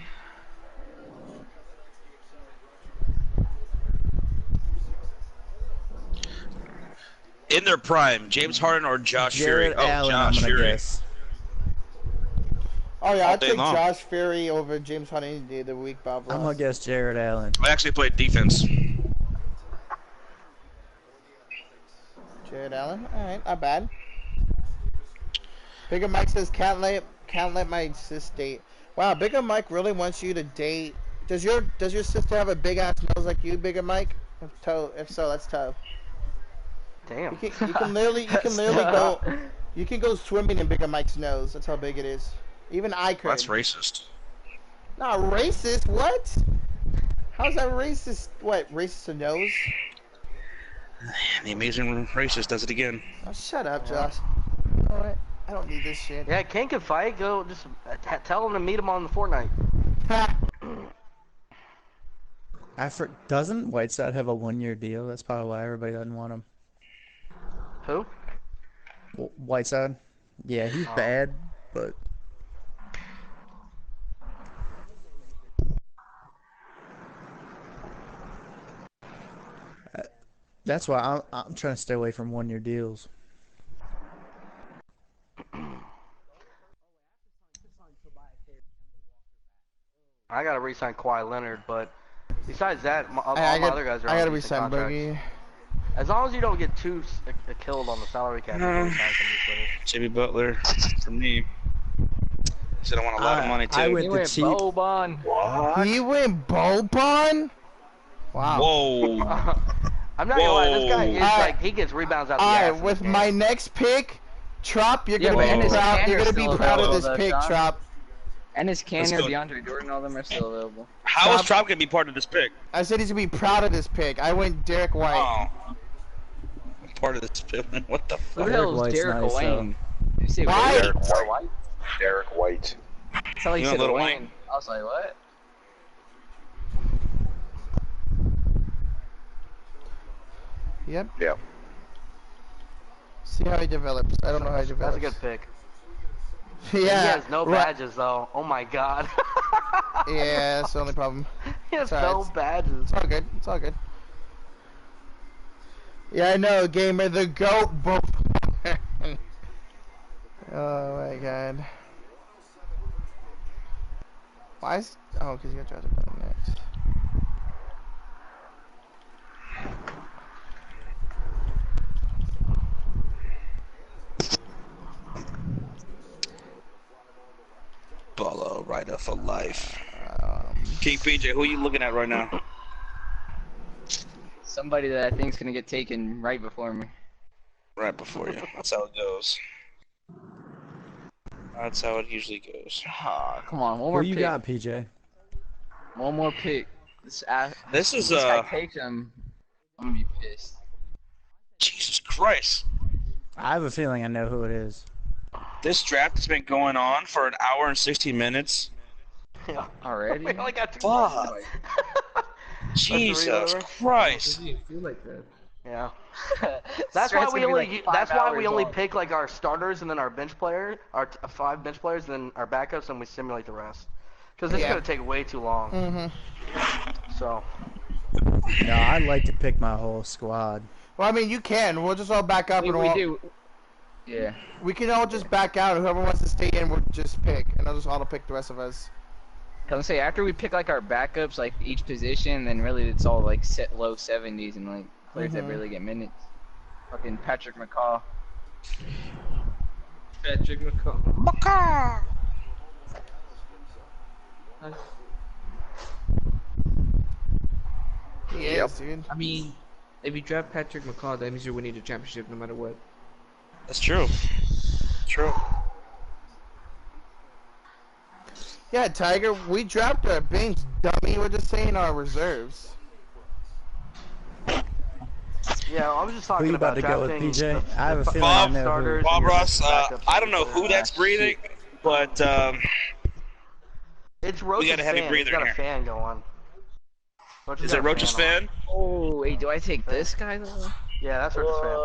In their prime, James Harden or Josh Jared Fury? Allen, Josh I'm gonna Fury. guess. Oh yeah, All I'd day take long. Josh Fury over James Harden any day of the week, Bob. I'm gonna guess Jared Allen. I actually played defense. Jared Allen. All right, not bad. Bigger Mike says can't let my sis date. Wow, Bigger Mike really wants you to date. Does your sister have a big ass nose like you, Bigger Mike? If so, that's tough. Damn. You can literally go. You can go swimming in Bigger Mike's nose. That's how big it is. Even I could. That's racist. Not racist. What? How's that racist? What? Racist to nose? The amazing racist does it again. Oh, shut up, Josh. All right. I don't need this shit. Yeah, King can fight. Go just tell him to meet him on the Fortnite. Doesn't Whiteside have a 1-year deal? That's probably why everybody doesn't want him. Who? Whiteside? Yeah, he's bad, but that's why I'm trying to stay away from 1-year deals. I gotta re-sign Kawhi Leonard, but besides that, all I my other guys are on gotta decent resign contracts. Boogie. As long as you don't get too killed on the salary cap, you can re-sign some of these players. Jimmy Butler from me. Said I want a lot of money too. I He went the went cheap. Boban. What? He went Boban? Wow. Whoa. I'm not gonna lie, this guy is Alright. like he gets rebounds out the ass. Alright, in with this game. my next pick, Trop, you're Yeah, gonna but be Ennis proud. Kanter's You're gonna be still proud of available, this though, pick, Sean. Trop. Ennis Kanter, go. DeAndre Jordan, all of them are still available. How is Trop gonna be part of this pick? I said he's gonna be proud of this pick. I went Derek White. Oh. Part of this pick. What the Who fuck? the hell is White's Derek nice, Wayne? Did you say White. Derek White? Derek White. tell you You said want Lil Wayne. Wayne? I was like, what? Yep. Yep. See how he develops. I don't know how he develops. That's a good pick. Yeah. He has no right. badges though. Oh my god. Yeah, that's the only problem. He has It's alright. no badges. It's all good. It's all good. Yeah, I know, gamer, the goat. Oh my god. Why is? Oh, because you got Jurassic Park next. Bolo Rider for life. Um, King PJ, who are you looking at right now? Somebody that I think's gonna get taken right before me. Right before you. That's how it goes. That's how it usually goes. Ah, come on, one Who more you pick. got, PJ? One more pick. This is this guy takes him. I'm gonna be pissed. Jesus Christ. I have a feeling I know who it is. This draft has been going on for an hour and 16 minutes. Yeah. Already? We only got 2 Fuck. Jesus Christ. Doesn't feel like that. Yeah. That's why Stress we gonna be only. like 5 that's why we hours only long. pick like our starters and then our bench player, our 5 bench players, and then our backups, and we simulate the rest. Because this is Yeah. gonna take way too long. So. No, I like to pick my whole squad. well, I mean, you can. We'll just all back up and We we'll, do. Yeah. we can all just back out. Whoever wants to stay in, we'll just pick, and I'll just auto pick the rest of us. Cause I'm say after we pick like our backups, like each position, then really it's all like set low 70s and like players that barely get minutes. Fucking Patrick McCaw. Patrick McCall. Baka! He is, dude. I mean, if you draft Patrick McCall, that means you're winning the championship no matter what. That's true. True. Yeah, Tiger, we dropped our bench, dummy. We're just saying our reserves. Yeah, I was just Who talking you about to go with, drafting PJ? the- I have a the feeling I five know who. starters Bob and your Ross, backups I and don't know your who that's breathing, but It's Roach's got a heavy fan. breather He's got in a here. fan going. Roach's is got it a Roach's on. fan? Oh, wait, do I take this guy though? Yeah, that's Roach's fan.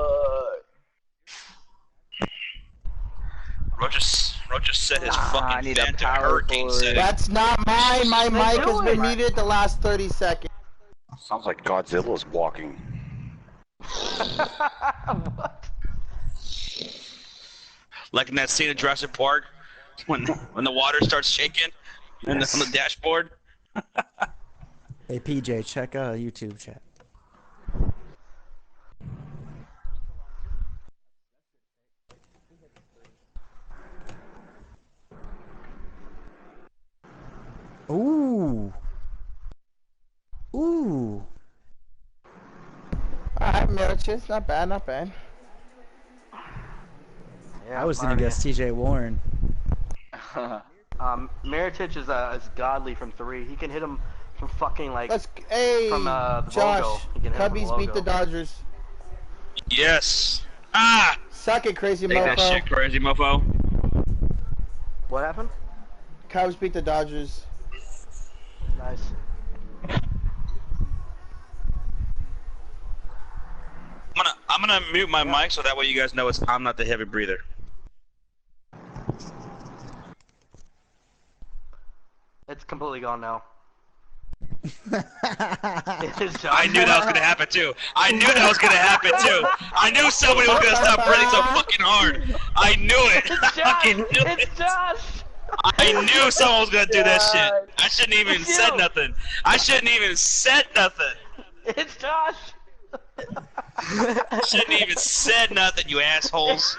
Roach just set his I fucking need a fan to power hurricane forward. setting. That's not mine. My Then mic do has been it. muted the last 30 seconds. Sounds like Godzilla's walking. What? Like in that scene of Jurassic Park, when the water starts shaking and on the dashboard. Hey, PJ, check YouTube chat. Ooh. Ooh. Alright, Milches. Not bad, not bad. Yeah, I was gonna guess TJ Warren. Miritich is godly from 3. He can hit him from fucking like Hey, from the Josh. logo. He can hit him from the Cubbies beat the logo. Dodgers. Yes. Ah! Suck it, crazy Take that shit, mofo. crazy mofo. What happened? Cubs beat the Dodgers. Nice. I'm gonna mute my mic so that way you guys know I'm not the heavy breather. It's completely gone now. I knew that was gonna happen too. I knew that was gonna happen too. I knew somebody was gonna stop breathing so fucking hard. I knew it. I fucking knew it. It's Josh! I knew someone was gonna do that shit. I shouldn't even It's said you. nothing. I shouldn't even said nothing. It's Josh! I shouldn't even said nothing, you assholes.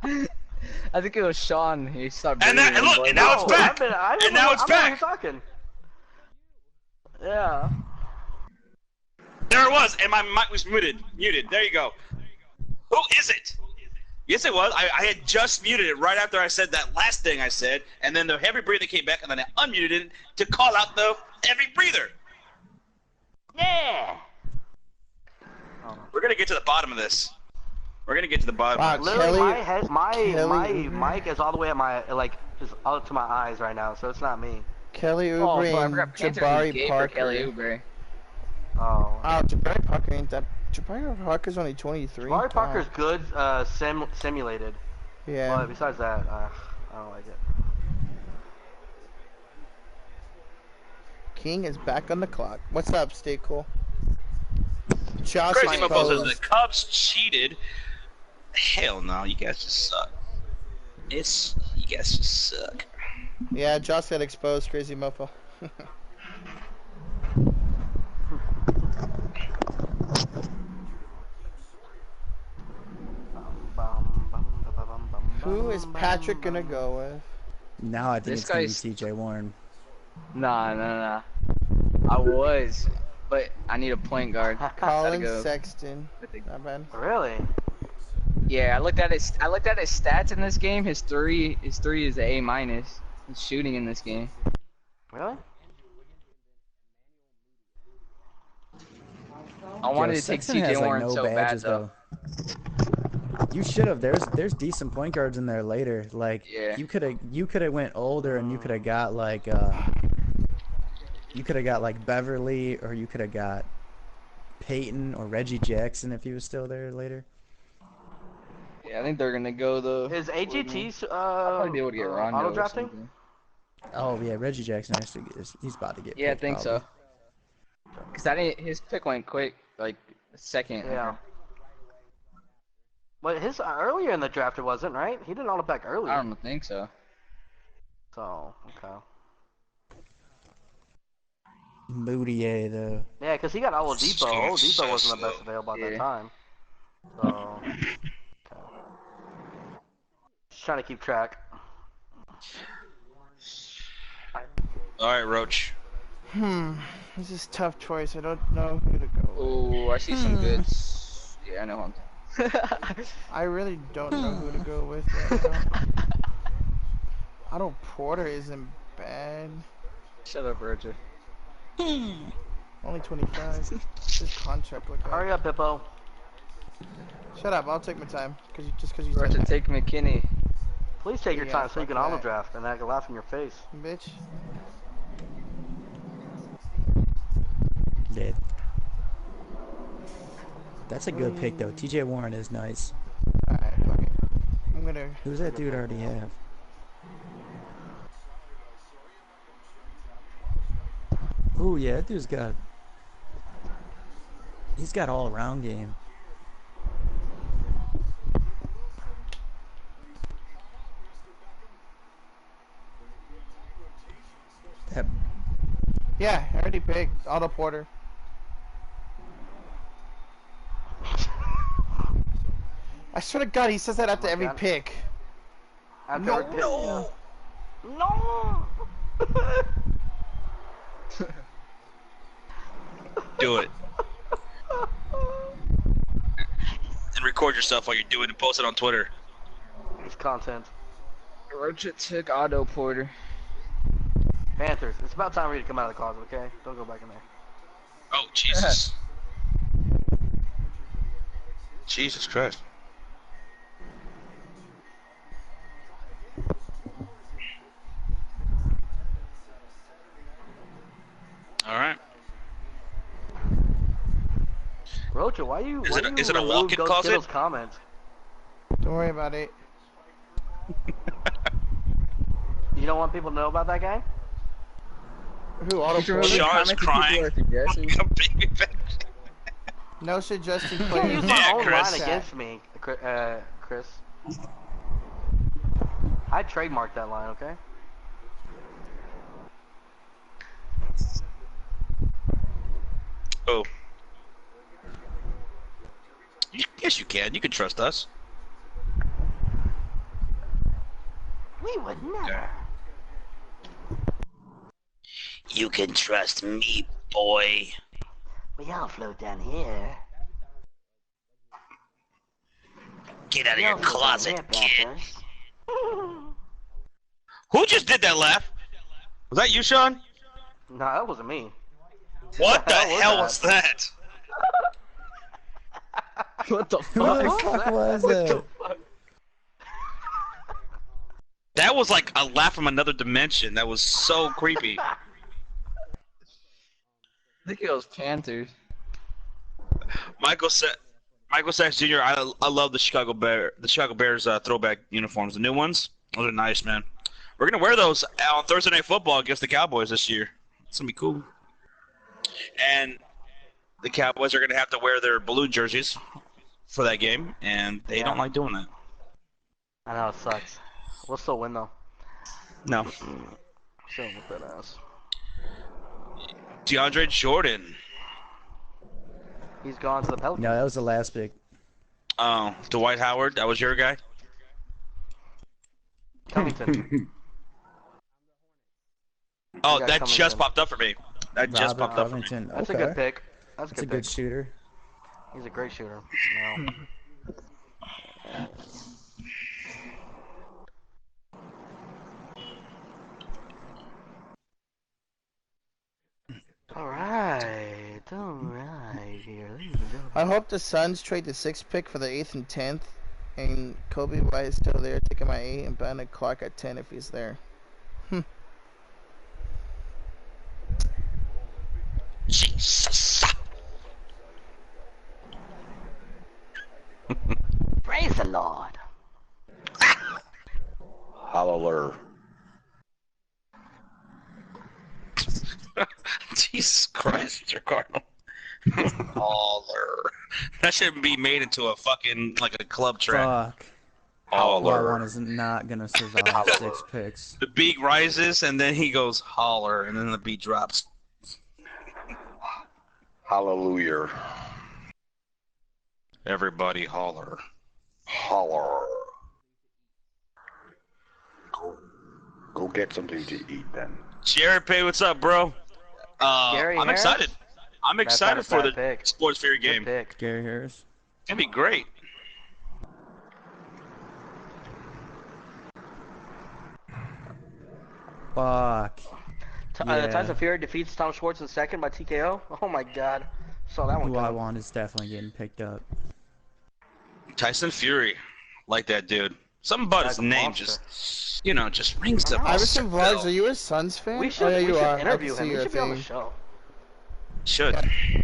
I think it was Sean. He stopped. And that- breathing and look, like- and now it's back. And now it's back. Talking. Yeah. There it was, and my mic was muted. There you go. Who is it? Yes, it was. I had just muted it right after I said that last thing I said, and then the heavy breather came back, and then I unmuted it to call out the heavy breather. Yeah! We're gonna get to the bottom of this. We're gonna get to the bottom. Wow, of this. Literally, Kelly- my head, my Kelly- mic is all the way at my is up to my eyes right now, so it's not me. Kelly Oh, Oubre I and forgot Panther is Jabari gay for Parker. Kelly Oubre. Oh. Oh, Jabari Parker ain't that. Jabari Parker's only 23. Jabari Parker's Wow. good, simulated. Yeah. But besides that, I don't like it. King is back on the clock. What's up, Stay Cool? Josh Crazy Mofo says exposed. the Cubs cheated. Hell no, you guys just suck. You guys just suck. Yeah, Josh got exposed. Crazy Mofo. Who is Patrick gonna go with? Now I think This it's gonna be guy's- T.J. Warren. Nah. I was, but I need a point guard. Colin go. Sexton. Not bad. Really? Yeah, I looked at his stats in this game. His three is a A minus. His shooting in this game. Really? I wanted to take Sexton T.J. has, like, Warren no so bad badges, though. You should have. There's decent point guards in there later. Like Yeah. you could have went older and you could have got like Beverly, or you could have got Peyton or Reggie Jackson if he was still there later. Yeah, I think they're gonna go the. Is AGT I'll probably be able to get Rondo auto or drafting? something. Oh yeah, Reggie Jackson actually he's about to get. Yeah, I picked, think probably. so. Cause I didn't. His pick went quick, like second. Yeah. But his earlier in the draft it wasn't, right? He didn't auto back early. I don't think so. So, okay. Moutier though. Yeah, because he got Oladipo. Oladipo wasn't the best slow. available at that Yeah. time. So, okay. Just trying to keep track. All right, Roach. This is a tough choice. I don't know who to go with. Oh, I see some goods. Yeah, I know him. I really don't know who to go with right now. Otto Porter isn't bad. Shut up, Roger. Only 25. His contract look Hurry like. up, Hippo. Shut up. I'll take my time. Just cause you Roger, said take McKinney. Please take your Yeah, time so you fuck can auto that. draft and I can laugh in your face. bitch. Yeah. That's a good pick though. T.J. Warren is nice. Alright, fuck it. I'm gonna. Who's that dude already have? Ooh, yeah, that dude's got. He's got all around game. That, Yeah, I already picked Otto Porter. I swear to God, he says that after my every God. pick. After every pick, yeah. No! Do it. And record yourself while you're doing it and post it on Twitter. It's content. Roger took Otto Porter. Panthers, it's about time for you to come out of the closet, okay? Don't go back in there. Oh, Jesus. Jesus Christ. All right. Rocha, why you? Is why it a- you is it a remove walk-in Ghost closet? Kittle's comments? Don't worry about it. You don't want people to know about that guy? Who, Otto Porter? Sean's crying. Baby back. No suggesting You players. use Yeah, my own Chris. line against me, Chris. I trademarked that line, okay? Oh. Yes, you can. You can trust us. We would never. You can trust me, boy. We all float down here. Get out of We your all float down closet, here, kid. Panthers. Who just did that laugh? Was that you, Sean? No, that wasn't me. What the hell was hell that? was that? What the Who the fuck? fuck was What it? the fuck? That was like a laugh from another dimension. That was so creepy. I think it was Panthers. Michael Sachs Jr. I love the Chicago Bears throwback uniforms. The new ones, those are nice, man. We're gonna wear those on Thursday Night Football against the Cowboys this year. It's gonna be cool. And the Cowboys are gonna have to wear their blue jerseys for that game, and they don't like doing that. I know, it sucks. We'll still win, though. No. Still with that ass. DeAndre Jordan. He's gone to the Pelicans. No, that was the last pick. Oh, Dwight Howard. That was your guy. Covington. Oh, got that Covington. just popped up for me. That just Robert popped up for me. Covington. That's Okay. a good pick. That's That's a pick. good shooter. He's a great shooter. No. Alright. Alright here. Ladies and gentlemen. I hope the Suns trade the 6th pick for the 8th and 10th, and Kobe White is still there, taking my 8, and Brandon Clark at 10 if he's there. Jesus. Praise the Lord. Hallelujah. Jesus Christ, Mr. Cardinal. Baller. That should be made into a fucking, like a club track. Fuck. Holler. That one is not gonna survive 6 picks. The beat rises, and then he goes holler, and then the beat drops. Hallelujah. Everybody holler. Holler. Go get something to eat then. Jared Pay, what's up, bro? Gary I'm Harris? excited. I'm That's excited not a for bad the pick. Sports Theory Good game. pick. Gary Harris. It'd be great. Fuck. Yeah. Tyson Fury defeats Tom Schwartz in second by TKO. Oh my god. Saw that one Who I coming. want is definitely getting picked up. Tyson Fury, like that dude. Something about Like his a name monster. just, just rings the bell. Iverson Vlogs, are you a Suns fan? We should, oh, yeah, we you should are. I interview can him. see He your should be on the thing. show. Should.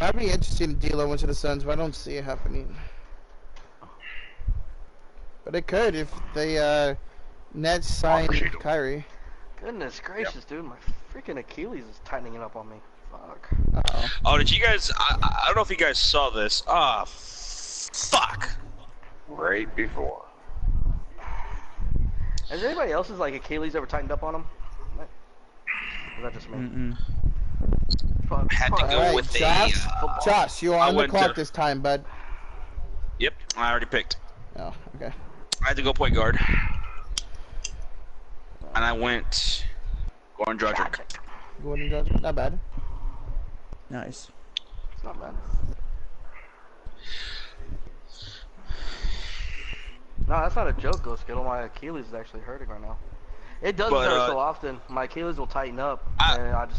I'd be interested in D'Lo went to the Suns, but I don't see it happening. But it could if they Nets signed Kyrie. Goodness gracious, dude. My freaking Achilles is tightening up on me. Fuck. Uh-oh. Oh, did you guys? I don't know if you guys saw this. Ah, fuck. Right before. Has anybody else's like Achilles ever tightened up on him? Or is that just me? Mm-mm. Fuck. Had to Fuck. go Alright, with Josh. a. Josh, you are I on the went clock to- this time, bud. Yep, I already picked. Oh, okay. I had to go point guard, and I went Goran Dragic. Gordon Johnson, not bad. Nice. It's not bad. No, that's not a joke, Ghost Skittle. My Achilles is actually hurting right now. It doesn't But, hurt so often. My Achilles will tighten up, and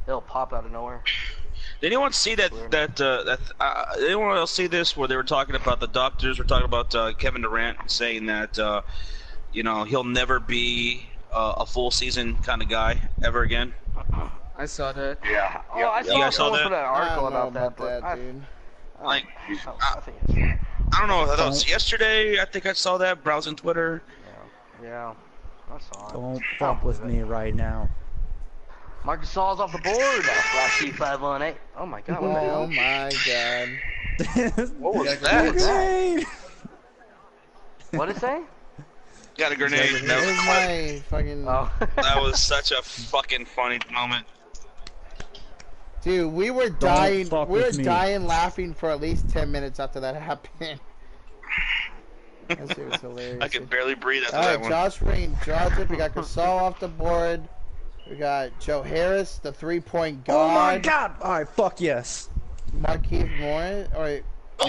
it'll pop out of nowhere. Did anyone see that? Weird. Did anyone else see this where they were talking about the doctors were talking about Kevin Durant saying that he'll never be a full season kind of guy ever again. I saw that. Yeah. Oh, I You guys saw someone that? put an I article don't know about that, but dude. Like, I think it's, I don't know if that was yesterday. I think I saw that browsing Twitter. yeah, I saw it. Don't fuck with me right now. Marcus Gasol's off the board. Flash T518. Oh my god, what the Oh hell? my god. What was that? Grenade! What'd it say? Got a grenade. Here's That was, my fucking... Oh. that was such a fucking funny moment. Dude, we were dying. fuck We were with me. dying laughing for at least 10 minutes after that happened. That shit was hilarious. I could barely breathe after All that right, one. Josh Green, Georgia. We got Gasol off the board. We got Joe Harris, the three-point Oh my guard. god! Alright, fuck yes. Marquise Morris, or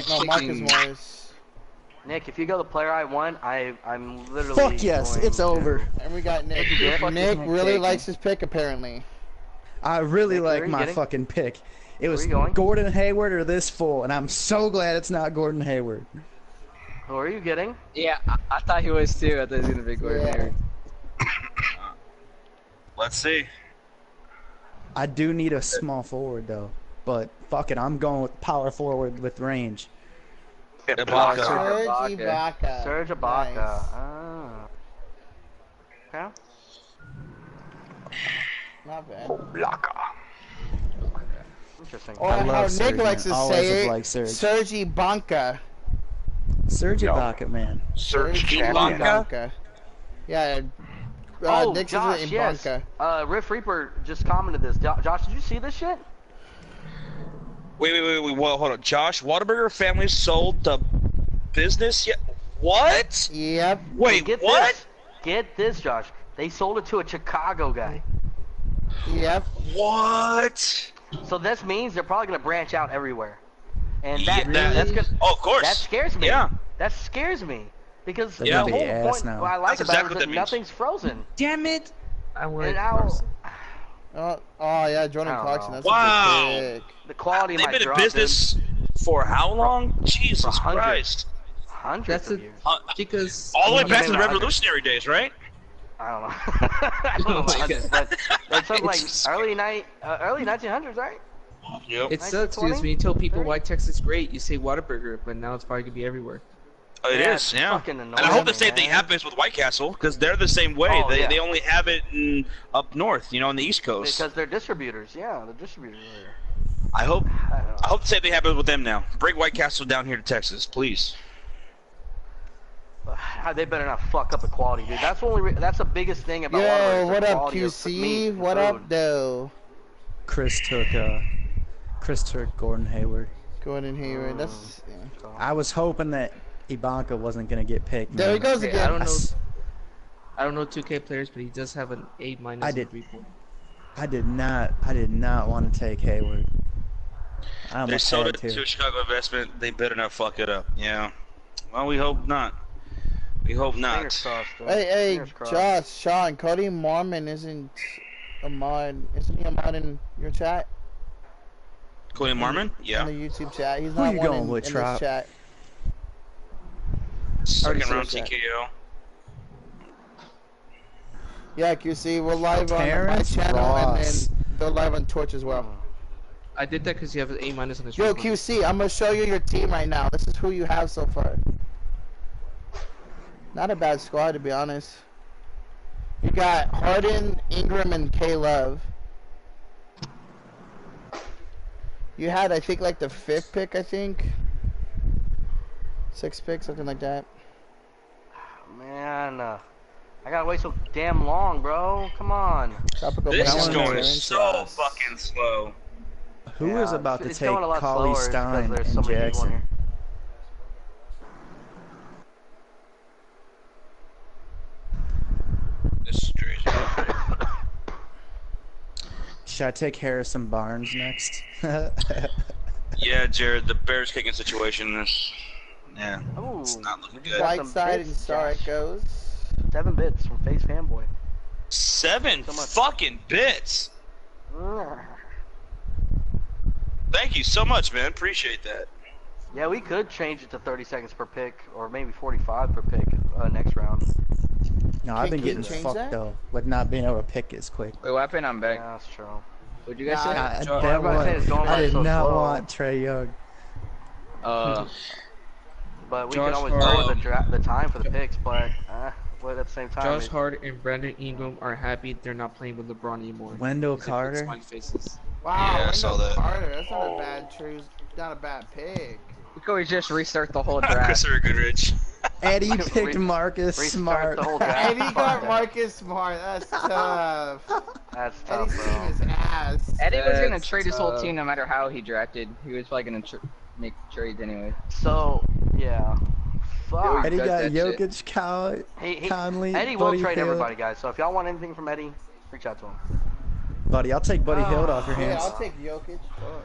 no, Marcus Morris. Nick, if you go the player I want, I'm literally. Fuck yes, going it's to- over. And we got Nick. What the fuck is Nick Nick really taking? likes his pick, apparently. I really Nick, like who are you my getting? fucking pick. It was you going? Gordon Hayward or this fool, and I'm so glad it's not Gordon Hayward. Who are you getting? Yeah, I thought he was too. I thought he was gonna be Gordon Yeah. Hayward. Let's see. I do need a small forward though, but fuck it, I'm going with power forward with range. Ibaka. Serge Ibaka. Ibaka. Serge Ibaka. Nice. Ah. Okay. Not bad. Interesting. Or I how love Serge, Nick likes to man. Always say have it, liked Serge. Serge Ibaka. Serge Ibaka, man. Search Serge champion. Ibaka. Yeah. Oh, Nick Josh, says yes. Ibaka. Riff Reaper just commented this. Josh, did you see this shit? Wait. Well, hold on. Josh, Whataburger family sold the business yet? What? Yep. Wait, Get what? This. Get this, Josh. They sold it to a Chicago guy. Yep. What? So this means they're probably gonna branch out everywhere. And Yeah, that's good. Oh, of course. That scares me. Yeah. That scares me. Because They're the gonna whole be ass point now. what I like That's about exactly it what is that that means. nothing's frozen. Damn it! I wanted And now Oh yeah, Jordan I don't Clarkson. know. That's Wow. a good pick. the quality They've might been in drop, business for how long? Jesus hundreds. Christ. dude. Hundreds That's of a- years. Because All the way Maybe back to the not. revolutionary days, right? I don't know. I don't know Oh my hundreds, but it's something like Jesus early 1900s, right? Yep. it sucks 1920? because when you tell people why Texas is great, you say Whataburger, but now it's probably gonna be everywhere. It Yeah, is, it's yeah. fucking And I hope the annoying, same thing man. happens with White Castle, because they're the same way. Oh, yeah. They only have it up north, on the East Coast. Because they're distributors. Yeah, they're distributors. I hope I don't know. I hope the same thing happens with them now. Bring White Castle down here to Texas, please. They better not fuck up the quality, dude. That's that's the biggest thing about Yo, Whataburger is the what up, quality of meat QC? and What food. up, though? Chris took Gordon Hayward. Gordon Hayward. That's. Yeah. I was hoping that Ibaka wasn't gonna get picked. There he man. goes Hey, again. I don't know. s- I don't know 2K players, but he does have an A minus. I did. report. I did not want to take Hayward. I They almost sold had it to to. a Chicago investment. They better not fuck it up. Yeah. Well, we hope not. We hope Fingers not. crossed, bro. Hey, Fingers crossed. Josh, Sean, Cody Mormon isn't a mod. Isn't he a mod in your chat? Cody Marmon? In Yeah. the YouTube chat. He's Who not you one going in with, this Trop? chat. Second Already round said that. TKO. Yeah, QC, we're live on my Terrence channel Ross. and then they're live on Twitch as well. I did that because you have an A minus on this. Yo, report. QC, I'm gonna show you your team right now. This is who you have so far. Not a bad squad, to be honest. You got Harden, Ingram, and K Love. You had, I think, like the 5th pick, I think. 6th pick, something like that. Man, I gotta wait so damn long, bro. Come on. Tropical This is Balance, going Terrence so Ross. fucking slow. Who Yeah, is about to it's take going a lot Cauley slower because Stein there's and so many people in Jackson? here. This is crazy. Should I take Harrison Barnes next? Yeah, Jared, the Bears kicking situation is, yeah, Ooh, it's not looking we good. got Right some side bits, and star it Josh. goes. 7 bits from Face Fanboy. 7 So much. fucking bits. Thank you so much, man. Appreciate that. Yeah, we could change it to 30 seconds per pick, or maybe 45 per pick next round. No, I've been Can you getting change fucked that? though with not being able to pick as quick. Wait, what happened? I'm back. Yeah, that's true. What'd you guys Nah, say? I, Joe, that everybody said it's was, going I by did so not slow. want Trey Young. But we Josh can always Hart. lower the time for the picks, but at the same time, Josh Hart and Brandon Ingram are happy they're not playing with LeBron anymore. Wendell Because they put Carter. smiley faces. Wow, Yeah, I saw Wendell that. Carter. That's not a bad choose. Not a bad pick. We could always just restart the whole draft. Christopher Goodrich. Eddie picked Marcus restart Smart. the whole draft. Eddie got Marcus Smart. That's tough. That's Eddie's tough, team bro. is ass. Eddie was gonna That's trade his whole tough. team no matter how he drafted. He was probably gonna make trades anyway. So, yeah. Fuck. Eddie does got that Jokic, Conley, Eddie will Buddy trade Hield. everybody, guys. So if y'all want anything from Eddie, reach out to him. Buddy, I'll take Buddy Hield off your Yeah, hands. I'll take Jokic. Fuck.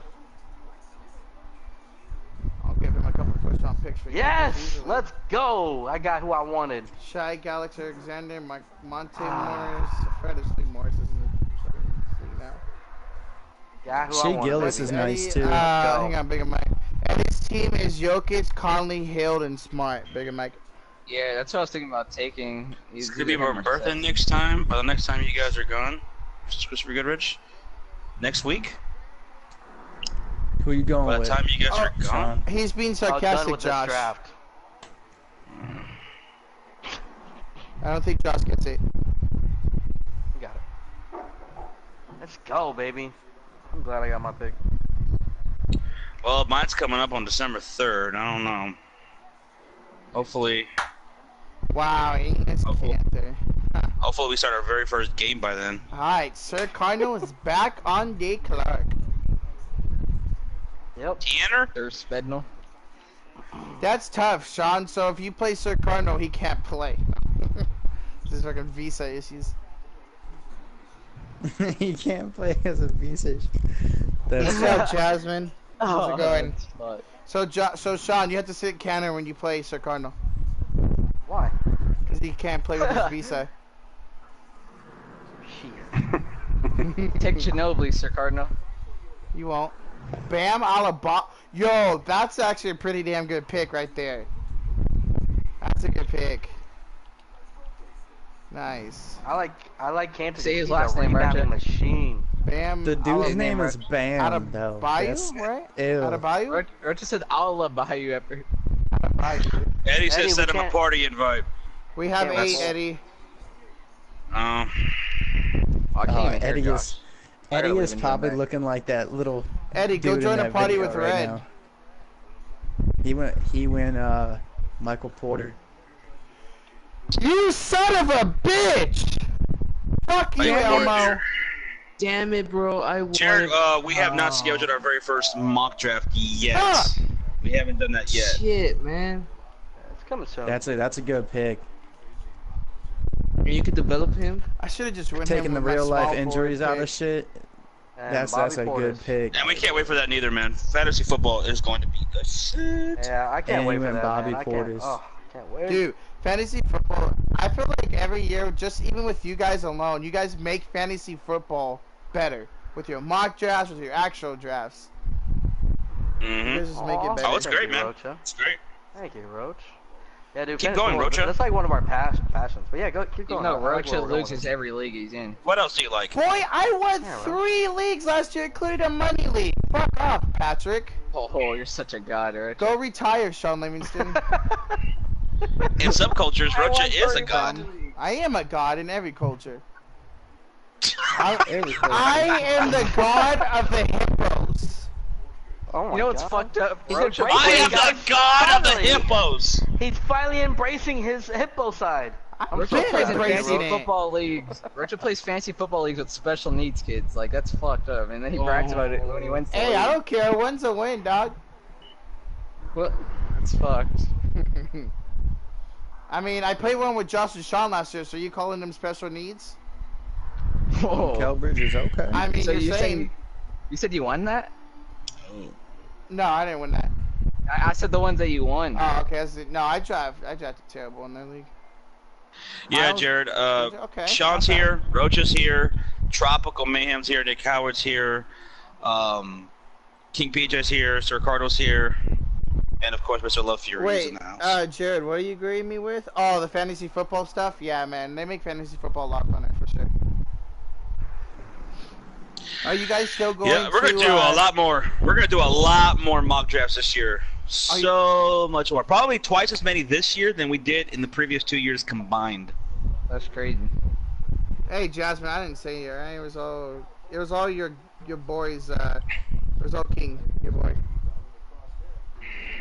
I'll give him a couple first round picks for Jokic Yes, easily. let's go. I got who I wanted. Shai Galaxy Alexander, Monte Morris, Fred Lee Morris is in the starting league now. Yeah, who I Shea want. Gillis is nice Eddie, too. hang on, Bigger Mike. Eddie's team is Jokic, Conley, Hield, and Smart. Bigger Mike. Yeah, that's what I was thinking about taking. It's Is gonna be either him my or birthday Seth. next time. By the next time you guys are gone, Christopher Goodrich. Next week. Who you going By the with? time you guys are gone. Sean. He's being I'm done sarcastic, with this Josh. draft. I don't think Josh gets it. You got it. Let's go, baby. I'm glad I got my pick. Well, mine's coming up on December 3rd. I don't know. Hopefully, Wow, Enos Panther. hopefully we start our very first game by then. Alright, Sir Cardinal is back on the clock. Yep. Tanner? There's Spednal. That's tough, Sean. So if you play Sir Cardinal, he can't play. This is fucking visa issues. He can't play as a visa. What's up, Jasmine? How's Oh, it going? that's So Sean, you have to sit counter when you play Sir Cardinal. Why? Because he can't play with his visa. Shit. Take Ginobili, Sir Cardinal. You won't. Bam Alaba. Yo, that's actually a pretty damn good pick right there. That's a good pick. Nice. I like Cantor. Say his He's last a name, rebounding Roger. machine. Bam. The dude's name is Out Bam, of though. Bayou, That's- right? Ew. Out of Bayou? Roger said I'll buy you after. Out of Bayou. Eddie Eddie, said we send him a can't- party invite. We have Can't 8, wrestle. Eddie. Oh, I can't even hear Eddie Josh. is I gotta Eddie leave is and probably come back. looking like that little Eddie, go dude join in a that party video with right Red. now. He went Michael Porter. You son of a bitch! Fuck you, Hey, Porter. Elmo. Damn it, bro! I Jared, wanted. we have not Oh. scheduled our very first mock draft yet. Fuck. We haven't done that yet. Shit, man. It's coming soon. That's a good pick. You could develop him. I should have just went Taking him the with my real small life injuries forward out of pick. shit. And That's Bobby a Portis. good pick. And we can't wait for that neither, man. Fantasy football is going to be the shit. Yeah, I can't And wait he for went that, Bobby man. I can't, Portis. oh, can't wait. Dude, fantasy football, I feel like every year, just even with you guys alone, you guys make fantasy football better. With your mock drafts, with your actual drafts. You Mm-hmm. guys just make Aw. it better. Oh, it's Thank great, you, man. Rocha. It's great. Thank you, Roach. Yeah, dude. Keep fantasy going, football, Rocha. That's like one of our passions. But yeah, keep You going. know, I like where Rocha we're going loses with it. every league he's in. What else do you like? Boy, I won Yeah, right. 3 leagues last year, including a money league. Fuck off, Patrick. Oh, you're such a god, Rocha. Go retire, Sean Livingston. In some cultures, I Rocha won is a 30 god. leagues. I am a god in every culture. Everything. I am the god of the hippos. Oh my You know what's God. fucked up? He's Rocha embracing I it, am plays, the god of the Finally. hippos. He's finally embracing his hippo side. I'm Rocha so been plays proud in of you, embracing fantasy it. Roach. football leagues. Rocha plays fantasy football leagues with special needs kids. Like, that's fucked up. And then he brags about it when he wins the Hey, league. I don't care. A win's a win, dog. What? That's fucked. I mean, I played one with Josh and Sean last year, so you calling them special needs? Whoa. Kel Bridges, okay. I mean, So you're you saying... You said you won that? No, I didn't win that. I said the ones that you won. Oh, okay. I drafted terrible in their league. Yeah, Miles- Jared. Okay, Sean's not bad. here. Rocha's here. Tropical Mayhem's here. Nick Howard's here. King PJ's here. Sir Cardinal's here. And of course, Mr. Love Fury is Wait, in the house. Jared, what are you agreeing me with? Oh, the fantasy football stuff? Yeah, man. They make fantasy football a lot funner, for sure. Are you guys still going Yeah, we're to... gonna do a lot more. We're gonna do a lot more mock drafts this year. Are you- So much more. Probably twice as many this year than we did in the previous 2 years combined. That's crazy. Hey, Jasmine, I didn't say it. Right? It was all your boys. It was all King, your boy.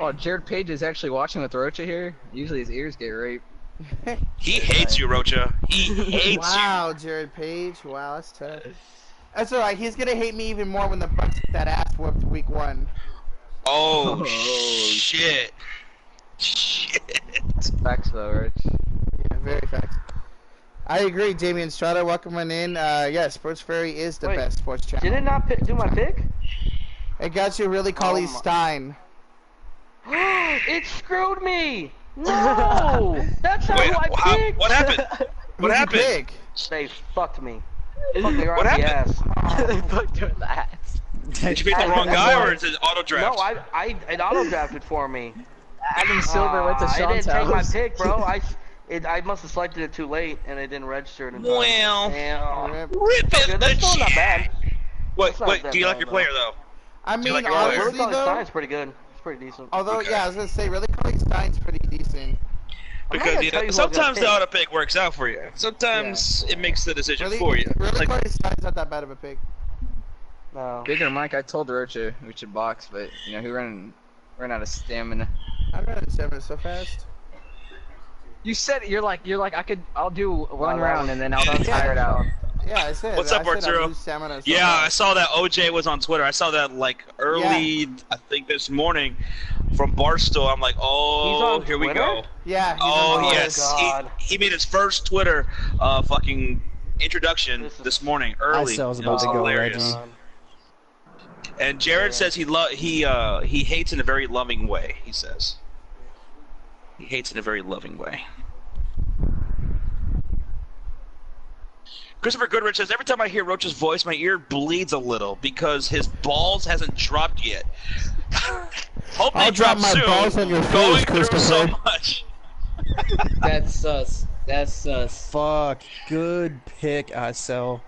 Oh, Jared Page is actually watching with Rocha here. Usually his ears get raped. He hates you, Rocha. He hates Wow, Jared Page. Wow, that's tough. That's alright. He's gonna hate me even more when the Bucks get that ass whooped week 1. you. Oh, Oh, shit. Shit. Facts though, Rich. Yeah, very fast. I agree, Damian Strada. Welcome on in. Yeah, Sports Fairy is the Wait, best sports channel. Did it not do my pick? It got you really Collie my- Stein. It screwed me! No! That's not Wait, who I how- picked! what happened? What Who'd you happened? pick? They fucked me. Fucked me right What in the happened? ass. Fucked with the ass. Did you pick the wrong guy, or is it auto draft? No, it auto drafted for me. Adam Silver went to I Sean's didn't take my house. pick, bro. I must have selected it too late, and it didn't register it in time. Well, Damn. Rip. rip That's it, that's still not bad. Wait, That's not wait. that Do you like bad, your though. player though? I Do you mean, like your player? Willie honestly Cauley though, Stein's pretty good. It's pretty decent. although Okay. yeah, I was gonna say Willie Cauley Stein's pretty decent. Because gonna tell you who I'm gonna sometimes the pick. auto pick works out for you. Sometimes it makes the decision Willie, for you. Willie Like, Cauley Stein's not that bad of a pick. No. Bigger Mike, I told Rocha we should box, but you know he ran out of stamina. I'm running 7 so fast. You said I'll do one that round was- and then I'll Yeah. tire it out. Yeah, I said. What's up, I said I'd Arturo? lose stamina so yeah, I fast. saw that OJ was on Twitter. I saw that like early, I think this morning, from Barstool. I'm like, He's oh, on here we Twitter? go. Yeah. He's Oh on yes, God. he made his first Twitter fucking introduction This is- this morning early. I was It about was to go hilarious. Reggie. And Jared Yeah. says he hates in a very loving way. He says he hates in a very loving way. Christopher Goodrich says every time I hear Roach's voice, my ear bleeds a little because his balls hasn't dropped yet. Hope I'll they drop my soon. balls on your Going face, through so Christopher. much. That's sus. That's sus. Fuck. Good pick, Asel.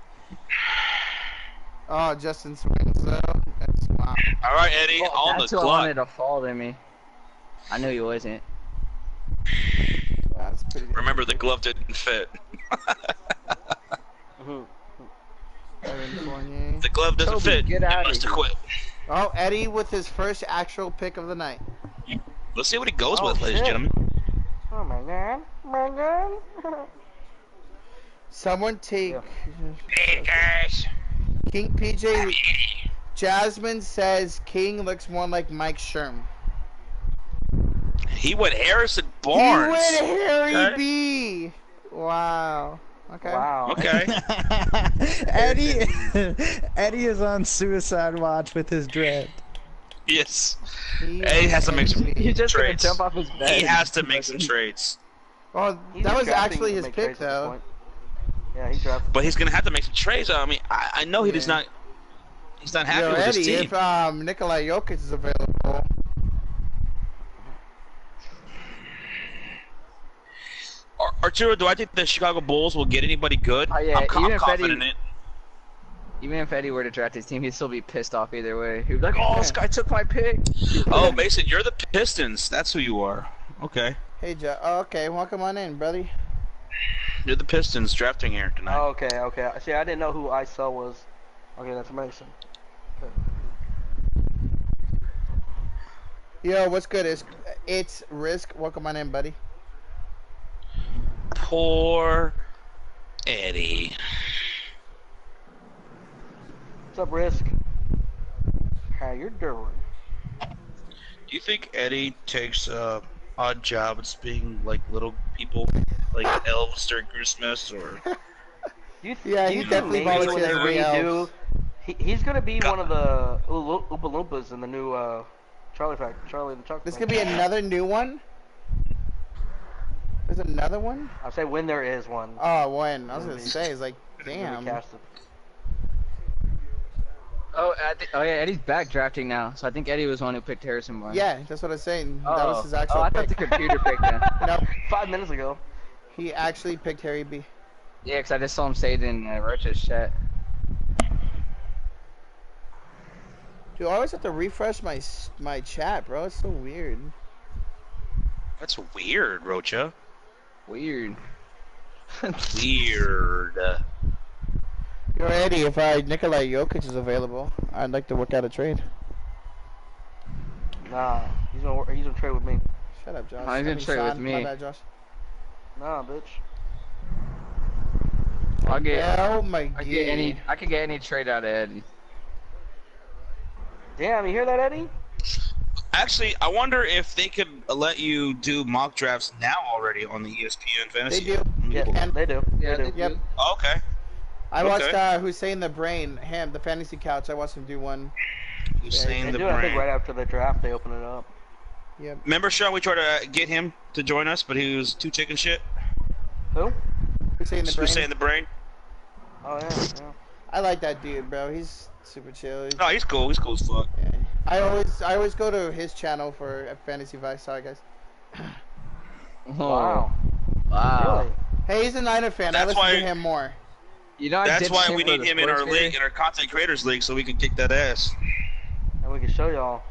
Oh, Justin swings though. That's wow. All right, Eddie, on the That's who I clock. wanted to fall to me. I knew he wasn't. That's pretty good. Remember, the glove didn't fit. Mhm. Evan Fournier. The glove doesn't Toby, fit. get He outta must have here. quit. Oh, Eddie with his first actual pick of the night. Let's see what he goes Oh, with, ladies and shit. gentlemen. Oh my god. My god. Someone take Yeah. Hey guys. King PJ. Jasmine says King looks more like Mike Sherm. He went Harrison Barnes. He went Harry Okay. B. Wow. Okay. Wow. Okay. Eddie is on suicide watch with his dread. Yes. He Eddie has to make some went He's just trades. gonna jump off his bed. He has to make some trades. Oh, He's that was drafting actually to his make pick trades at this though. point. Yeah, he drafted. But he's gonna have to make some trades. I mean, I know he does Yeah. not. He's not happy Yo, with his Eddie, team. if Nikola Jokic is available, Arturo, do I think the Chicago Bulls will get anybody good? Oh, yeah, I'm even if confident Eddie- in it. Even if Eddie were to draft his team, he'd still be pissed off either way. He'd be like, "Oh, this guy took my pick." Oh, Mason, you're the Pistons. That's who you are. Okay. hey Joe. Oh, okay, welcome on in, buddy. You're the Pistons drafting here tonight. Oh, okay. See, I didn't know who ISO was. Okay, that's Mason. Yo, what's good? It's Risk. Welcome on in, buddy. Poor Eddie. What's up, Risk? How you doing? Do you think Eddie takes odd jobs being like little people, like elves during Christmas, or? Yeah, Yeah, do he you think definitely maybe when volunteers they to be redo, he's gonna be one of the Oompa Loompas in the new Charlie the Chocolate. There's gonna be another new one. There's another one. I'll say when there is one. Oh, when? I was gonna Maybe. say, it's like, It's gonna be damn. casted. Oh, yeah, Eddie's back drafting now, so I think Eddie was the one who picked Harrison Barnes. Yeah, that's what I was saying. Oh, That was his actual I thought pick. the computer picked him. Nope, 5 minutes ago. he actually picked Harry B. Yeah, because I just saw him say it in Rocha's chat. Dude, I always have to refresh my chat, bro. It's so weird. That's weird, Rocha. Weird. Weird. Yo, Eddie, if Nikola Jokic is available, I'd like to work out a trade. Nah, he's gonna trade with me. Shut up, Josh. Oh, he's gonna I mean, trade with Sean. me. My bad, Josh. Nah, bitch. I'll get. Oh my god. I could get any trade out of Eddie. Damn, you hear that, Eddie? Actually, I wonder if they could let you do mock drafts now already on the ESPN They Fantasy. do. Yeah, And they do. Yeah, they do. Yep. Oh, okay. I Okay. watched Hussein the Brain, the fantasy couch. I watched him do one. Who's saying They the do. I think brand? right after the draft, they open it up. Yep. Remember, Sean, we tried to get him to join us, but he was too chicken shit. Who? Hussein the Brain. Who's saying the brain? Oh yeah, yeah. I like that dude, bro. Super chill. No, he's cool. He's cool as fuck. Yeah. I always go to his channel for Fantasy Vice. Sorry, guys. Wow. Wow. Really? Hey, he's a Niner fan. I That's listen why- to him more. You know, I That's ditched why him we for need the him in our sports league, creator. in our content creators league, so we can kick that ass. And we can show y'all.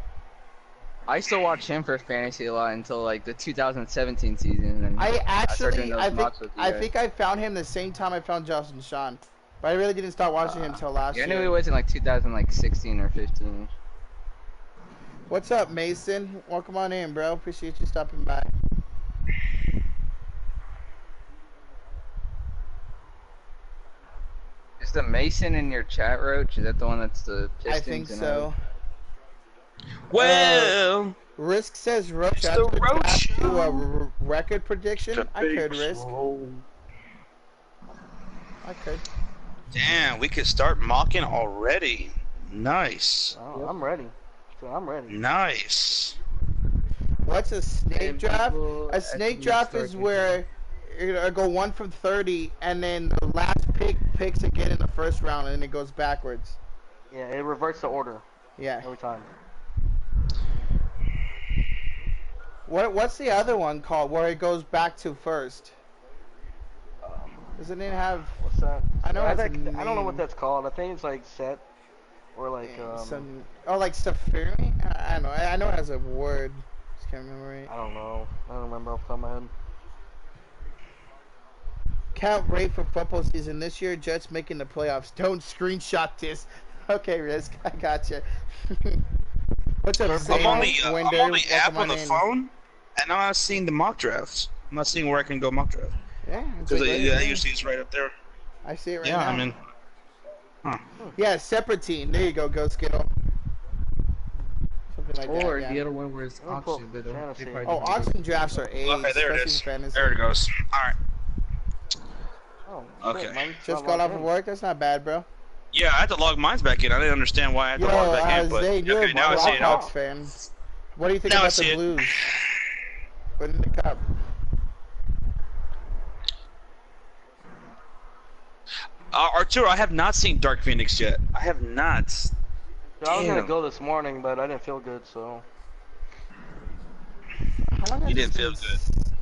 I used to watch him for fantasy a lot until like the 2017 season. And I started doing actually, those I think, mocks with you I guys. think I found him the same time I found Josh and Sean, but I really didn't start watching him until last Yeah, I year. knew he was in like 2016 or 15. What's up, Mason? Welcome on in, bro. Appreciate you stopping by. Is the Mason in your chat, Roach? Is that the one that's the Pistons? I think and so. Well, Risk says Roach It's has the to Roach draft Show. to a record prediction. The I big could Risk. swole. I could. damn, we could start mocking already. Nice. Oh, I'm ready. So I'm ready. Nice. What's a snake And draft? people A snake actually draft start is getting- where you're gonna go 1 from 30, and then the last pick picks again in the first round, and it goes backwards. Yeah, it reverts the order Yeah. every time. What's the other one called where it goes back to first? Doesn't it have? What's that? I know it has a I don't know what name. that's called. I think it's like set or like Some like Safari? I don't know. I know it has a word. Just can't remember it. I don't know. I don't remember off the top of my head. Count rate for football season this year. Jets making the playoffs. Don't screenshot this. Okay, Risk. I gotcha. What's up, I'm Sam? on the Winder, app welcome on the in. phone, and I'm not seeing the mock drafts. I'm not seeing where I can go mock draft. Yeah, it's Because right yeah, there. usually it's right up there. I see it right Yeah, now. I mean, Yeah, separate team. There you go, Go Skittle. Something like Or that. the Yeah. other one where it's I'll pull auction, but fantasy. they probably Oh, don't do auction drafts are A's. okay, there it especially is. for fantasy. There it goes. All right. Oh, Okay. shit, mine's Just not got logged off of in. work. That's not bad, bro. Yeah, I had to log mine back in. I didn't understand why I had to Yo, log back in, but Zane, you're okay, a now I see it. Blackhawks fan. What do you think Now I about see the it. Blues? Put in the cup. Arturo, I have not seen Dark Phoenix yet. I have not. Dude, I was gonna Damn. go this morning, but I didn't feel good, so. How long has You didn't this feel been good.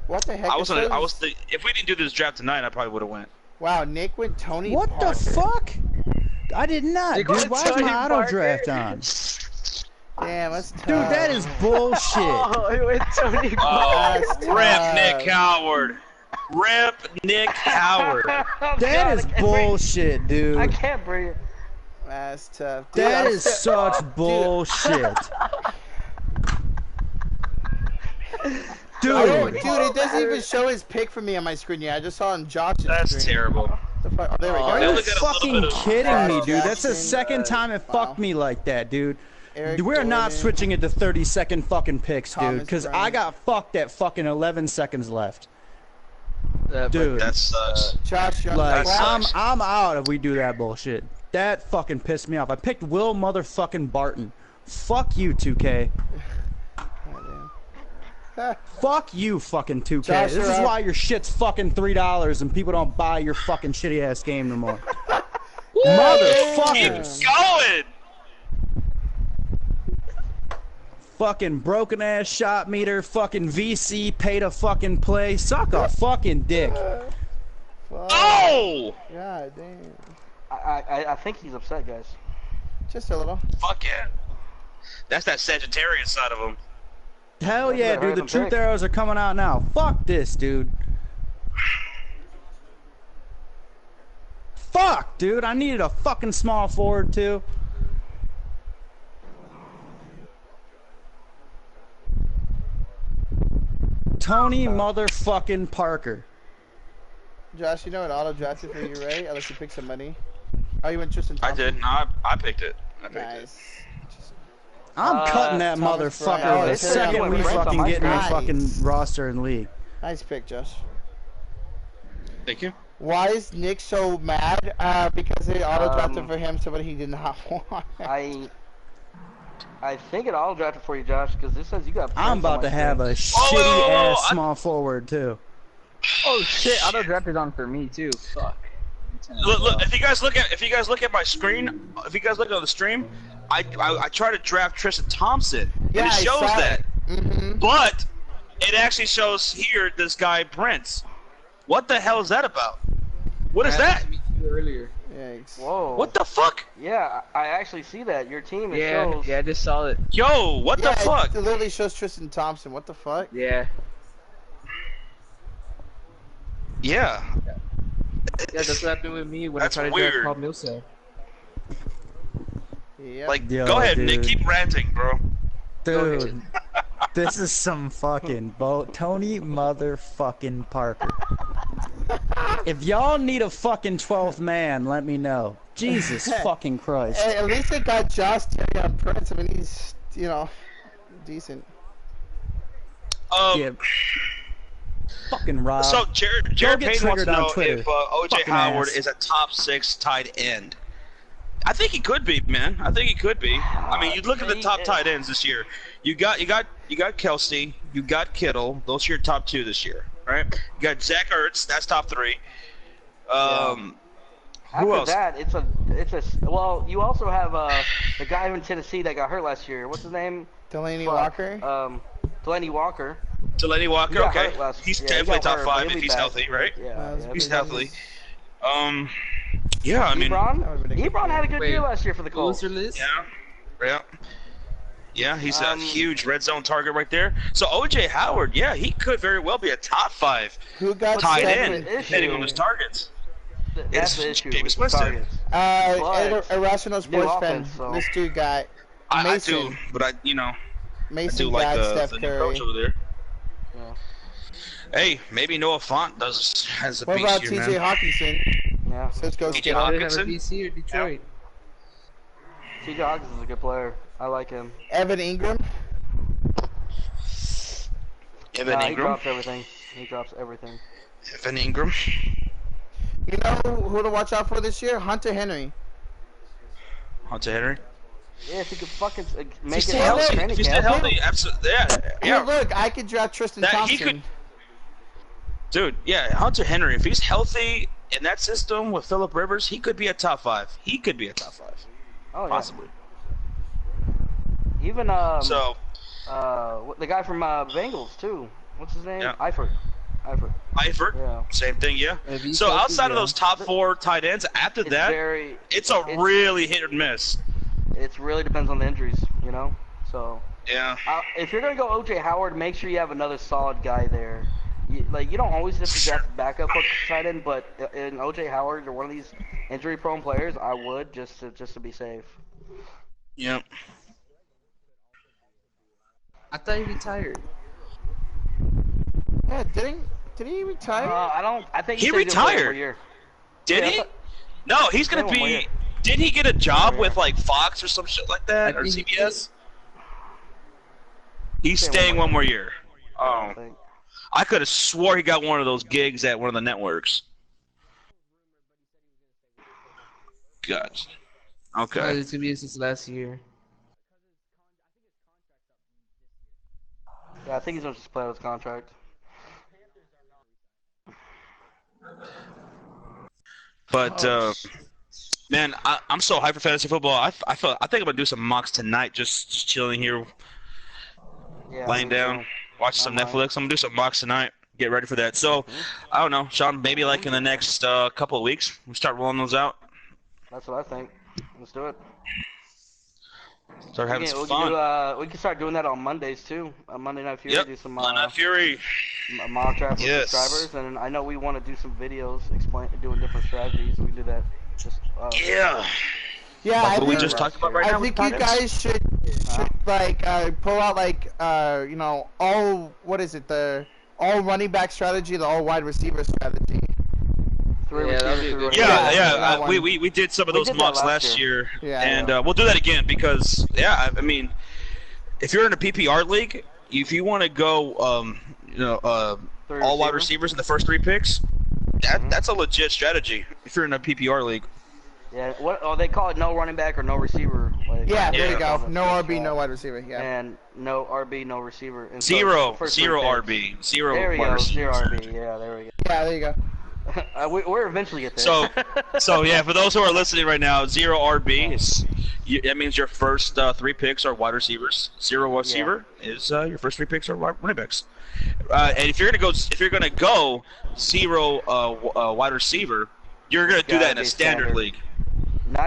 What the heck? I It was gonna, I says- was if we didn't do this draft tonight, I probably would have went. Wow, Nick went Tony What Parker. the fuck? I did not, They dude. got Why is Tony my auto Parker. draft on? Damn, that's tough. Dude, that is bullshit. Oh, it went Tony. Oh, That's rip tough. Nick Howard. Rip Nick Howard. That is bullshit, I dude. can't breathe. That's tough. Dude, That that's- is such bullshit. I don't- Dude, dude, it doesn't even show his pick for me on my screen yet. I just saw on Josh's That's screen. terrible. The fuck? Oh, there we Oh, go. are I you only got a little fucking bit of- kidding me, dude? That's the Jackson, second time it wow. fucked me like that, dude. Eric We're not Gordon. switching it to 30-second fucking picks, dude, Thomas because I Bryant. got fucked at fucking 11 seconds left. But Dude. That sucks. Josh Young. Like, That I'm sucks. I'm out if we do that bullshit. That fucking pissed me off. I picked Will motherfucking Barton. Fuck you, 2K. Fuck you, fucking 2K. Josh, This you're is up. why your shit's fucking $3 and people don't buy your fucking shitty ass game no more. Motherfuckers. Keep going. Fucking broken ass shot meter, fucking VC, pay to fucking play. Suck a fucking dick. Oh! God damn. I think he's upset, guys. Just a little. Fuck yeah. That's that Sagittarius side of him. Hell yeah, Hurry dude. up The and truth pick. arrows are coming out now. Fuck this, dude. Fuck, dude. I needed a fucking small forward, too. Tony motherfucking Parker. Josh, you know what auto drafted for you, right? Unless you pick some money. Oh, you went Tristan I Thompson. did. No, I picked it. I picked it. Nice. I'm cutting that Thomas Bryant. motherfucker Oh, the it says he second went we Brent on fucking my get in the screen. fucking Nice. roster and league. Nice pick, Josh. Thank you. Why is Nick so mad? Because they auto drafted for him somebody he did not want. I think it all drafted for you, Josh, because this says you got. I'm Prince on about my to have a screen. shitty ass I- small forward, too. oh shit, auto draft is on for me too. Fuck. Look, if you guys look at my screen, if you guys look at the stream, I try to draft Tristan Thompson, Yeah, and it I shows saw that, it. but it actually shows here this guy Prince. What the hell is that about? What is that? Earlier. Yikes. Whoa. What the fuck? Yeah, I actually see that. Your team, it Yeah, shows. yeah, I just saw it. Yo, what Yeah, the fuck? it literally shows Tristan Thompson. What the fuck? Yeah. Yeah. Yeah, that's what happened with me when That's I tried to weird. draft Carl Millsap. Yeah. Like, Yo, go ahead, dude. Nick. Keep ranting, bro. Dude, this is some fucking Tony motherfucking Parker. If y'all need a fucking 12th man, let me know. Jesus fucking Christ. Hey, at least they got Josh Terry on Prince. I mean, he's, you know, decent. Yeah. Fucking Rob. So Jared get Payne wants to triggered on know Twitter. if OJ Fucking Howard ass. is a top 6 tight end. I think he could be, man. I think he could be. I mean, you look at the top tight ends this year. You got Kelsey. You got Kittle. Those are your top 2 this year, right? You got Zach Ertz. That's top 3. Who After else? that, well, you also have the guy in Tennessee that got hurt last year. What's his name? Delaney Fuck. Walker. Delaney Walker. Delaney He Walker. got Okay, hurt last- he's yeah, he definitely got top hurt, but 5 he'll if be he's back. healthy, right? Yeah, He's yeah. healthy. Yeah, I mean, Ebron had a good Wait, year last year for the Colts. Loser list? yeah, he's a huge red zone target right there. So OJ Howard, yeah, he could very well be a top 5 Who got tight seven? end, depending on his targets. That's the It's issue. Jameis with the Winston. targets. But Irrational new Sports Fan. offense, so- This dude got I Mason. do, but I do Mason like got the Steph new Curry. coach over there. Yeah. Hey, maybe Noah Font has a What beast about here, T.J. man. Hawkinson? Yeah. Cisco T.J. Skittle. Did they have a Hawkinson? DC or Detroit? T.J. Hawkins is a good player. I like him. Evan Ingram. Evan He Ingram. drops everything. He drops everything. Evan Ingram. You know who to watch out for this year? Hunter Henry. Hunter Henry. Yeah, if he could fucking make If it he's out of healthy, training if he's camp. healthy, absolutely. Hey, Yeah. look, I could draft Tristan That- Thompson. he could- Dude, yeah, Hunter Henry, if he's healthy in that system with Phillip Rivers, he could be a top 5. He could be a top 5. Oh, yeah. Possibly. Even So, the guy from Bengals too. What's his name? Yeah. Eifert. Eifert, Yeah. same thing, yeah. If he's So healthy, outside of yeah. those top 4 tight ends, after It's that, very. it's a really hit or miss. It really depends on the injuries, you know. So Yeah. if you're gonna go OJ Howard, make sure you have another solid guy there. You don't always have to draft backup for tight end, but in OJ Howard or one of these injury-prone players, I would just to be safe. Yep. I thought he retired. Yeah, did he retire? I think He said he's gonna play one more retired. year. Did Yeah, I he? thought- No, he's gonna Play one more be. year. Didn't he get a job Yeah. with like Fox or some shit like that, I or think he CBS? He's Stay staying one more year. I Oh, think. I could have swore he got one of those gigs at one of the networks. Gotcha. Okay. It's gonna be his last year. Yeah, I think he's gonna just play out his contract. But man, I'm so hyper fantasy football. I think I'm gonna do some mocks tonight. Just chilling here, Yeah, laying me down, too. watching some might. Netflix. I'm gonna do some mocks tonight. Get ready for that. So, I don't know, Sean. Maybe like in the next couple of weeks, we start rolling those out. That's what I think. Let's do it. Start having We some can, fun. we can start doing that on Mondays too. Monday Night Fury, Yep. do some Monday Night Fury. mock draft with Yes. subscribers, and I know we want to do some videos doing different strategies. We do that. Just Yeah. Yeah, Like I what we think, just talked about right I now. think with you tight ends. guys should like pull out like all what is it, the all running back strategy, the all wide receiver strategy. three Yeah, that'd receivers, be a three good running Yeah, backs. yeah. that one. We did some of We those did that mocks last last year, Yeah, and yeah. we'll do that again because I mean, if you're in a PPR league, if you want to go, Three all wide receiver. receivers in the first 3 picks, that's a legit strategy. If you're in a PPR league, Yeah, they call it no running back or no receiver. Like, Yeah, there Yeah. you go. that's No right. RB, no wide receiver. Yeah. And no RB, no receiver. And so, zero first three RB, picks. zero There we wide go, receivers. zero RB. Yeah, there we go. Yeah, there you go. We're eventually get there. So yeah, for those who are listening right now, 0 RB is that means your first 3 picks are wide receivers. 0 receiver is your first 3 picks are running backs. And if you're gonna go 0 wide receiver, you're gonna do that in a standard league.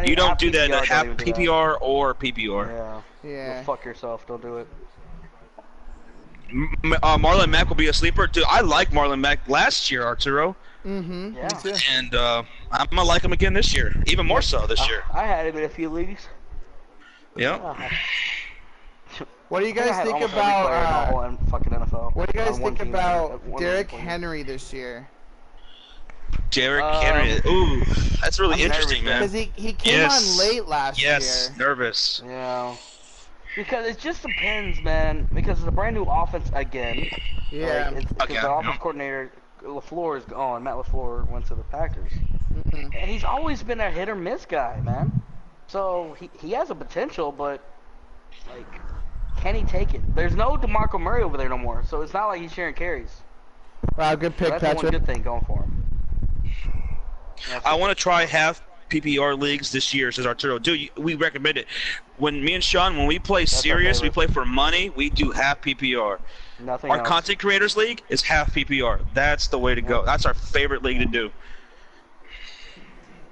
You don't do that in half PPR or PPR. Yeah. Go fuck yourself. Don't do it. Marlon Mack will be a sleeper. Dude, I like Marlon Mack last year, Arturo. Mm-hmm. Yeah. Me too. And I'm gonna like him again this year, even more so this year. I had him in a few leagues. Yeah. What do you guys think about? Fucking NFL. What do you guys think about Derrick Henry this year? Derrick Henry. Ooh, that's really interesting, man. Because he came on late last year. Yes, nervous. Yeah. Because it just depends, man. Because it's a brand new offense again. Yeah. Because the offense coordinator LaFleur is gone. Matt LaFleur went to the Packers, and he's always been a hit or miss guy, man. So he has a potential, but like, can he take it? There's no DeMarco Murray over there no more, so it's not like he's sharing carries. Wow, good pick, so that's Patrick. one good thing going for him. I want to try half PPR leagues this year, says Arturo. Dude, we recommend it. When me and Sean, when we play serious, we play for money, we do half PPR. Nothing Our else. Content Creators League is half PPR. That's the way to go. That's our favorite league to do.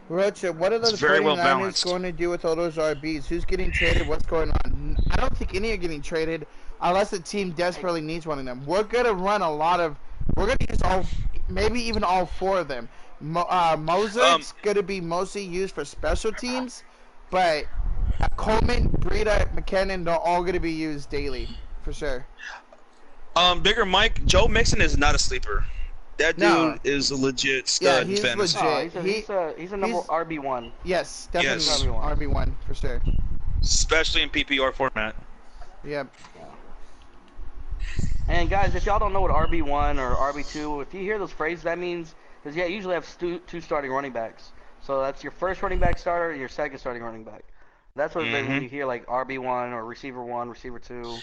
Rocha, what are the 49ers going to do with all those RBs? Who's getting traded? What's going on? I don't think any are getting traded unless the team desperately needs one of them. We're going to run a lot of... We're going to use all... Maybe even all 4 of them. Mozart's going to be mostly used for special teams, but Coleman, Breida, McKinnon, they're all going to be used daily, for sure. Bigger Mike, Joe Mixon is not a sleeper. That dude is a legit stud in fantasy. Legit. He's a number RB1. Yes, definitely RB1 for sure. Especially in PPR format. Yep. And guys, if y'all don't know what RB1 or RB2, if you hear those phrases, that means because you usually have 2 starting running backs. So that's your first running back starter and your second starting running back. That's what when you hear like RB1 or receiver 1, receiver 2.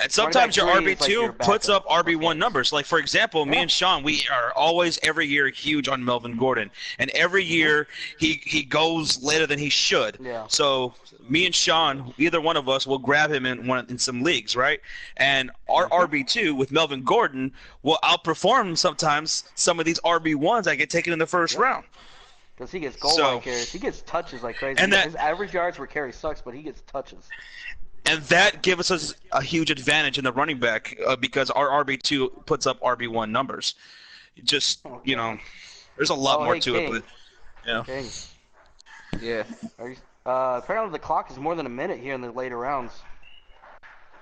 And sometimes your RB2 puts up RB1 numbers. Like, for example, me and Sean, we are always, every year, huge on Melvin Gordon. And every year, he goes later than he should. Yeah. So me and Sean, either one of us, will grab him in some leagues, right? And our RB2 with Melvin Gordon will outperform sometimes some of these RB1s that get taken in the first round. Because he gets goal line carries. He gets touches like crazy. And his average yards per carry sucks, but he gets touches. And that gives us a huge advantage in the running back because our RB2 puts up RB1 numbers. Just, you know, there's a lot more to it. But, yeah. Yeah. Apparently the clock is more than a minute here in the later rounds.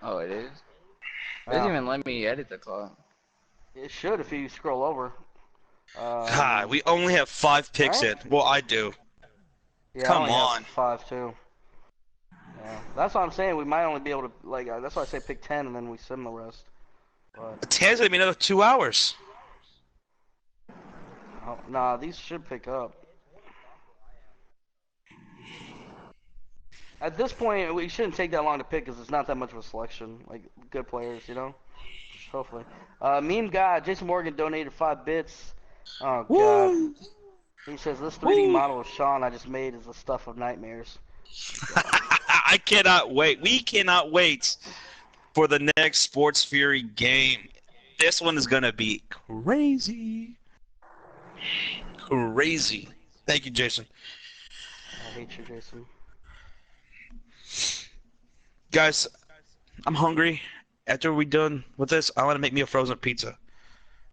Oh, it is? It doesn't even let me edit the clock. It should if you scroll over. God, we only have 5 picks in. Well, I do. Yeah, Come on. 5 too. Yeah, that's what I'm saying. We might only be able to like. That's why I say pick 10 and then we sim the rest. But 10's gonna be another 2 hours. Oh, nah, these should pick up. At this point, we shouldn't take that long to pick because it's not that much of a selection. Like good players, you know. Hopefully. Meme guy Jason Morgan donated 5 bits. Oh god. Woo! He says this 3D model of Sean I just made is the stuff of nightmares. I cannot wait. We cannot wait for the next Sports Fury game. This one is gonna be crazy. Crazy. Thank you, Jason. I hate you, Jason. Guys, I'm hungry. After we're done with this, I want to make me a frozen pizza.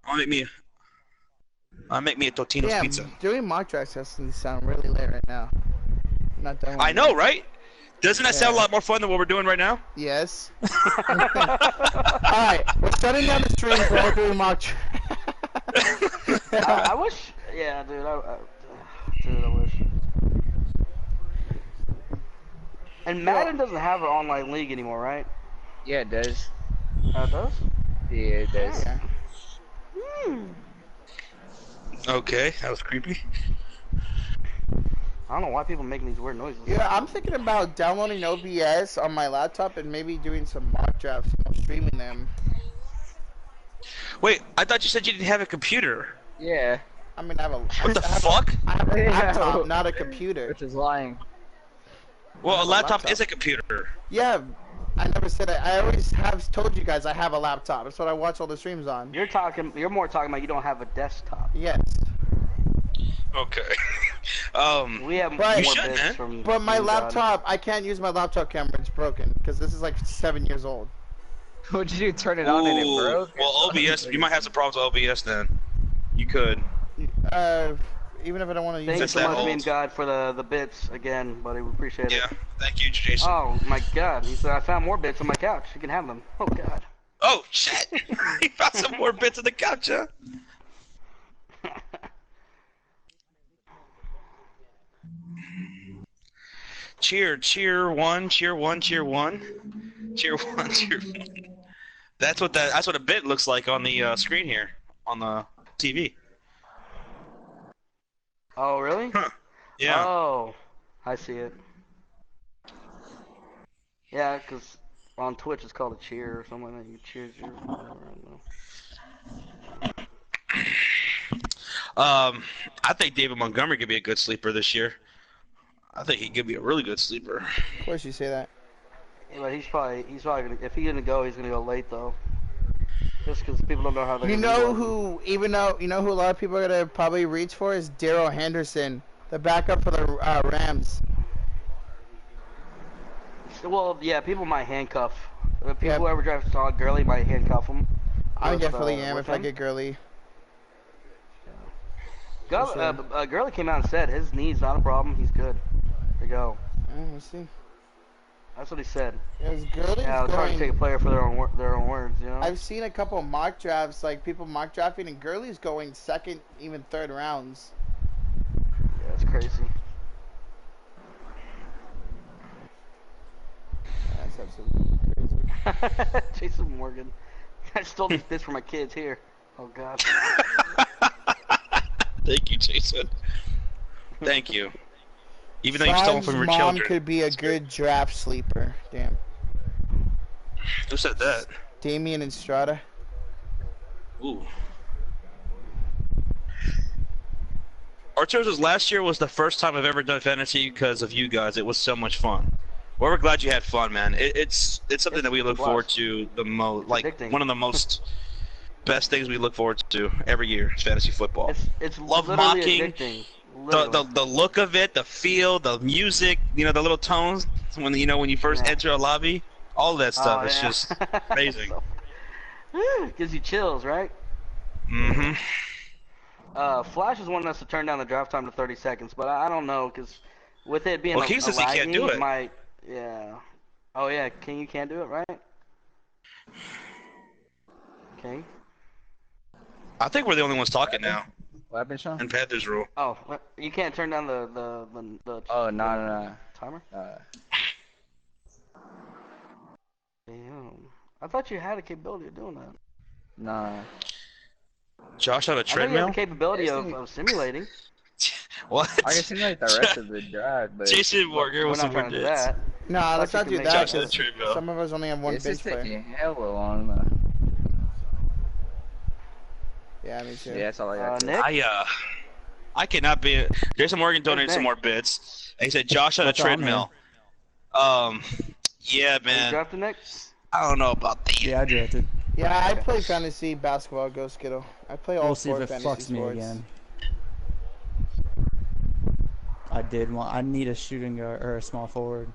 I'll make me a Totino's pizza. Doing mock drafts doesn't sound really late right now. I'm not done with I know, right? Doesn't that sound a lot more fun than what we're doing right now? Yes. Alright, we're shutting down the stream for all doing mock drafts. I wish... Yeah, dude, I wish. And Madden doesn't have an online league anymore, right? Yeah, it does. It does? Yeah, it does. Yeah. Okay, that was creepy. I don't know why people making these weird noises. Yeah, I'm thinking about downloading OBS on my laptop and maybe doing some mock drafts and streaming them. Wait, I thought you said you didn't have a computer. Yeah. I mean, I have a. What the I have fuck? I have a Yeah. laptop, not a computer. Which is lying. Well, a have a laptop laptop. is a computer. Yeah, I never said it. I always have told you guys I have a laptop. That's what I watch all the streams on. You're more talking about you don't have a desktop. Yes, Okay. We have But- more You should, bits man. from. but my from God. laptop, I can't use my laptop camera. It's broken because this is like 7 years old. What'd you do? Turn it on and it Ooh, broke? well, OBS, you might have some problems with OBS then. You could. Even if I don't want to use Thank you It's so that much, old. Meme God, for the bits again, buddy. We appreciate Yeah. it. Thank you, Jason. Oh my God! He said I found more bits on my couch. You can have them. Oh God. Oh, shit! He found some more bits of the couch, huh? Cheer one, cheer one, cheer one, cheer one, cheer one. That's what a bit looks like on the screen here on the TV. Oh really? Huh. Yeah. Oh, I see it. Yeah, 'cause on Twitch it's called a cheer or something like that. You cheers your. I think David Montgomery could be a good sleeper this year. I think he could be a really good sleeper. Of course, you say that. But he's probably gonna, if he's gonna go, he's gonna go late though. Just 'cause people don't know how they're You gonna know do it. who? Even though you know who a lot of people are gonna probably reach for is Daryl Henderson, the backup for the Rams. Well, yeah, people might handcuff. If Yeah. people ever drive Todd Gurley might handcuff him. I With, definitely am with if I him. get Gurley. Gurley came out and said his knee's not a problem. He's good to go. We'll see. That's what he said. Because Gurley's Yeah, I was trying to going. take a player for their own words, you know. I've seen a couple mock drafts, like people mock drafting, and Gurley's going second, even third rounds. Yeah, it's crazy. That's absolutely crazy. Jason Morgan. I stole these bits from my kids here. Oh God. Thank you, Jason. Thank you. Even though you stole them Sean's from your mom children. could be a good draft sleeper. Damn. Who said that? Damian and Strata. Ooh. Arturo's last year was the first time I've ever done fantasy because of you guys. It was so much fun. Well, we're glad you had fun, man. It's something that we look forward to the most. Like addicting. one of the most best things we look forward to every year is fantasy football. It's Love literally mocking, addicting. The Literally. the look of it, the feel, the music, you know, the little tones when when you first Yeah. enter a lobby, all that stuff. Oh, It's yeah. just amazing. Gives you chills, right? Mm-hmm. Flash is wanting us to turn down the draft time to 30 seconds, but I don't know, because with it being Well, a, King a says he can't lagging, do it. might, yeah. Oh yeah, King, you can't do it, right? King? I think we're the only ones talking now What happened, Sean? in Panthers rule. Oh, you can't turn down the Oh, no. timer? Uh, Damn. I thought you had a capability of doing that. nah. Josh on a I thought you had treadmill? the capability Yes, of simulating. What? I can simulate the rest of the draft, but Jason Morgan We're with not some trying to do bits. that. Nah, let's you not could do make that. Josh on a 'Cause treadmill. some of us only have one this is bench player. taking hella long, though. Yeah, me too. Yeah, that's all I got. to Nick? I cannot be. Jason Morgan donated Nick? some more bits. And he said Josh on a What's on treadmill. Yeah, Are you man. drafting Nick? I don't know about that. Yeah, I drafted. Yeah, I play fantasy basketball. Go Skittle. I play all We'll see if four it fantasy fucks me sports. again. I need a shooting guard or a small forward.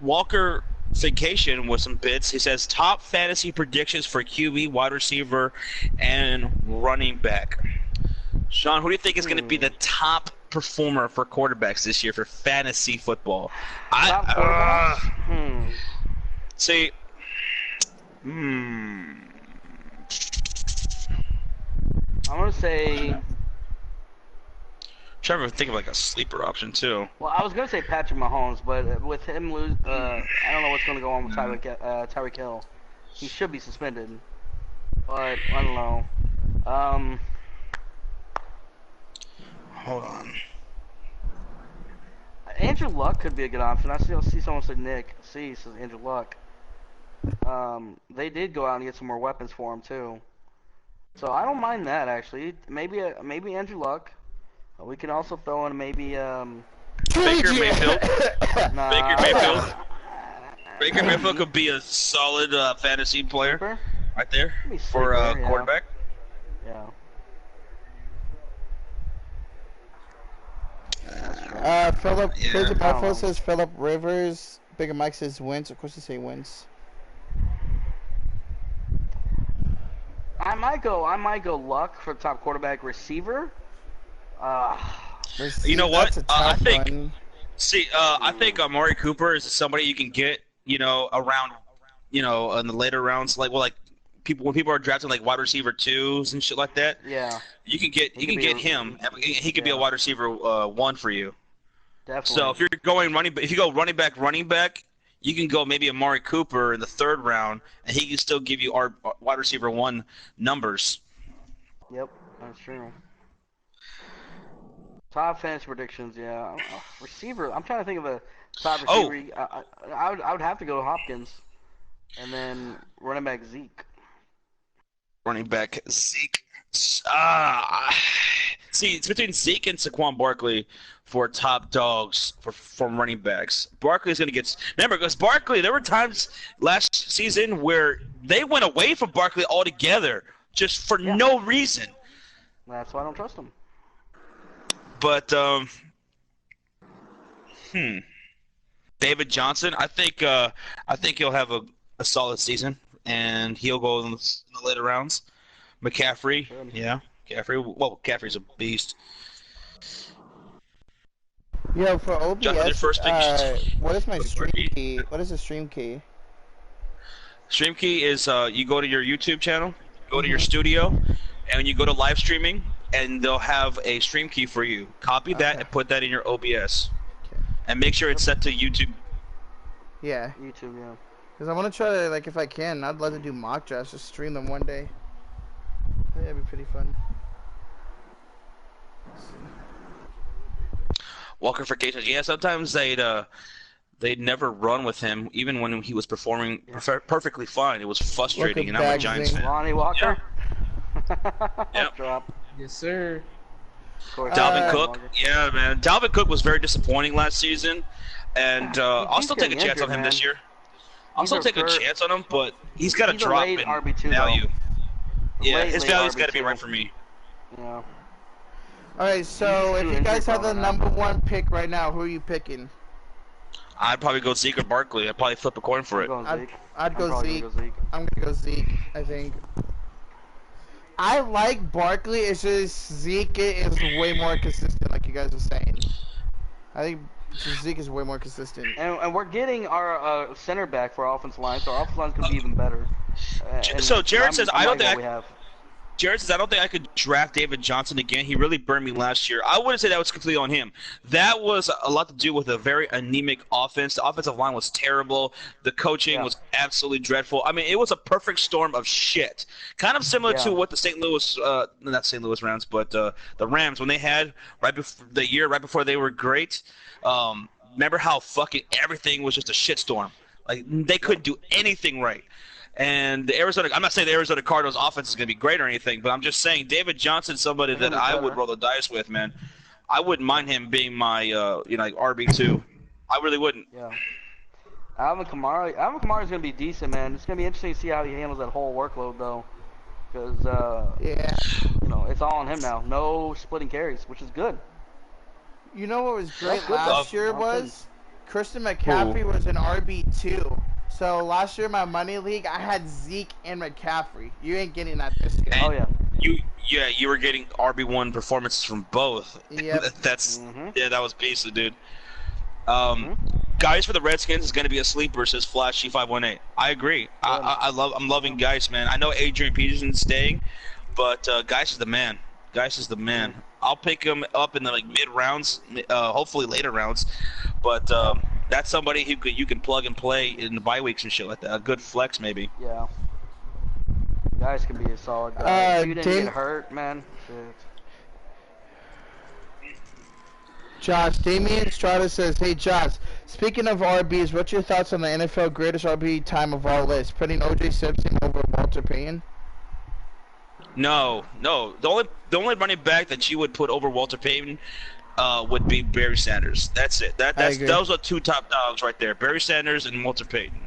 Walker Vacation with some bits. He says top fantasy predictions for QB, wide receiver, and running back. Sean, who do you think is going to be the top performer for quarterbacks this year for fantasy football? Top quarterbacks? See, I'm gonna say. Trevor think of like a sleeper option too. Well, I was gonna say Patrick Mahomes, but with him lose, I don't know what's gonna go on with Tyreek Hill. He should be suspended, but I don't know. Hold on. Andrew Luck could be a good option. I see someone say Nick. See, says Andrew Luck. They did go out and get some more weapons for him too. So I don't mind that actually. Maybe Andrew Luck. We can also throw in maybe Baker Mayfield. nah. Baker Mayfield. Baker Mayfield could be a solid fantasy player Sleeper? right there Maybe for sleeper, yeah. quarterback. Yeah. Philip, Yeah. Crazy I don't Buffalo know. says Philip Rivers. Bigger Mike says wins. Of course, they say wins. I might go Luck for top quarterback receiver. You know what? That's a tough one. I think Amari Cooper is somebody you can get, around, in the later rounds, like when people are drafting like wide receiver 2s and shit like that. Yeah, You can get him. He could be a yeah. wide receiver 1 for you. definitely. So if you're going if you go running back, you can go maybe Amari Cooper in the 3rd round, and he can still give you our wide receiver 1 numbers. Yep, that's true. Top fantasy predictions, yeah. Receiver, I'm trying to think of a top Oh. receiver. I would have to go Hopkins, and then running back Zeke. Running back Zeke. See, it's between Zeke and Saquon Barkley for top dogs from running backs. Barkley's going to get. Remember, because Barkley, there were times last season where they went away from Barkley altogether just for no reason. That's why I don't trust him. But David Johnson, I think he'll have a solid season, and he'll go in the later rounds. McCaffrey, yeah, McCaffrey's a beast. Yo, for Jonathan, OBS, first pick. what is my stream key? What is the stream key? Stream key is you go to your YouTube channel, go to your studio, and when you go to live streaming, and they'll have a stream key for you. Copy that and put that in your OBS, and make sure it's set to YouTube. Yeah. YouTube, yeah. Because I want to try to, like, if I can, I'd love to do mock drafts, just stream them one day. That'd be pretty fun. Walker for cases. Yeah, sometimes they'd never run with him, even when he was performing perfectly fine. It was frustrating, and I'm a Giants fan. Lonnie Walker. Yep. Drop. Yes, sir. Dalvin Cook, yeah, man. Dalvin Cook was very disappointing last season, and I'll still take a chance on him this year. I'll still take a chance on him, but he's got to drop in RB2 value. Yeah, Late his value's got to be RB2. right for me. Yeah. Alright, so if you guys have the number 1 pick right now, who are you picking? I'd probably go Zeke or Barkley. I'd probably flip a coin for it. I'd go Zeke. I'm gonna go Zeke, I think. I like Barkley, it's just Zeke is way more consistent, like you guys were saying. I think Zeke is way more consistent. And we're getting our center back for our offensive line, so our offensive line's gonna be even better. So Jared says, I don't think I could draft David Johnson again. He really burned me last year. I wouldn't say that was completely on him. That was a lot to do with a very anemic offense. The offensive line was terrible. The coaching was absolutely dreadful. I mean, it was a perfect storm of shit. Kind of similar to what the St. Louis, not St. Louis Rams, but the Rams, when they had right before they were great. Remember how fucking everything was just a shitstorm. Like, they couldn't do anything right. And I'm not saying the Arizona Cardinals offense is going to be great or anything, but I'm just saying David Johnson's somebody that I would roll the dice with, man. I wouldn't mind him being my, like RB2. I really wouldn't. Yeah. Alvin Kamara is going to be decent, man. It's going to be interesting to see how he handles that whole workload, though. Because, it's all on him now. No splitting carries, which is good. You know what was great last year was? Christian McCaffrey was an RB2. So last year in my money league, I had Zeke and McCaffrey. You ain't getting that this year. And you were getting RB1 performances from both. Yep. That was basic, dude. Guys for the Redskins is going to be a sleeper, says Flashy 518. I agree. I'm loving Geis, man. I know Adrian Peterson's staying, but Geis is the man. Geis is the man. I'll pick him up in the mid rounds, hopefully later rounds, but that's somebody who you can plug and play in the bye weeks and shit like that. A good flex, maybe. Yeah. Guys can be a solid guy. If you didn't get hurt, man. Shit. Josh, Damian Strada says, hey Josh, speaking of RBs, what's your thoughts on the NFL greatest RB time of all list? Putting O.J. Simpson over Walter Payton? No, no. The only running back that you would put over Walter Payton would be Barry Sanders. That's it. I agree. Those are two top dogs right there. Barry Sanders and Walter Payton.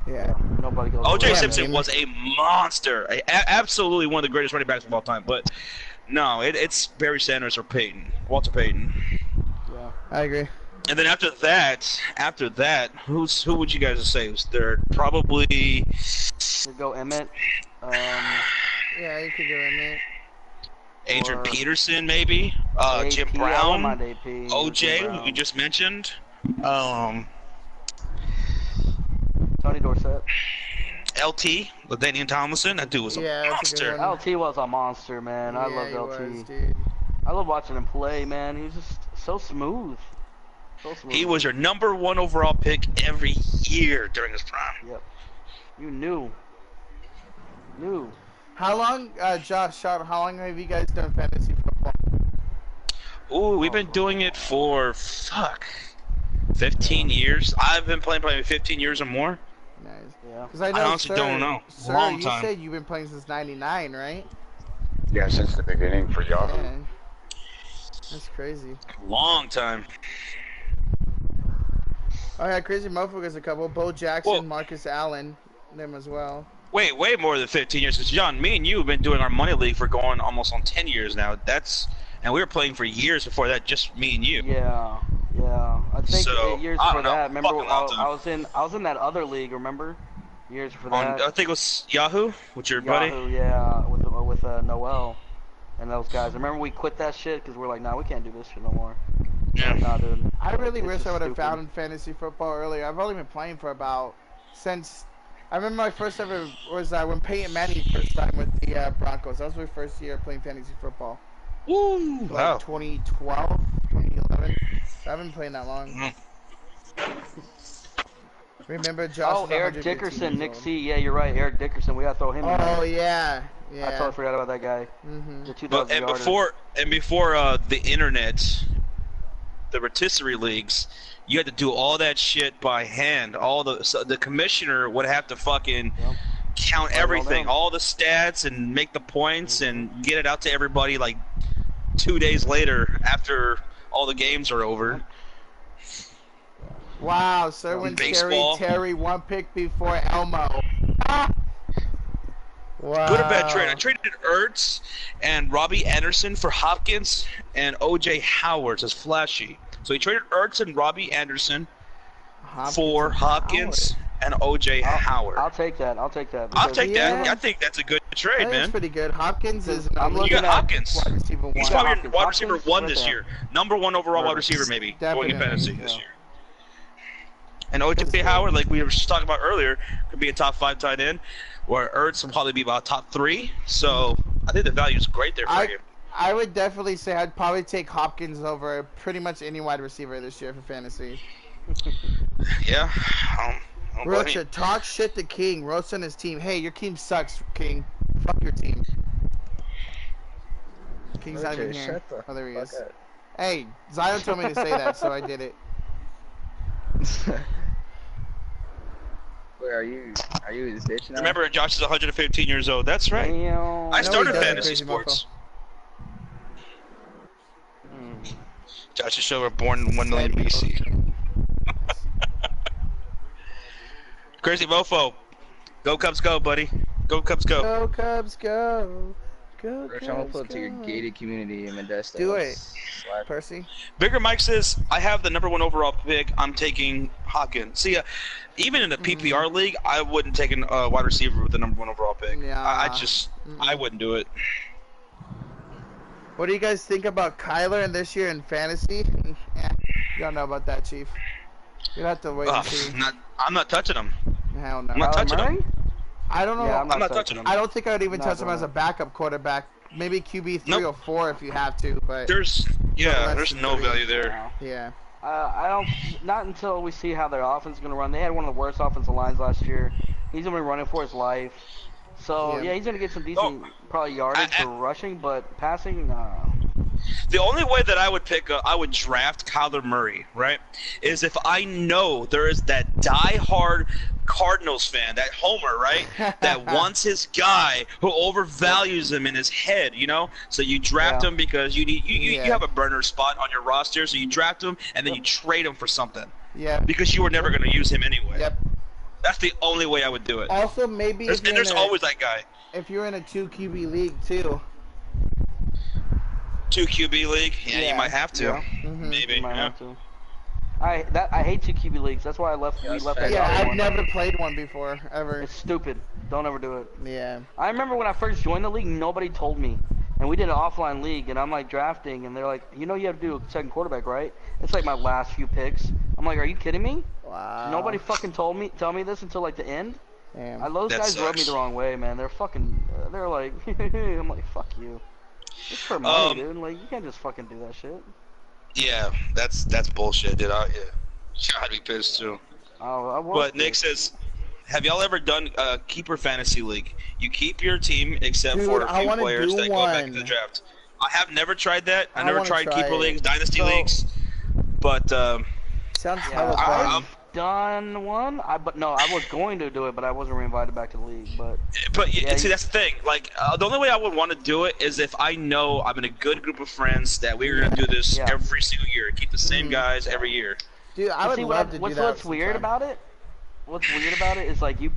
Yeah. Nobody goes. O.J. over Simpson him. was a monster, absolutely one of the greatest running backs of all time. But no, it's Barry Sanders or Payton, Walter Payton. Yeah. I agree. And then after that, who would you guys say was third? Probably. We go Emmett. Yeah, you could go in there. Adrian Or- Peterson, maybe. Jim AP, I Brown. wouldn't mind AP, OJ, Jim who Brown. you just mentioned. Tony Dorsett. LT, LaDainian Tomlinson. That dude was a Yeah, that's a good monster. one. LT was a monster, man. I Yeah, loved he LT. was, dude. I love watching him play, man. He was just so smooth. So smooth. He was your number one overall pick every year during his prime. Yep. You knew. How long, Josh Sharp, how long have you guys done fantasy football? Ooh, we've been doing it for 15 years. I've been playing probably 15 years or more. Nice. Yeah. Because I know, I honestly sir, don't know. Sir, Long you time. said you've been playing since '99, right? Yeah, since the beginning for Yahoo. Yeah. That's crazy. Long time. Oh yeah, Crazy Motherfuckers a couple. Bo Jackson, Whoa. Marcus Allen, them as well. Way more than 15 years. Because John, me and you have been doing our money league for going almost on 10 years now. And we were playing for years before that, just me and you. Yeah. I think So, 8 years I before don't know. that. Remember, Fucking long time. I was in that other league. Remember? Years before On, that. I think it was Yahoo with your buddy. Yahoo, yeah, with Noel and those guys. Remember we quit that shit because we're like, nah, we can't do this shit no more. Yeah. Nah, dude. I really It's wish just I would have stupid. found fantasy football earlier. I've only been playing for since I remember my first ever was when Peyton Manning first signed with the Broncos. That was my first year playing fantasy football. Woo! Like Wow. 2012, 2011. So I haven't been playing that long. Mhm. Remember Josh? Oh, was Eric 115 Dickerson, years Nick old. C. Yeah, you're right. Eric Dickerson. We gotta throw him in there. Oh yeah, I yeah. totally forgot about that guy. Mhm. The 2000 But, and yarder. before the internet, the rotisserie leagues, you had to do all that shit by hand. So the commissioner would have to fucking Yep. count Write it all everything, down. all the stats, and make the points and get it out to everybody like 2 days later after all the games are over. Wow, Sir wins Baseball. Terry 1 pick before Elmo. Wow. Good or bad trade? I traded Ertz and Robbie Anderson for Hopkins and O.J. Howard as flashy. So he traded Ertz and Robbie Anderson for and Hopkins and O.J. Howard. I'll take that. I'll because- take that. Yeah. I think that's a good trade, That's man. pretty good. Hopkins is an I'm You looking got at Hopkins. wide receiver one. He's got probably your Hopkins. wide receiver Hopkins one right this there. year. Number one overall wide Right. receiver, maybe, going in Definitely. fantasy this Yeah. year. And O.J. Howard, like we were just talking about earlier, could be a top 5 tight end, where Ertz will probably be about top 3. So I think the value is great there for him. I would definitely say I'd probably take Hopkins over pretty much any wide receiver this year for fantasy. Yeah. I don't blame you. Rocha, talk shit to King. Roast on his team. Hey, your team sucks, King. Fuck your team. King's not even Rocha, here. shut the Oh, there he fuck is. up. Hey, Zion told me to say that, so I did it. Wait, are you his bitch now? Remember, Josh is 115 years old. That's right. Damn. I he started doesn't, fantasy crazy sports. Mm. Josh is Silver, born in 1 million BC. Crazy Mofo. Go Cubs go, buddy. Go Cubs go. Go Cubs, go. Go Rich, Cubs, I'm gonna pull up to your go. gated community in Modesto. Do it. Slap. Percy. Bigger Mike says, I have the number 1 overall pick. I'm taking Hawkins. See, even in a PPR league, I wouldn't take a wide receiver with the number 1 overall pick. Yeah. I wouldn't do it. What do you guys think about Kyler and this year in fantasy? Yeah, you don't know about that, Chief. You'll have to wait and see. I'm not touching him. Hell no. I'm not Kyler touching Murray? him. I don't know. Yeah, I'm not touching him. I don't think I would even Not touch him doing as a it. backup quarterback. Maybe QB 3 Nope. or 4 if you have to, but There's less no than value 3. there. No. yeah. I don't. Not until we see how their offense is gonna run. They had one of the worst offensive lines last year. He's gonna be running for his life. So Yeah. yeah, he's gonna get some decent probably yardage for rushing, but passing, nah. The only way that I would I would draft Kyler Murray, right, is if I know there is that die-hard Cardinals fan, that homer, right? That wants his guy who overvalues him in his head, you know? So you draft him because you need you have a burner spot on your roster, so you draft him and then you trade him for something. Yeah. Because you were never going to use him anyway. Yep. That's the only way I would do it. Also, maybe There's always that guy. If you're in a 2 QB league too. 2 QB league? Yeah, you might have to. Yeah. Maybe. You might have to. I hate 2 QB leagues. That's why we left that. Yeah, I've one. never played one before, ever. It's stupid. Don't ever do it. Yeah. I remember when I first joined the league, nobody told me. And we did an offline league, and I'm like drafting, and they're like, you know you have to do a second quarterback, right? It's like my last few picks. I'm like, are you kidding me? Wow. Nobody fucking tell me this until like the end. Damn. Those guys rubbed me the wrong way, man. They're fucking, they're like, I'm like, fuck you. It's for money, dude. Like, you can't just fucking do that shit. Yeah, that's bullshit, dude. I'd be pissed too. But Nick says, have y'all ever done a keeper fantasy league? You keep your team except for a few players that go back to the draft. I have never tried that. I never tried keeper leagues, dynasty leagues. But sounds hella fun. I've done one. But no, I was going to do it, but I wasn't reinvited back to the league. But yeah, see, that's the thing. Like, the only way I would want to do it is if I know I'm in a good group of friends that we're gonna do this every single year, keep the same guys every year. Dude, I would love to do that. What's weird about it? What's weird about it is like you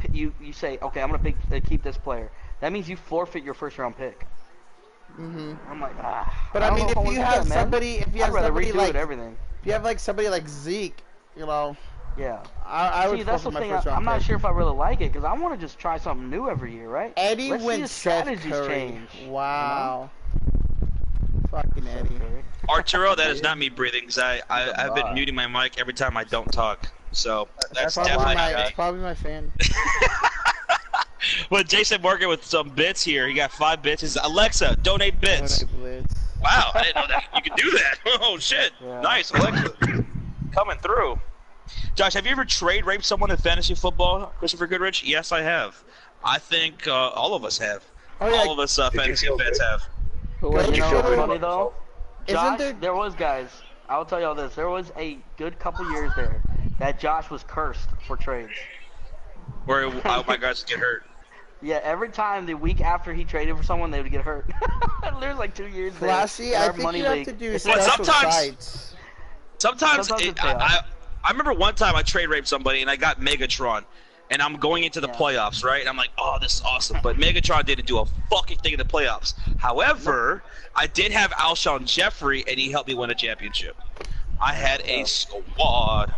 say, okay, I'm gonna keep this player. That means you forfeit your first round pick. I'm like, But I mean, if you have somebody, like everything. If you have like somebody like Zeke, you know. Yeah. I would. See, that's the thing. I'm not sure if I really like it because I want to just try something new every year, right? Eddie Let's went strategies Seth Curry. change. Wow. Fucking Eddie. Arturo, that is not me breathing, because I've been muting my mic every time I don't talk. So that's definitely not me. That's probably my fan. But Jason Morgan with some bits here. He got 5 bits. He says, Alexa, donate bits. Wow, I didn't know that you could do that. Oh shit. Yeah. Nice, Alexa. Coming through. Josh, have you ever trade raped someone in fantasy football, Christopher Goodrich? Yes, I have. I think all of us have. Oh, yeah. All of us fantasy fans have. But you know what's funny though? Josh, there was guys. I'll tell y'all this. There was a good couple years there that Josh was cursed for trades. Where my guys would get hurt. Yeah, every time the week after he traded for someone, they would get hurt. There's like 2 years there. Classy, I think you have to do special sites. Sometimes I remember one time I trade raped somebody and I got Megatron. And I'm going into the playoffs, right? And I'm like, oh, this is awesome. But Megatron didn't do a fucking thing in the playoffs. However, I did have Alshon Jeffrey, and he helped me win a championship. I had a squad.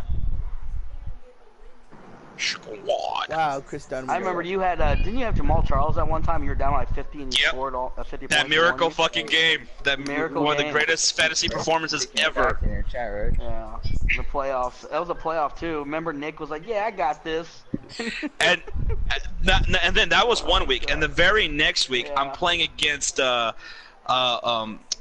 Wow, Chris Dunn. I remember you had, didn't you have Jamal Charles at one time? You were down like 50 and you scored 50 points. That miracle fucking game. That miracle one of the greatest fantasy performances ever. Yeah, the playoffs. That was a playoff too. Remember Nick was like, yeah, I got this. and then that was 1 week. And the very next week, I'm playing against,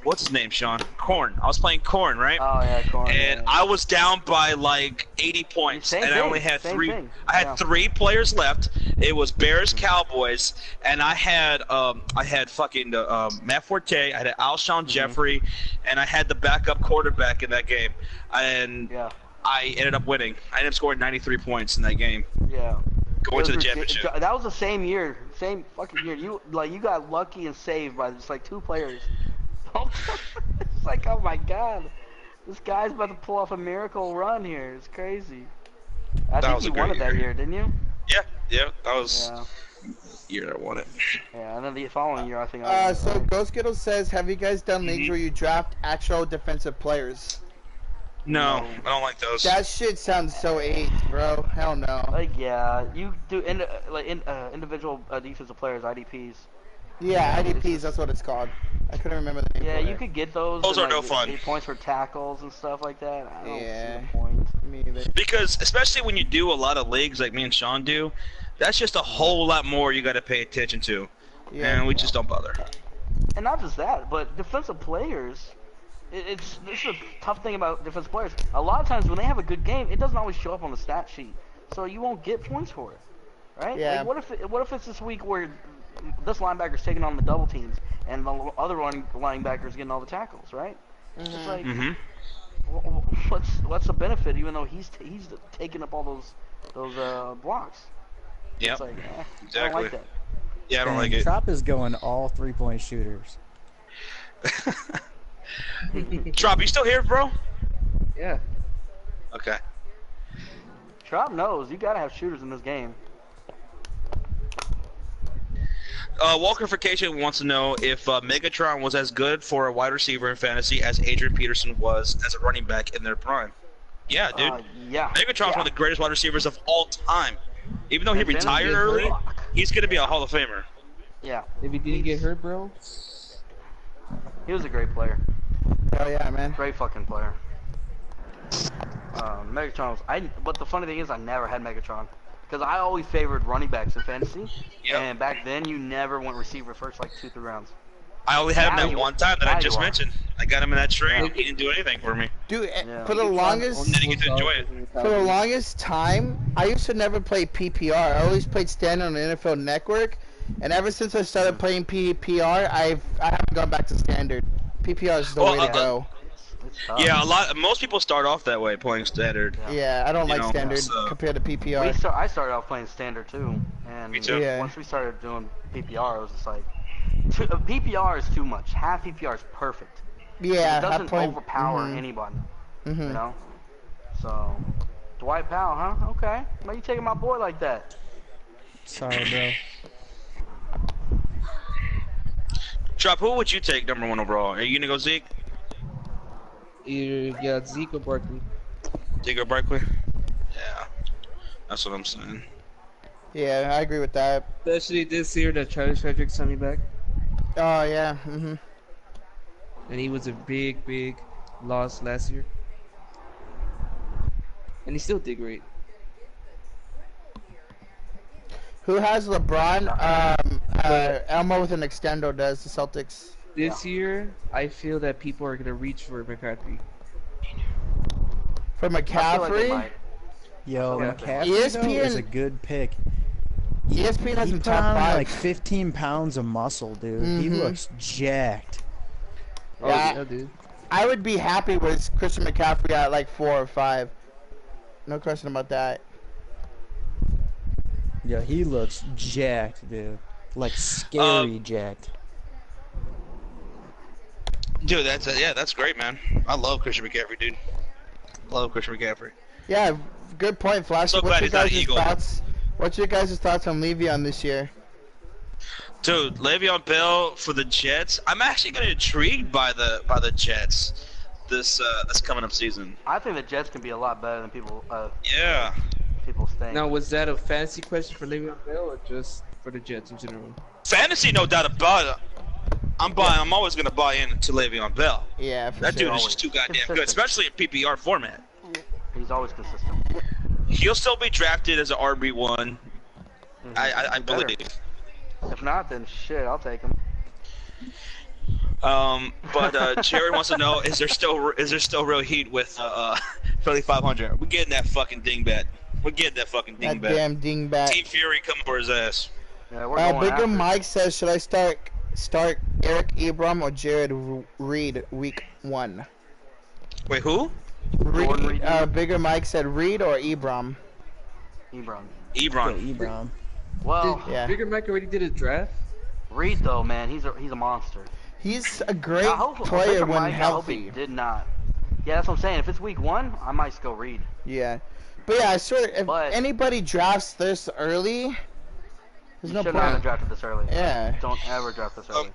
what's his name, Sean? Korn. I was playing Korn, right? Oh yeah, Korn. And I was down by like 80 points, and I only had three. I had 3 players left. It was Bears, Cowboys, and I had fucking Matt Forte. I had Alshon Jeffrey, and I had the backup quarterback in that game, and I ended up winning. I ended up scoring 93 points in that game. Yeah. Going to the championship. That was the same year, same fucking year. You got lucky and saved by just like 2 players. It's like, oh my god, this guy's about to pull off a miracle run here. It's crazy. I think you won it that year, didn't you? Yeah, that was the year I won it. Yeah, and then the following year, I think. So Ghost Skittles says, have you guys done leagues where you draft actual defensive players? No, I don't like those. That shit sounds so 8, bro. Hell no. Like, yeah, you do individual defensive players, IDPs. Yeah, IDPs, that's what it's called. I couldn't remember the name. Yeah, you could get those. Those are no fun. 8 points for tackles and stuff like that. I don't see the point. Me either. Because especially when you do a lot of leagues like me and Sean do, that's just a whole lot more you got to pay attention to, and we just don't bother. And not just that, but defensive players. This is a tough thing about defensive players. A lot of times when they have a good game, it doesn't always show up on the stat sheet, so you won't get points for it, right? Yeah. Like, what if it's this week where this linebacker's taking on the double teams and the other linebacker's getting all the tackles, right? It's like, what's the benefit even though he's taking up all those blocks? Yep. It's like, I don't Exactly. like that. Yeah, I don't Dang, like it. Trop is going all 3-point shooters. Trop, you still here, bro? Yeah. Okay. Trop knows you gotta have shooters in this game. Walkerification wants to know if Megatron was as good for a wide receiver in fantasy as Adrian Peterson was as a running back in their prime. Yeah, dude. Yeah. Megatron's one of the greatest wide receivers of all time. Even though he And then retired he gets early, hurt. he's gonna be a Hall of Famer. Yeah. If he didn't get hurt, bro. He was a great player. Oh yeah, man. Great fucking player. Megatron was. But the funny thing is, I never had Megatron because I always favored running backs in fantasy. Yep. And back then, you never went receiver first like 2-3 rounds. I only had him Now that you- one time that now I you just are. mentioned. I got him in that trade. Yeah. He didn't do anything for me. Dude, Yeah. for the longest Didn't get to enjoy it. for the longest time, I used to never play PPR. I always played standard on the NFL Network, and ever since I started playing PPR, I haven't gone back to standard. PPR is the Well, way to go. It's tough. Yeah, most people start off that way playing standard. Yeah, I don't You like know, standard so- compared to PPR. I started off playing standard too, and Me too. Yeah. once we started doing PPR, it was just like PPR is too much. Half PPR is perfect. Yeah, It doesn't I overpower mhm. anybody, Mhm. you know. So Dwight Powell, huh? Okay, why you taking my boy like that? Sorry, bro. Trop, who would you take number 1 overall? Are you gonna go Zeke? Either yeah, Zeke or Barkley. Zeke or Barkley? Yeah, that's what I'm saying. Yeah, I agree with that. Especially this year that Travis Frederick's coming back, Oh yeah. Mhm. and he was a big loss last year, and he still did great. Who has LeBron? Elmo with an extendo does the Celtics. This year, I feel that people are gonna reach for McCarthy. For I feel like they McCaffrey, might. Yo, Yeah. McCaffrey though, is ESPN a good pick. ESPN has He him put top on 5. like 15 pounds of muscle, dude. He Mhm. looks jacked. Oh Yeah. yeah, dude. I would be happy with Christian McCaffrey at like 4 or 5. No question about that. Yeah, he looks jacked, dude. Like scary jacked. Dude, that's great, man. I love Christian McCaffrey, dude. Love Christian McCaffrey. Yeah, good point, Flash. So glad he's not an Eagle. What's your guys' thoughts on Le'Veon this year? Dude, Le'Veon Bell for the Jets. I'm actually kind of intrigued by the Jets this coming up season. I think the Jets can be a lot better than people Yeah. think. Now, was that a fantasy question for Le'Veon Bell or just for the Jets in general? Fantasy, no doubt about it. I'm always gonna buy into Le'Veon Bell. Yeah, for That sure. dude is just too goddamn good, Consistent. especially in PPR format. He's always consistent. He'll still be drafted as an RB1. I Better. believe. If not, then shit, I'll take him. But Jerry wants to know: is there still real heat with Philly 500? We're getting that fucking dingbat. We're getting that fucking That dingbat. damn dingbat. Team Fury coming for his ass. Yeah, we're going Bigger after. Mike says, should I start Eric Ebron or Jared Reed week 1? Wait, who? Gordon Reed, Reed. Bigger Mike said Reed or Ebron. Ebron. Ebron. Ebron. Well, Yeah. Bigger Mike already did a draft. Reed though, man, he's a monster. He's a great I hope player Baker when Mike, I hope he healthy. did not. Yeah, that's what I'm saying. If it's week 1, I might just go Reed. Yeah. But yeah, I swear, if But- anybody drafts this early, there's You no should not have point. drafted this early. Yeah. Don't ever draft this early.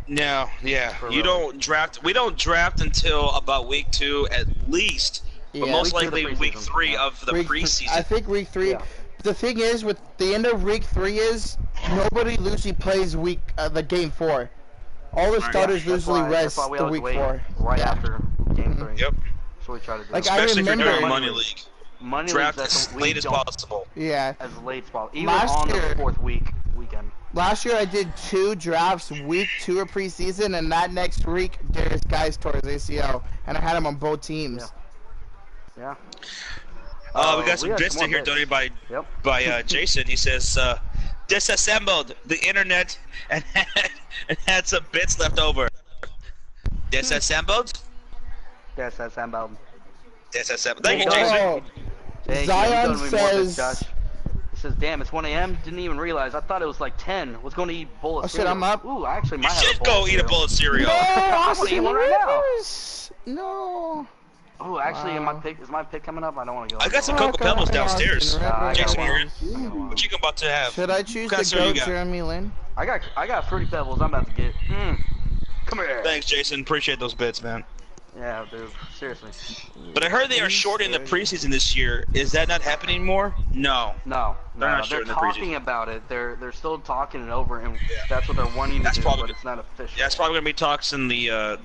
No, yeah. For You real. don't draft. We don't draft until about week 2 at least, but Yeah. most Week 2 of the likely week preseason, 3 yeah. of the I preseason. think week 3. Yeah. The thing is, with the end of week 3 is nobody usually plays the game 4. All the Right. starters That's usually why- that's rest why we the always week wait 4. right Yeah. after game 3. Yep. That's what we try to do. Like, Especially if you're remember- doing money league. Money Draft leagues, as that's what late we as don't possible. Yeah. as late as possible. Even Last on year- the 4th weekend. Last year I did 2 drafts week 2 of preseason, and that next week Darius Guys tore his ACL, and I had him on both teams. Yeah. We got some had bits more to hear bits. donated Yep. by Jason. He says, disassembled the internet and had some bits left over. Disassembled? That's Sam Bowden. Disassembled. Thank you, Oh. Jason. Oh, Hey, Zion you doing me more than says- Josh. says, "Damn, it's 1 a.m. Didn't even realize. I thought it was like 10. Was going to eat a bowl of Oh shit, cereal." I'm up. Ooh, I actually You might have should a bowl go of eat a cereal. bowl of cereal. No, wanna eat Austin one right now. Rivers. No. Oh, actually, Wow. is my pick coming up? I don't want to go. I got some Fuck, Cocoa Pebbles I'm downstairs. Austin I got Jason one. Morgan. I got one. What you about to have? Should I choose What kind the of cereal you goat got? Jeremy Lin? I got Fruity Pebbles. I'm about to get. Come here. Thanks, Jason. Appreciate those bits, man. Yeah, dude. Seriously. But I heard they are shorting the preseason this year. Is that not happening more? No. No, They're no, not sure they're in the talking preseason. about it. They're still talking it over, and Yeah. that's what they're wanting That's to do, probably- but it's not official. Yeah, it's probably gonna be talks in the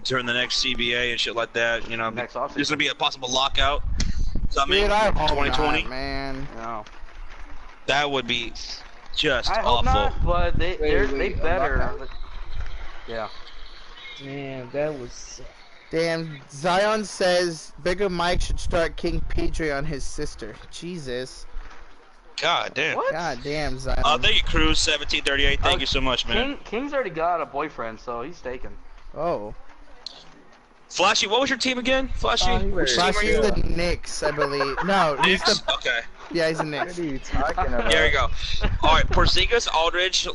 during the next CBA and shit like that. You know, Next there's offseason. gonna be a possible lockout. Something Dude, I in hope 2020. not, man. No. That would be just I hope awful. not, but they Wait, better. lockout? Yeah. Damn, that was. Damn, Zion says Bigger Mike should start King Pedro on his sister. Jesus. God damn. What? God damn, Zion. Thank you, Cruz 1738. Thank you so much, man. King's already got a boyfriend, so he's taken. Oh. Flashy, what was your team again? Flashy? Oh, he Which team Flash are is you? the Knicks, I believe. No, he's Knicks? the. Okay. Yeah, he's the What Knicks. are you talking about? There you go. All right, Porzingis, Aldridge,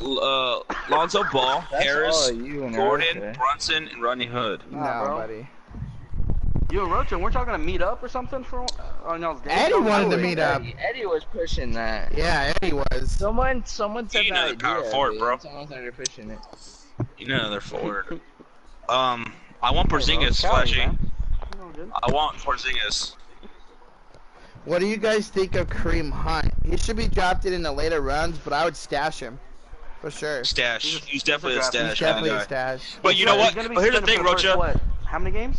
Lonzo Ball, That's Harris, all you and Gordon, Rocha. Brunson, and Rodney Hood. No, Nah, bro. buddy. You and Rocha, weren't y'all gonna meet up or something for? Oh no, it's Eddie wanted to meet up. Eddie was pushing that. Yeah, Eddie was. Someone said You know that the power idea, forward, but bro. Someone started pushing it. You know they're forward. I want Hey, bro, Porzingis, Cali, Flashy. man. You know, dude. I want Porzingis. What do you guys think of Kareem Hunt? He should be drafted in the later rounds, but I would stash him. For sure. Stash. He's definitely a draft- stash He's kind of definitely a guy. stash. But you know He's what? gonna be But here's the suspended thing, for the first, Rocha. what? How many games?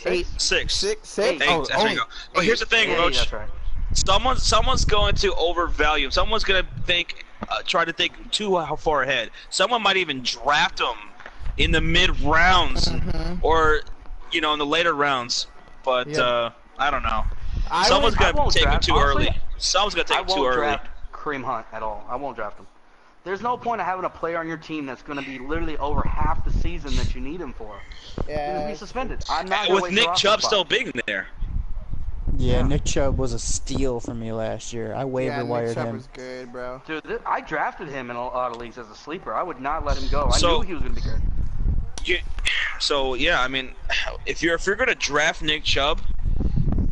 Eight. Six. Six? Eight. Oh, There only you go. But here's the thing, Yeah, Roach. that's right. Someone's going to overvalue him. Someone's going to think, try to think too far ahead. Someone might even draft him in the mid rounds, or in the later rounds. But Yep. I don't know. I Someone's would- going to won't take him draft- too honestly, early. Someone's going to I take him too won't early. draft Kareem Hunt at all. I won't draft him. There's no point of having a player on your team that's going to be literally over half the season that you need him for. He's going to Yeah. be suspended. I'm not gonna With waste Nick your roster Chubb spot. still being there. Yeah, Nick Chubb was a steal for me last year. I Yeah, waiver Nick wired Chubb him. was good, bro. Dude, I drafted him in a lot of leagues as a sleeper. I would not let him go. I So- knew he was going to be good. So yeah, I mean, if you're gonna draft Nick Chubb,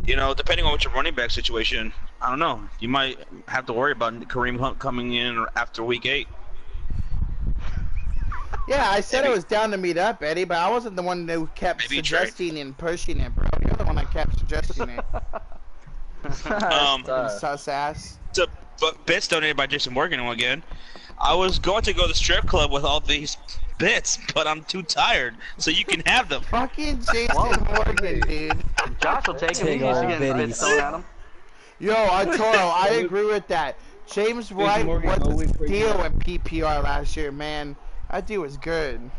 depending on what your running back situation, I don't know, you might have to worry about Kareem Hunt coming in after week 8. Yeah, I said I was down to meet up, Eddie, but I wasn't the one who kept Maybe trade. suggesting and pushing it, bro. You're the one that kept suggesting it. Sus ass. But bits donated by Jason Morgan again. I was going to go to the strip club with all these bits, but I'm too tired, so you can have them. Fucking Jason Morgan, dude. Josh will take him. Take He's used to all getting biddies. bits thrown at him. Yo, Arturo, I agree with that. James White Morgan was always a breaks steal down. in PPR last year, man. That dude was good.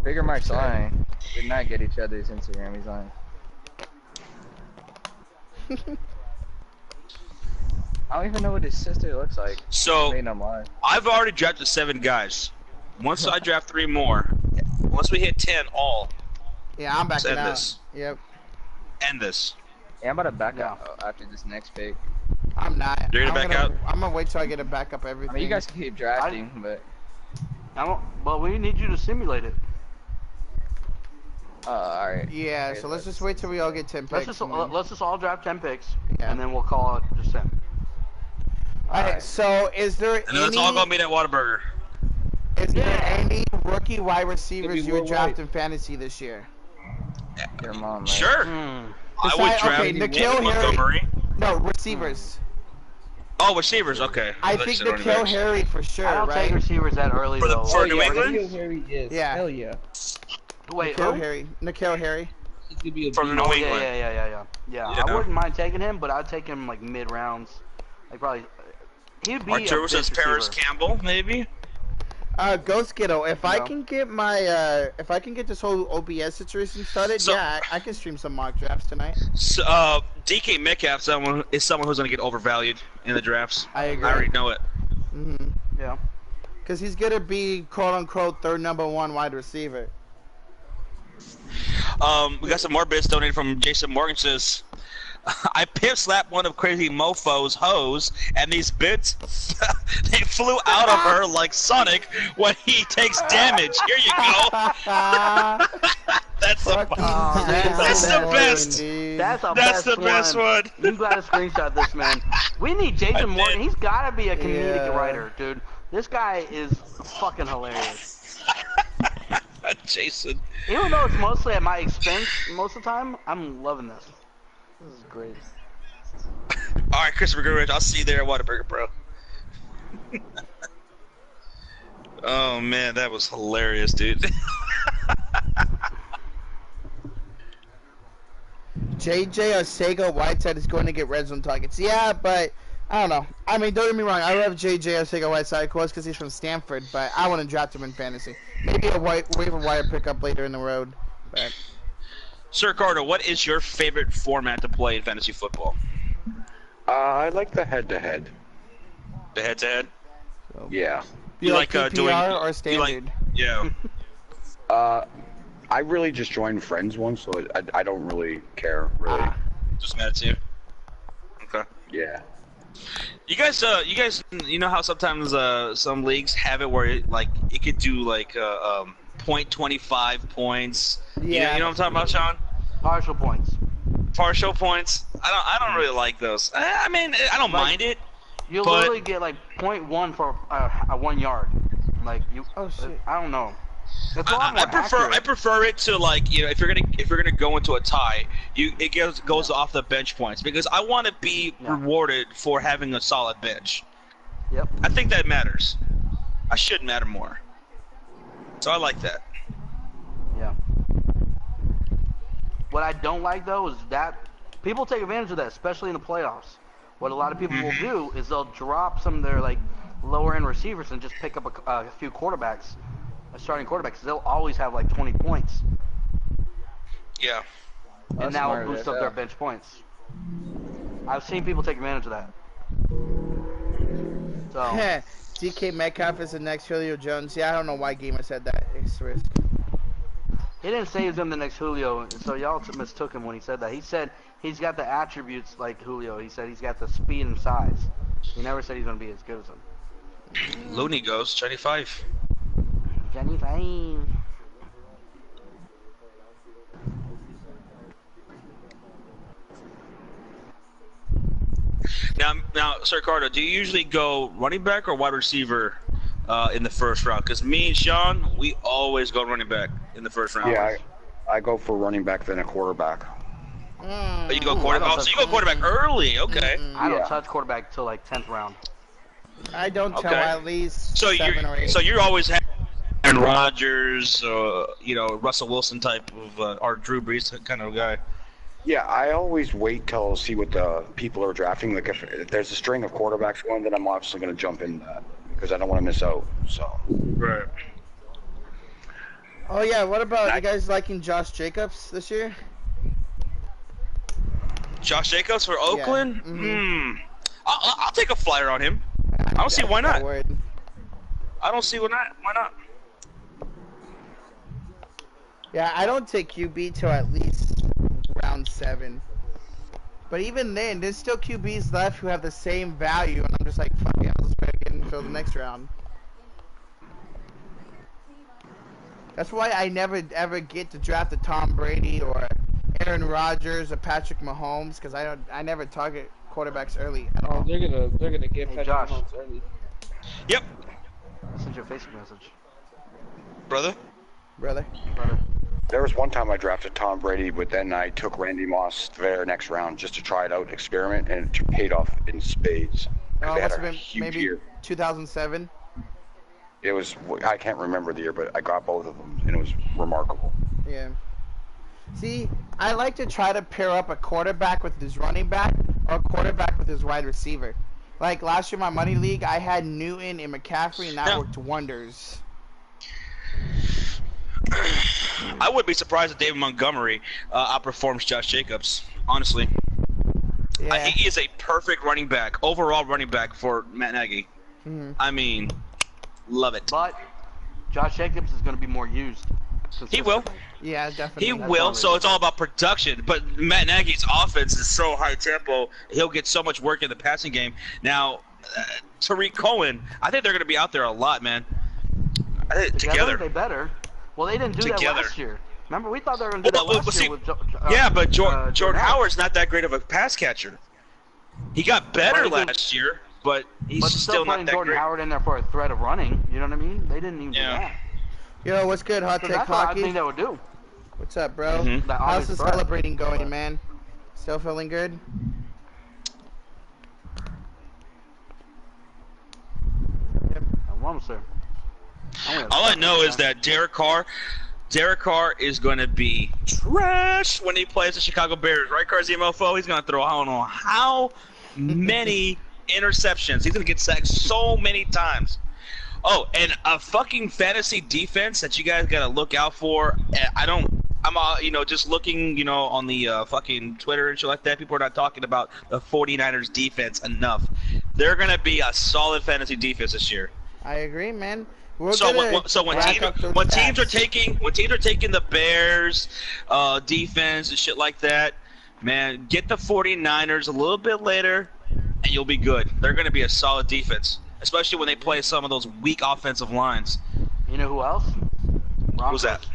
Bigger Mike's lying. Did not get each other's Instagram. He's lying. I don't even know what his sister looks like. So Made him lie. I've already drafted 7 guys. Once I draft 3 more, once we hit 10 all, Yeah, I'm backing end out. this. Yep. End this. Yeah, I'm about to back out after this next pick. I'm not. You're gonna back out? I'm gonna wait till I get a backup everything. I mean, you guys can keep drafting, but I don't. Well, we need you to simulate it. all right. Yeah, Okay, so let's just wait till we all get 10 Let's picks. just and then- let's just all draft 10 picks, Yeah. and then we'll call it just 10. Alright, so is there And then let's all go any meet at Whataburger. any rookie wide receivers Maybe you would Will draft White. in fantasy this year? Your mom. Right? Sure. Hmm. I would Besides- draft okay, David N'Keal Harry. Montgomery. No, receivers. Oh, receivers. Okay. I thought you think said running N'Keal backs. Harry for sure, I don't take right? receivers that early For the- though. for Oh, New yeah, England? N'Keal Harry, yes. Yeah. Hell yeah. Wait, N'Keal who? Harry. N'Keal Harry. He's gonna be a From beast. New Oh, England. yeah. Yeah. I wouldn't mind taking him, but I'd take him like mid rounds, like probably. He'd be Arturo a says bitch Paris receiver. Campbell, maybe. Ghost Kiddo, if I No. can get my if I can get this whole OBS situation started, So- yeah, I can stream some mock drafts tonight. So, DK Metcalf is someone who's going to get overvalued in the drafts. I agree. I already know it. Mhm. Yeah. Cuz he's going to be quote unquote third number 1 wide receiver. We got some more bits donated from Jason Morgan. Says, I pimp slapped one of Crazy Mofo's hoes, and these bits they flew out of her like Sonic when he takes damage. Here you go. That's the that's the best. That's the best one. You gotta screenshot this, man. We need Jason Morgan. He's gotta be a comedic writer, dude. This guy is fucking hilarious. Jason. Even though it's mostly at my expense most of the time, I'm loving this. This is great. All right, Christopher Goodrich, I'll see you there at Whataburger, bro. Oh man, that was hilarious, dude. JJ Arcega Whiteside is going to get red zone targets. Yeah, but I don't know. I mean, don't get me wrong. I love JJ Arcega Whiteside, of course, because he's from Stanford. But I want to draft him in fantasy. Maybe a waiver wire pickup later in the road. But Sir Carter, what is your favorite format to play in fantasy football? I like the head-to-head. The head-to-head? Yeah. you like PPR doing or standard? Yeah. I really just joined friends once, so I don't really care, really. Just mad at you. Okay. Yeah. You guys, you know how sometimes some leagues have it where it could do like 0.25 points. Yeah. You know what I'm talking about, Sean? Partial points. Partial points. I don't really like those. I mean, I don't mind it. You but literally get like 0.1 for a 1 yard. Like you. Oh shit. I don't know. It's a lot more accurate. I prefer it to if you're gonna go into a tie, it goes off the bench points because I want to be rewarded for having a solid bench. Yep. I think that matters. I should matter more. So I like that. Yeah. What I don't like though is that people take advantage of that, especially in the playoffs. What a lot of people will do is they'll drop some of their lower end receivers and just pick up a few quarterbacks. Starting quarterbacks, they'll always have 20 points. Yeah. And now it'll boost up their bench points. I've seen people take advantage of that. So. DK Metcalf is the next Julio Jones. Yeah, I don't know why Gamer said that. It's risk. He didn't say he's him the next Julio, so y'all mistook him when he said that. He said he's got the attributes like Julio. He said he's got the speed and size. He never said he's going to be as good as him. Looney goes 25. 25. Now, Sir Carter, do you usually go running back or wide receiver in the first round? Because me and Sean, we always go running back in the first round. Yeah, I go for running back then a quarterback. Oh, you go quarterback. Oh, so you go quarterback early. Okay. I don't touch quarterback till 10th round. I don't tell at least so 7 or 8. So you're always having Aaron Rodgers, Russell Wilson type of, or Drew Brees kind of guy. Yeah, I always wait till see what the people are drafting. Like if there's a string of quarterbacks going, then I'm obviously going to jump in that because I don't want to miss out. So. Right. Oh yeah, what about you guys liking Josh Jacobs this year? Josh Jacobs for Oakland? Yeah. I'll take a flyer on him. I don't see why not. I don't see why not. Yeah, I don't take QB till at least round 7. But even then, there's still QBs left who have the same value, and I'm just like, fuck it, I'll just better get until the next round. That's why I never ever get to draft a Tom Brady or Aaron Rodgers or Patrick Mahomes because I never target quarterbacks early at all. They're gonna get Patrick Josh. Mahomes early. Yep. I sent you a Facebook message. Brother? Brother. There was one time I drafted Tom Brady, but then I took Randy Moss the very next round just to try it out, experiment, and it paid off in spades. Oh, They had must a have been huge maybe year. 2007. It was, I can't remember the year, but I got both of them, and it was remarkable. Yeah. See, I like to try to pair up a quarterback with his running back or a quarterback with his wide receiver. Like last year, my money league, I had Newton and McCaffrey, and that worked wonders. I would be surprised if David Montgomery outperforms Josh Jacobs, honestly. Yeah. He is a perfect running back, overall running back for Matt Nagy. I mean, love it. But Josh Jacobs is going to be more used. He will. consistently. Yeah, He definitely. That's will. all So they it's all about production. But Matt Nagy's offense is so high tempo. He'll get so much work in the passing game. Now, Tariq Cohen, I think they're going to be out there a lot, man. Together, Together. they better. Well, they didn't do that Together. last year. Remember, we thought they were going to do that Well, last see, year with yeah, but Jordan Jordan Howard. Howard's not that great of a pass catcher. He got better Well, he could- last year, but he's But still not putting that Jordan great. Howard in there for a threat of running. You know what I mean? They didn't even Yeah. do that. Yo, what's good, Hot So Take that's what I Hockey? think they would do. What's up, bro? Mhm. That How's obvious the threat. celebrating going, man? Still feeling good? I want to say. All I know is that Derek Carr is going to be trash when he plays the Chicago Bears, right, Carzy Mofo? He's going to throw I don't know how many interceptions. He's going to get sacked so many times. Oh, and a fucking fantasy defense that you guys got to look out for. I'm just looking, on the fucking Twitter and shit like that. People are not talking about the 49ers defense enough. They're going to be a solid fantasy defense this year. I agree, man. We're So gonna when rack up those teams are stats. taking the Bears defense and shit like that, man, get the 49ers a little bit later and you'll be good. They're going to be a solid defense, especially when they play some of those weak offensive lines. You know who else? Who's that?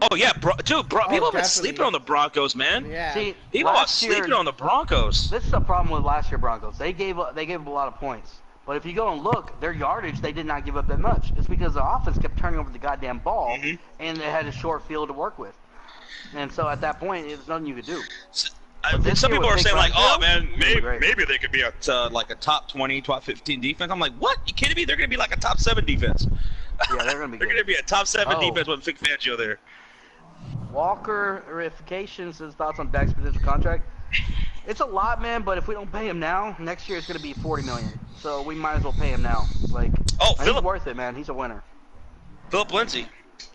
Oh yeah, people have been definitely. sleeping on the Broncos, man. Yeah. See, People are last year, sleeping on the Broncos. this is a problem with last year Broncos. They gave up a lot of points. But if you go and look, their yardage, they did not give up that much. It's because the offense kept turning over the goddamn ball, and they had a short field to work with. And so at that point, there's nothing you could do. This Some year people with are Big saying like, "Oh Brandon, man, it'll be great. maybe they could be like a top 20, top 15 defense." I'm like, "What? You kidding me? They're going to be like a top 7 defense." Yeah, they're going to be They're good. going to be a top 7 Oh. defense with Vic Fangio there. Walker-ifications, his thoughts on Dak's potential contract. It's a lot, man, but if we don't pay him now, next year it's going to be $40 million. So we might as well pay him now. Oh, he's Philip worth it, man. He's a winner. Lindsay.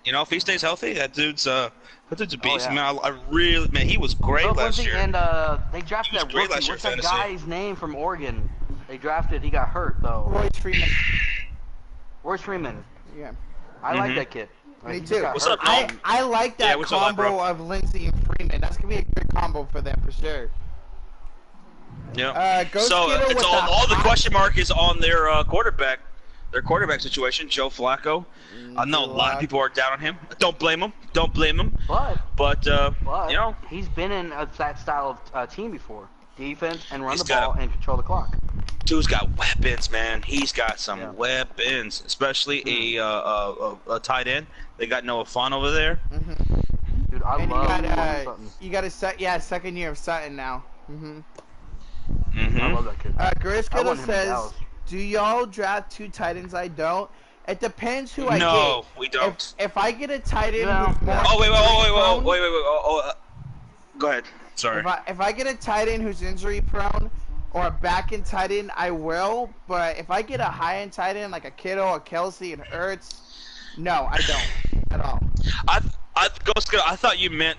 If he stays healthy, that dude's a beast. yeah. Man, he was great Philip last Lindsay, year. and they drafted He was that great rookie. last year What's in that fantasy. guy's name from Oregon? They drafted. He got hurt though. Royce Freeman. Royce Freeman. Yeah. I like that kid. Me he just too. got What's hurt. up, Nolan? I like Yeah, that what's up, bro? combo of Lindsey and Freeman. That's gonna be a good combo for them for sure. Yeah. Ghost So Kiddo it's with all the hot- question mark is on their quarterback situation, Joe Flacco. I know a lot of people are down on him. Don't blame him. But But he's been in that style of team before. Defense and run He's the ball got- and control the clock. dude's got weapons, man. He's got some Yeah. weapons, especially a tight end. They got Noah Fant over there. Dude, I And love Sutton. you got second year of Sutton now. I love that kid. Ghost I Kiddo want him in says, Dallas. "Do y'all draft 2 tight ends? I don't. It depends who I get. No, we don't. If I get a tight end No. who's more Oh wait. injury-prone- Go ahead. Sorry. If I get a tight end who's injury prone or a back end tight end, I will. But if I get a high end tight end like a Kittle, a Kelsey, and Ertz, no, I don't at all. I thought you meant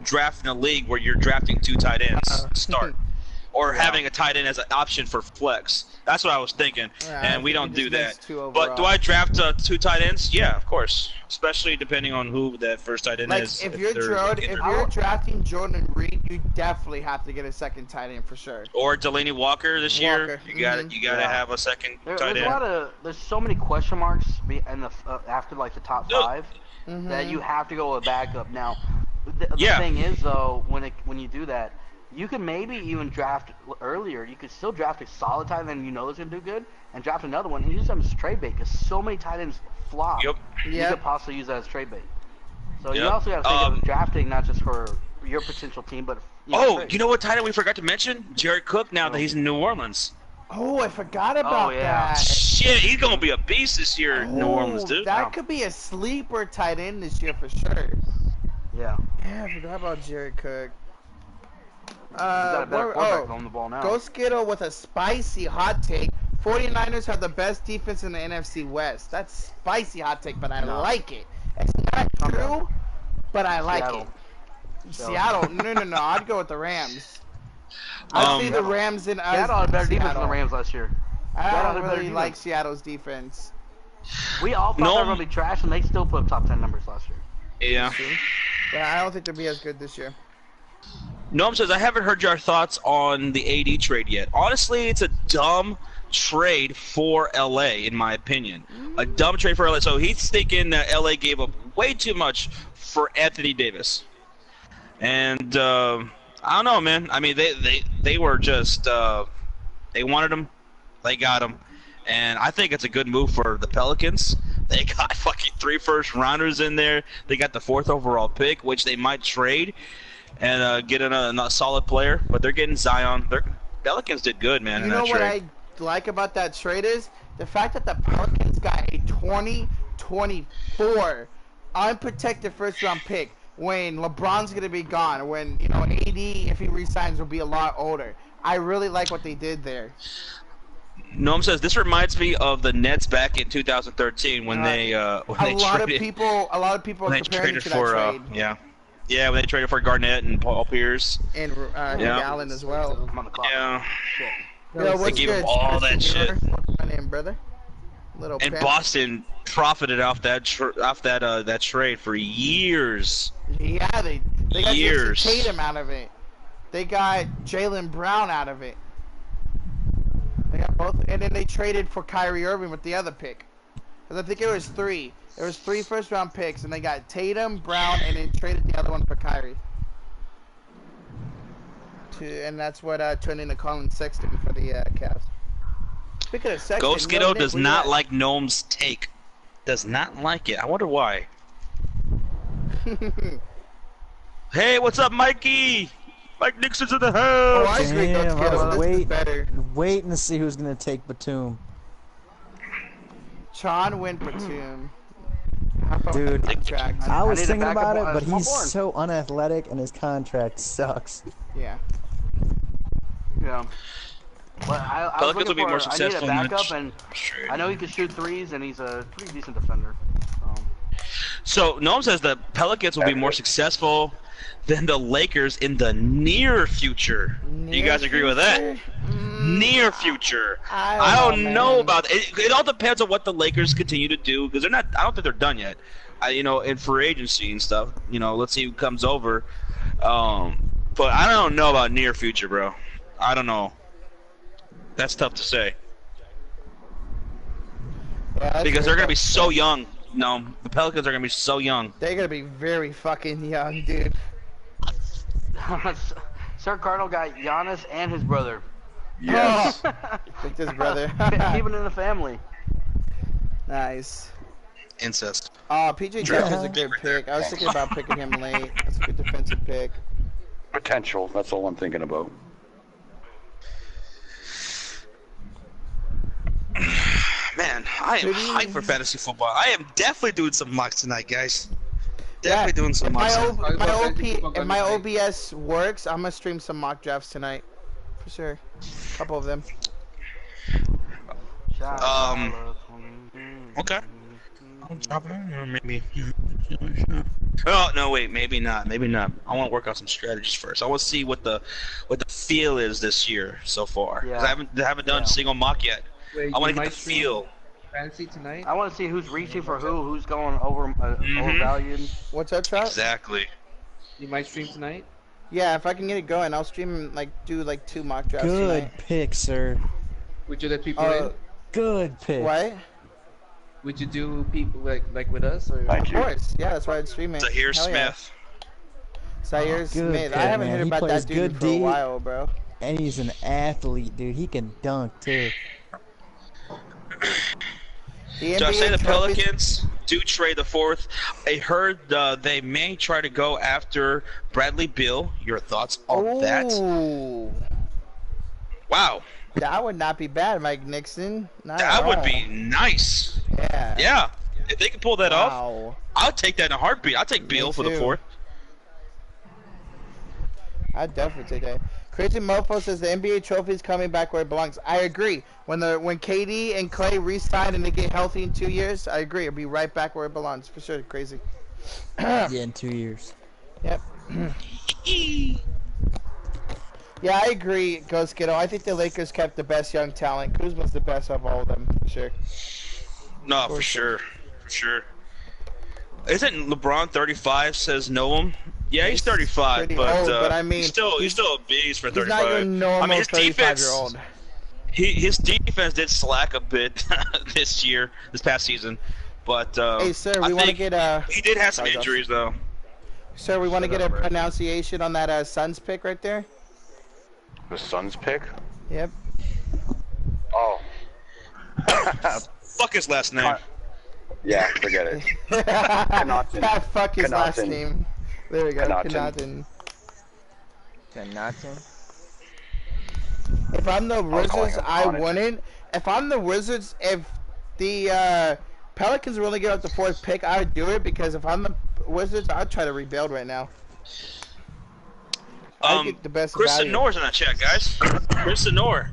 drafting a league where you're drafting 2 tight ends to start, or having a tight end as an option for flex. That's what I was thinking, and we don't do that. But do I draft 2 tight ends? Yeah, of course. Especially depending on who that first tight end Like is. if you're they're- drafting Jordan Reed, you definitely have to get a second tight end for sure. or Delaney Walker this year, Walker, you got to Yeah. have a second tight There's end. there's so many question marks in the after like the top Dude. 5 that you have to go with backup. Now, the Yeah. thing is though, when you do that, you can maybe even draft earlier. You could still draft a solid tight end you know is gonna do good, and draft another one and use them as trade bait because so many tight ends flop. Yep. You Yep. could possibly use that as trade bait. So you Yep. also got to think of drafting not just for your potential team, but trade. You know what tight end we forgot to mention? Jared Cook. Now that he's in New Orleans. Oh, I forgot about yeah. that. Shit, he's gonna be a beast this year in New Orleans, dude. That could be a sleeper tight end this year for sure. Yeah. Yeah, I forgot about Jared Cook. He's got a better quarterback on the ball now. Go Skittle with a spicy hot take. 49ers have the best defense in the NFC West. That's spicy hot take, but I like it. It's not true, but I like Seattle. it. Seattle. No. I'd go with the Rams. I'd see the Rams in Seattle had better defense than the Rams last year. I Seattle don't had better really like defense. Seattle's defense. We all thought they were No, gonna be trash, and they still put up top 10 numbers last year. yeah. But I don't think they'll be as good this year. Noam says, I haven't heard your thoughts on the AD trade yet. Honestly, it's a dumb trade for LA, in my opinion. A dumb trade for LA. So he's thinking that LA gave up way too much for Anthony Davis. And I don't know, man. I mean, they were just they wanted him, they got him, and I think it's a good move for the Pelicans. They got fucking 3 first-rounders in there. They got the 4th overall pick, which they might trade and get a solid player. But they're getting Zion. Pelicans did good, man. You in know that what trade. I like about that trade is the fact that the Pelicans got a 2024 unprotected first-round pick when LeBron's gonna be gone. When AD, if he resigns, will be a lot older. I really like what they did there. Noam says this reminds me of the Nets back in 2013 when they A lot of people are when they comparing traded to for that trade. yeah, when they traded for Garnett and Paul Pierce. And Allen as well. I'm on the clock. Yeah. Yo, what's gave good? him all that Christian shit. Miller? What's my name, brother? Little And pimp. Boston profited off that that trade for years. Yeah, they got Years. Jason Tatum out of it. They got Jaylen Brown out of it. They got both, and then they traded for Kyrie Irving with the other pick. Because I think it was 3. There was 3 first-round picks, and they got Tatum, Brown, and then traded the other one for Kyrie. And that's what turned into Colin Sexton for the Cavs. Speaking of Sexton, Ghost Kiddo does not like Noam's take. Does not like it. I wonder why. Hey, what's up, Mikey? Mike Nixon's in the Oh, house. I agree, Ghost Damn, I Kiddo. was This is better. waiting to see who's gonna take Batum. Sean went Batum. How about Dude, that contract? I was need a thinking backup about it, on but small he's board. so unathletic and his contract sucks. Yeah. Yeah. But I was Pelicans looking will be more for, I need a successful in backup, the and trade. I know he can shoot threes, and he's a pretty decent defender. So Noam says the Pelicans will be more successful than the Lakers in the near future. You guys agree with that? Near future. I don't know about it. It all depends on what the Lakers continue to do because they're not. I don't think they're done yet. In free agency and stuff. Let's see who comes over. But I don't know about near future, bro. I don't know. That's tough to say Yeah, because they're gonna be so young. No, the Pelicans are gonna be so young. They're gonna be very fucking young, dude. Sir Cardinal got Giannis and his brother. Yes. Picked his brother. Even in the family. Nice. Incest. PJ Tucker's a good pick. I was thinking about picking him late. That's a good defensive pick. Potential. That's all I'm thinking about. Man, I am hyped for fantasy football. I am definitely doing some mocks tonight, guys. Definitely doing some If my, mocks. if my OBS works, I'm gonna stream some mock drafts tonight. For sure. A couple of them. Okay. I'll drop it, or maybe. Oh no, wait, maybe not. Maybe not. I want to work out some strategies first. I want to see what the feel is this year so far. 'Cause Yeah. I haven't done a single mock yet. Wait, I want you to get might the stream feel. Fantasy tonight? I want to see who's reaching for who's going overvalued. What's up, Trout? Exactly. You might stream tonight? Yeah, if I can get it going, I'll stream do 2 mock drafts Good tonight. pick, sir. Would you let people in? Good pick. What? Would you do people like with us? Or? Thank Of you. course. Yeah, that's why I'd stream it. Zahir Hell yeah. Smith. Zaire Good Smith. pick, I haven't man. heard He about plays that dude good for a D. while, bro. And he's an athlete, dude. He can dunk, too. The So I say NBA the trophies- Pelicans do trade the 4th. I heard they may try to go after Bradley Beal. Your thoughts on that? Ooh, Wow, that would not be bad, Mike Nixon. Not that at would all. be nice. Yeah. Yeah, if they can pull that off, Wow. I'll take that in a heartbeat. I'll take Beal for the too. 4th. I'd definitely take that. Crazy Mofo says the NBA trophy is coming back where it belongs. I agree. When KD and Clay re-sign and they get healthy in 2 years, I agree. It'll be right back where it belongs. For sure, Crazy. Yeah, in 2 years. Yep. Yeah, I agree, Ghost Kiddo. I think the Lakers kept the best young talent. Kuzma's the best of all of them, for sure. No, for sure, for sure. Isn't LeBron 35? Says Noam. Yeah, he's 35, pretty but old, but I he's mean, still a beast for he's not your 35. I mean, normal his defense. 35-year-old. His defense did slack a bit this past season, but Hey, sir, I we want to think get he did have some sorry, Josh. injuries though. Sir, we want to get a Brad. pronunciation on that Suns pick right there. The Suns pick? Yep. Oh. Fuck his last name. Yeah, forget it. That fuck his last Connaughton. name. There we go. Connaughton. Connaughton. If I'm the was calling Wizards, him I Connaughton. wouldn't. If I'm the Wizards, if the Pelicans really give up the 4th pick, I would do it because if I'm the Wizards, I'd try to rebuild right now. I'd get the best Chris value. Sonor's in that chat, guys. Chris Sonor.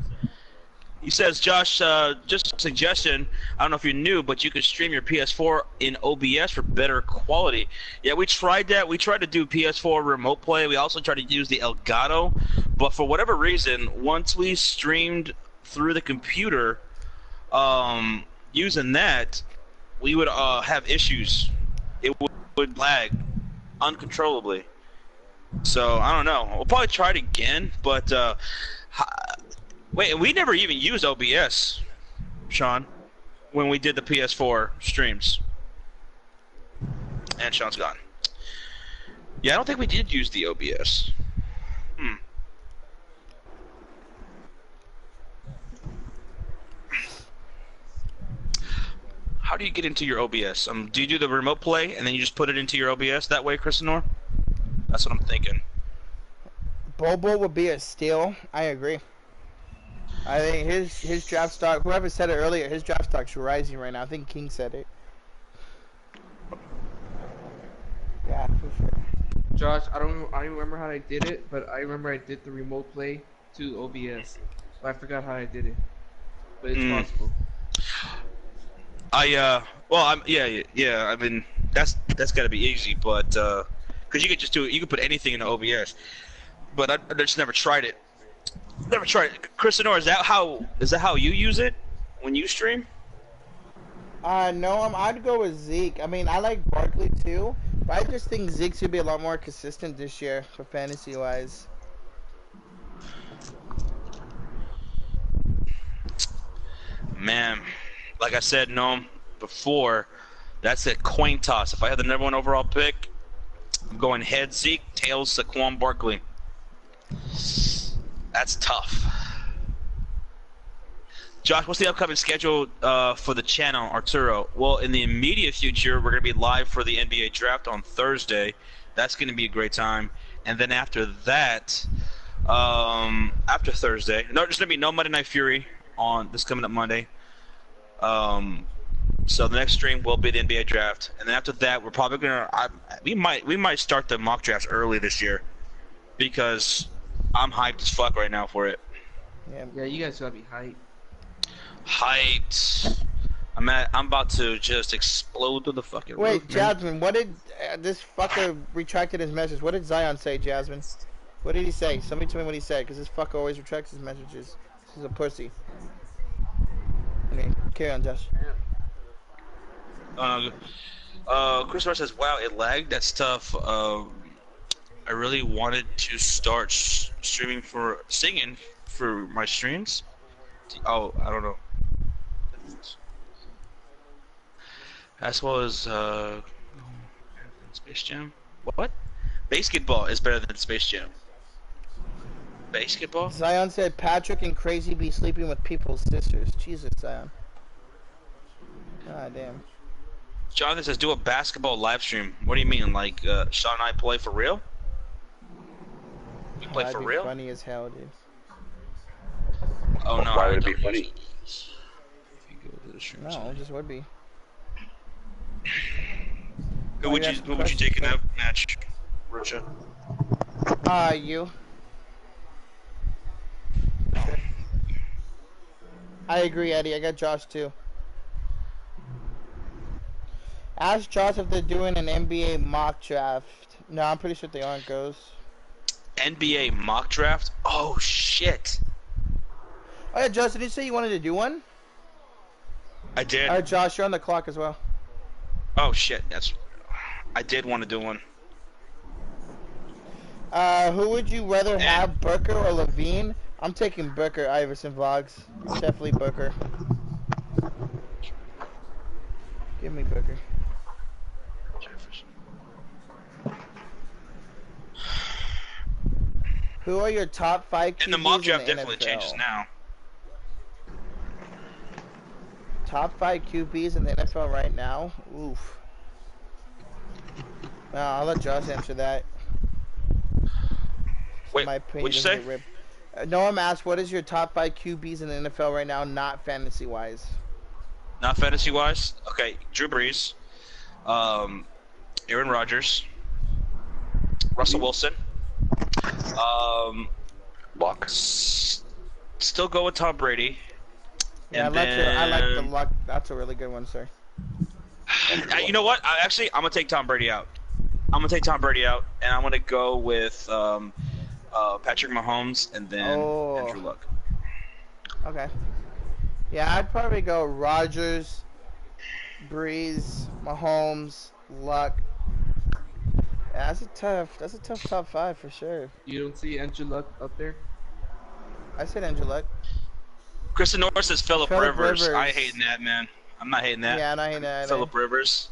He says, Josh, just a suggestion. I don't know if you knew, but you could stream your PS4 in OBS for better quality. Yeah, we tried that. We tried to do PS4 remote play. We also tried to use the Elgato. But for whatever reason, once we streamed through the computer using that, we would have issues. It would lag uncontrollably. So, I don't know. We'll probably try it again, but wait, we never even used OBS, Sean, when we did the PS4 streams. And Sean's gone. Yeah, I don't think we did use the OBS. How do you get into your OBS? Do you do the remote play and then you just put it into your OBS that way, Chris Nor? That's what I'm thinking. Bobo would be a steal. I agree. I think his draft stock. Whoever said it earlier, his draft stock's rising right now. I think King said it. Yeah, for sure. Josh, I don't remember how I did it, but I remember I did the remote play to OBS. But I forgot how I did it. But it's possible. Well, I mean, that's gotta be easy, but because you could just do it, you could put anything in OBS. But I just never tried it. Never tried it. Chris Sonor, is that how you use it when you stream? No, I'd go with Zeke. I mean, I like Barkley too, but I just think Zeke should be a lot more consistent this year for fantasy wise. Man, like I said, no, before, that's a coin toss. If I had the number 1 overall pick, I'm going head Zeke, tails Saquon Barkley. That's tough. Josh, what's the upcoming schedule for the channel, Arturo? Well, in the immediate future, we're going to be live for the NBA draft on Thursday. That's going to be a great time. And then after that, after Thursday, there's going to be no Monday Night Fury on this coming up Monday. So the next stream will be the NBA draft, and then after that, we're probably gonna we might start the mock drafts early this year because I'm hyped as fuck right now for it. Yeah, you guys gotta be hyped. Hyped. I'm about to just explode through the fucking Wait, roof, man. Jasmine, what did this fucker retracted his message? What did Zion say, Jasmine? What did he say? Somebody tell me what he said, because this fucker always retracts his messages. He's a pussy. Okay, carry on, Josh. Chris Ross says, "Wow, it lagged. That's tough. I really wanted to start streaming for singing for my streams. Oh, I don't know. As well as Space Jam. What? Basketball is better than Space Jam. Basketball? Zion said Patrick and Crazy be sleeping with people's sisters. Jesus, Zion. God damn. Jonathan says, do a basketball live stream. What do you mean? Like, Sean and I play for real? We play That'd for be real? funny as hell, dude. Oh no, Why I would it be don't funny? use it. If you go to the stream No, site. it just would be. Who would you take in that match, Rocha? You. I agree, Eddie. I got Josh too. Ask Josh if they're doing an NBA mock draft. No, I'm pretty sure they aren't, Goes. NBA mock draft? Oh shit! Oh yeah, Justin, did you say you wanted to do one? I did. All right, Josh, you're on the clock as well. Oh shit, I did want to do one. Who would you rather have, Booker or Levine? I'm taking Booker. Iverson vlogs. Definitely Booker. Give me Booker. Who are your top 5 QBs And the mock draft in the definitely NFL? changes now. Top 5 QBs in the NFL right now? Oof. I'll let Josh answer that. Wait, My opinion what'd you doesn't say? get ripped. Noam asked, what is your top 5 QBs in the NFL right now, not fantasy-wise? Not fantasy wise. Okay, Drew Brees, Aaron Rodgers, Russell Wilson. Luck. Still go with Tom Brady. Yeah, And I like the then- luck. That's a really good one, sir. You know what? I'm gonna take Tom Brady out. I'm gonna take Tom Brady out, and I'm gonna go with Patrick Mahomes and then Andrew Luck. Okay. Yeah, I'd probably go Rodgers, Breeze, Mahomes, Luck. Yeah, that's a tough top 5 for sure. You don't see Andrew Luck up there? I said Andrew Luck. Kristen Norris says Phillip Phillip Rivers. Rivers. I hating that, man. I'm not hating that. Yeah, and I hate that. Phillip Rivers.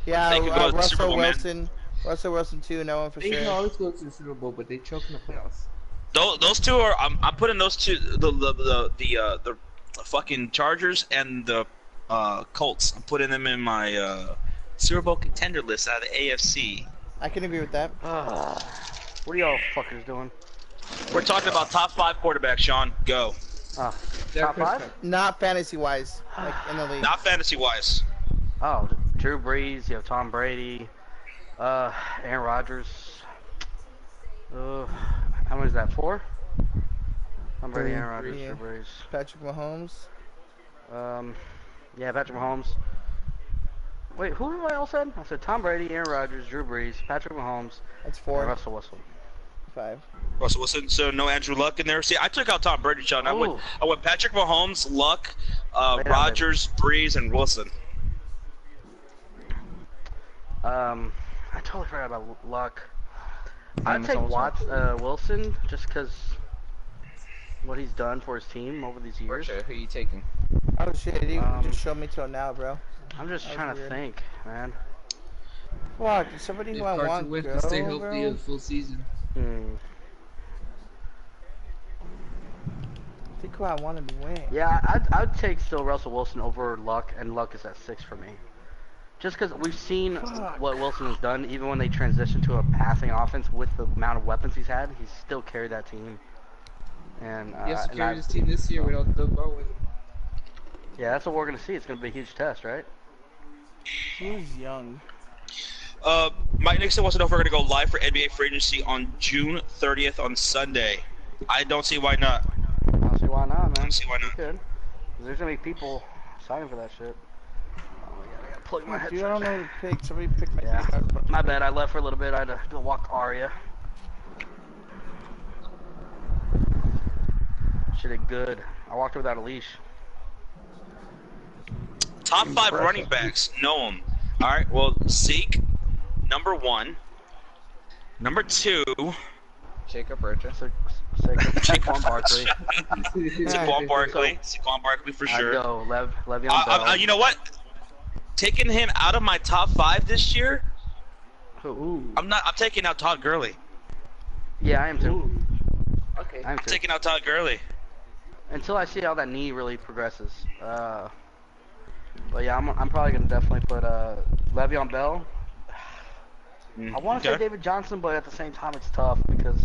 Yeah, They could go to the Super Russell Bowl, man. Wilson. Russell Wilson too, no one for They can sure. always go to the Super Bowl, but they choke in the playoffs. Those two are. I'm putting those two. The fucking Chargers and the Colts. I'm putting them in my Super Bowl contender list out of the AFC. I can agree with that. What are y'all fuckers doing? We're talking about top 5 quarterbacks. Sean, go. Top Dak 5? Prescott. Not fantasy wise, like in the league. Not fantasy wise. Oh, Drew Brees, you have Tom Brady, Aaron Rodgers. How many is that? 4? Tom Brady, Aaron Rodgers, Yeah. Drew Brees. Patrick Mahomes. Yeah, Patrick Mahomes. Wait, who did I all said? I said Tom Brady, Aaron Rodgers, Drew Brees, Patrick Mahomes, That's and 4. Russell Wilson. 5. Russell Wilson. So no Andrew Luck in there. See, I took out Tom Brady, Sean. I went Patrick Mahomes, Luck, Rodgers, Breeze, and Wilson. I totally forgot about Luck. I'd take Wilson just because what he's done for his team over these years. Rocha, who you taking? Oh shit, you just showed me till now, bro. I'm just That was trying to weird. think, man. Fuck, somebody If who I Carson want Wentz go, can stay healthy bro? a full season. I think who I wanted to win. Yeah, I'd take still Russell Wilson over Luck, and Luck is at 6 for me. Just because we've seen what Wilson has done, even when they transitioned to a passing offense with the amount of weapons he's had, he's still carried that team. And He has to and carry his team this year without Doug Baldwin. yeah, that's what we're gonna see. It's gonna be a huge test, right? He was young. Mike Nixon wants to know if we're going to go live for NBA free agency on June 30th on Sunday. I don't see why not. I don't see why not, man. I don't see why not. Good. 'Cause there's gonna be people signing for that shit. Oh my god, I gotta plug my headset. Dude, I don't know who to pick. Somebody pick my Yeah, pick. my bad. I left for a little bit. I had to walk to Aria. Shit did good. I walked her without a leash. Top 5 running backs. Know them. All right. Well, Zeke, number 1. Number 2. Jacob Rocha. Saquon Barkley. Saquon Barkley. Saquon Barkley for I'd sure. go Le'Veon Bell. You know what? Taking him out of my top 5 this year. Ooh. I'm taking out Todd Gurley. Yeah, I am too. Okay. I am I'm too. taking out Todd Gurley. Until I see how that knee really progresses. But yeah, I'm probably gonna definitely put Le'Veon Bell. I want to say David Johnson, but at the same time it's tough because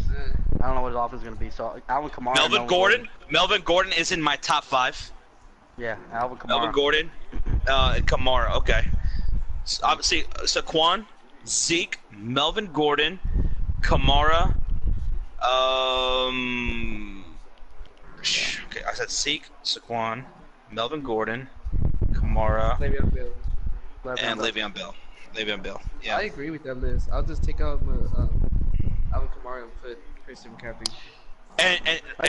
I don't know what his offense is gonna be. So Alvin Kamara. Melvin Gordon. Melvin Gordon is in my top 5. Yeah, Alvin Kamara. Melvin Gordon, and Kamara. Okay. So obviously, Saquon, Zeke, Melvin Gordon, Kamara. Okay, I said Zeke, Saquon, Melvin Gordon, Kamara, Le'Veon Bell. and Le'Veon Bell. Le'Veon Bell. Yeah. I agree with that list. I'll just take out Alvin Kamara and put Christian McCaffrey. And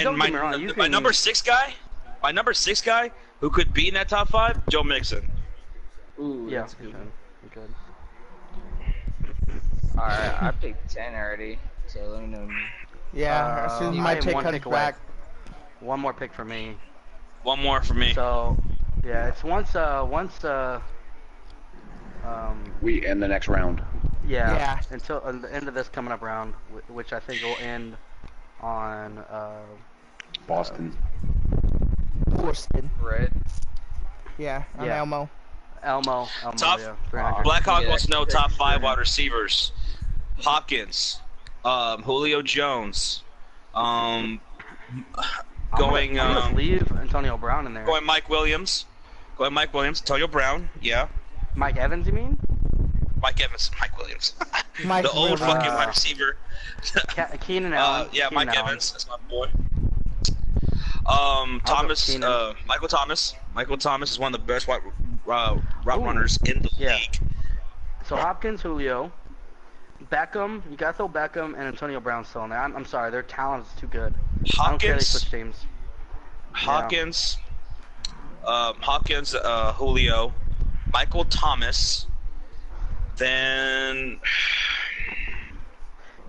don't my get me wrong, you my can- number 6 guy. my number 6 guy who could be in that top 5, Joe Mixon. Ooh, Yeah, that's good. good. Alright, I picked 10 already, so let me know. Yeah, as soon as I my am pick one comes pick away. back. One more pick for me. One more for me. So, yeah, it's We end the next round. Yeah. until the end of this coming up round, which I think will end on Boston. Boston. Red. Yeah, I'm Yeah. Elmo. Elmo, Top yeah, 300. Blackhawk Yeah, wants to know top 5 sure. wide receivers. Hopkins, Julio Jones, I'm going gonna leave Antonio Brown in there. going Mike Williams, Antonio Brown, yeah, Mike Evans, you mean? Mike Evans, Mike Williams, Mike the old Williams. fucking wide receiver. Keenan Allen. Yeah, Keenan Mike Allen. Evans, that's my boy. go Thomas, Keenan. Michael Thomas. Michael Thomas is one of the best route runners in the Yeah. league. So Hopkins, Julio, Beckham. You gotta throw Beckham and Antonio Brown still in there. I'm sorry, their talent is too good. I don't care they Hopkins, switch teams. Hopkins, Julio, Michael Thomas, then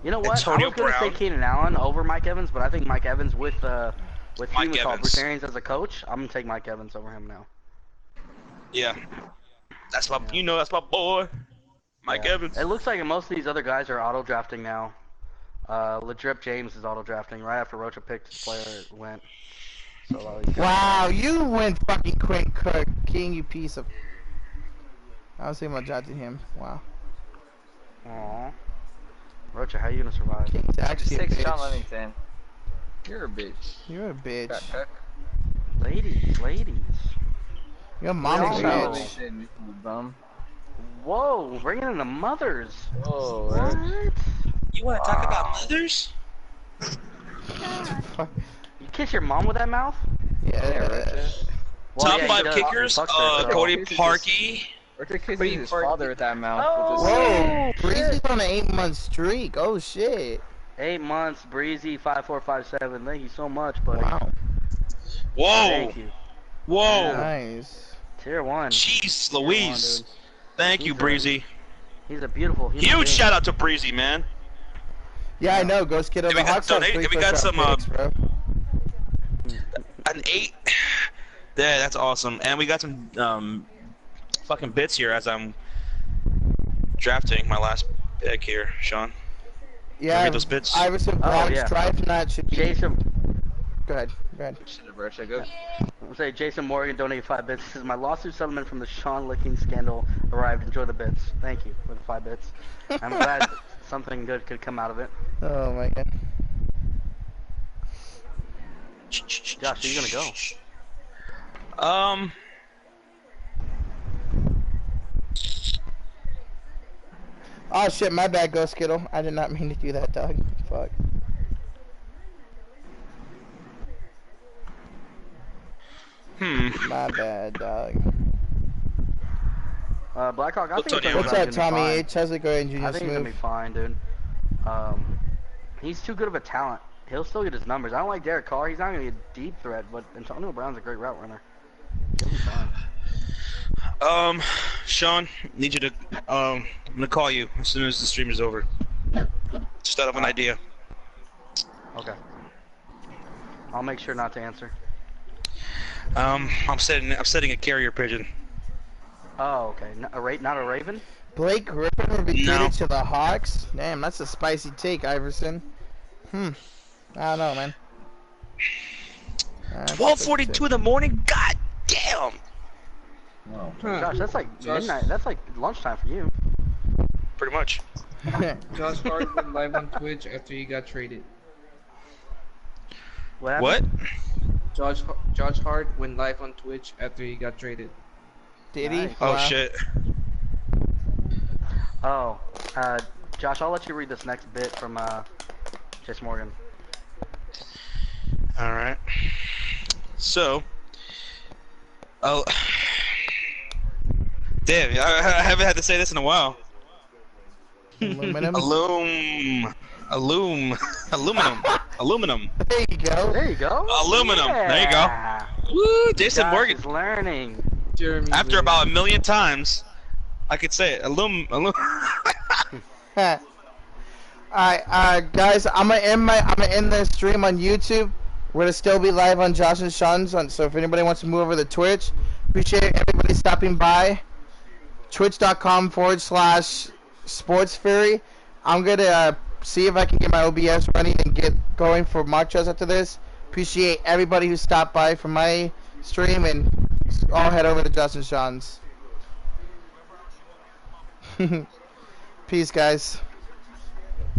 You know what? Antonio I was gonna say Brown. Keenan Allen over Mike Evans, but I think Mike Evans with Mike Bruce Evans. Arians as a coach, I'm gonna take Mike Evans over him now. Yeah, that's my that's my boy, Mike Yeah. Evans. It looks like most of these other guys are auto drafting now. Ledrip James is auto drafting right after Rocha picked his player. It went. So he's got- Wow, you went fucking quick, Kirk King, you piece of. I was thinking about drafting him. Wow. Aw. Rocha, how you gonna survive? King's actually a 6 bitch. Sean Livingston. You're a bitch. You're a bitch. Fat cuck. Ladies. Your mom is a all Sean know. bitch. Livingston, you bum. Whoa, bringing in the mothers. Whoa, What? You want to talk about mothers? You kiss your mom with that mouth? Yeah. Well, Top yeah, he 5 does. kickers: Fucks her, so- Cody Kisses Parkey. Rocha kisses his father with that mouth. Oh, with his- Whoa, shit. Breezy's on an 8-month streak. Oh shit. 8 months, Breezy, 5457. Thank you so much, buddy. Wow. Whoa, Thank you. whoa, Nice. Tier 1. jeez, Tier 1, Louise. dude. Thank you, He's a- Breezy. He's a beautiful human Huge being. shout out to Breezy, man. Yeah, I know. Ghost Kiddo. Yeah, we The got Hawks have donate- 3 we got first-round some, picks, bro. An 8. Yeah, that's awesome. And we got some fucking bits here as I'm drafting my last pick here, Sean. Yeah, read those bits? Iverson, Oh, Bronx, yeah. Drive Nut should be. Jason, Go ahead. Go ahead. Shit, Rocha, go. I'll say Jason Morgan donated 5 bits. This is my lawsuit settlement from the Sean Licking scandal arrived. Enjoy the bits. Thank you for the 5 bits. I'm glad something good could come out of it. Oh my god. Josh, are you gonna go? Oh shit, my bad, Ghost Kiddo. I did not mean to do that, dog. Fuck. My bad, dog. Blackhawk, I think Tony, Antonio What's Brown's up, gonna be Tommy fine. H? How's it going, I Junior think he's gonna be Smooth? fine, dude. He's too good of a talent. He'll still get his numbers. I don't like Derek Carr. He's not gonna be a deep threat, but Antonio Brown's a great route runner. He'll be fine. Sean, need you to I'm gonna call you as soon as the stream is over. Just out of an idea. Okay. I'll make sure not to answer. I'm setting a carrier pigeon. Oh, okay. Not a Raven? Blake Griffin will be No. traded to the Hawks? Damn, that's a spicy take, Iverson. I don't know, man. That's a 12:42 in the morning. God damn. Huh. Josh, that's like Josh- midnight. That's like lunchtime for you. Pretty much. sick. Josh Hart went live on Twitch after he got traded. What? What? Josh Hart went live on Twitch after he got traded. Did he? Nice. Oh Wow. shit. Oh, Josh, I'll let you read this next bit from Chase Morgan. All right. So. Oh. Damn, I haven't had to say this in a while. Aluminum. Aluminum. There you go. There you go. Aluminum. There you go. Yeah. Woo, Jason Josh Morgan. is learning. Jeremy. After Lin. about 1,000,000 times, I could say it. Alright, guys, I'm gonna end the stream on YouTube. We're gonna still be live on Josh and Sean's so if anybody wants to move over to Twitch, appreciate everybody stopping by. Twitch.com/SportsFury. I'm gonna see if I can get my OBS running and get going for mock shows after this. Appreciate everybody who stopped by for my stream, and all head over to Josh and Sean's. Peace, guys.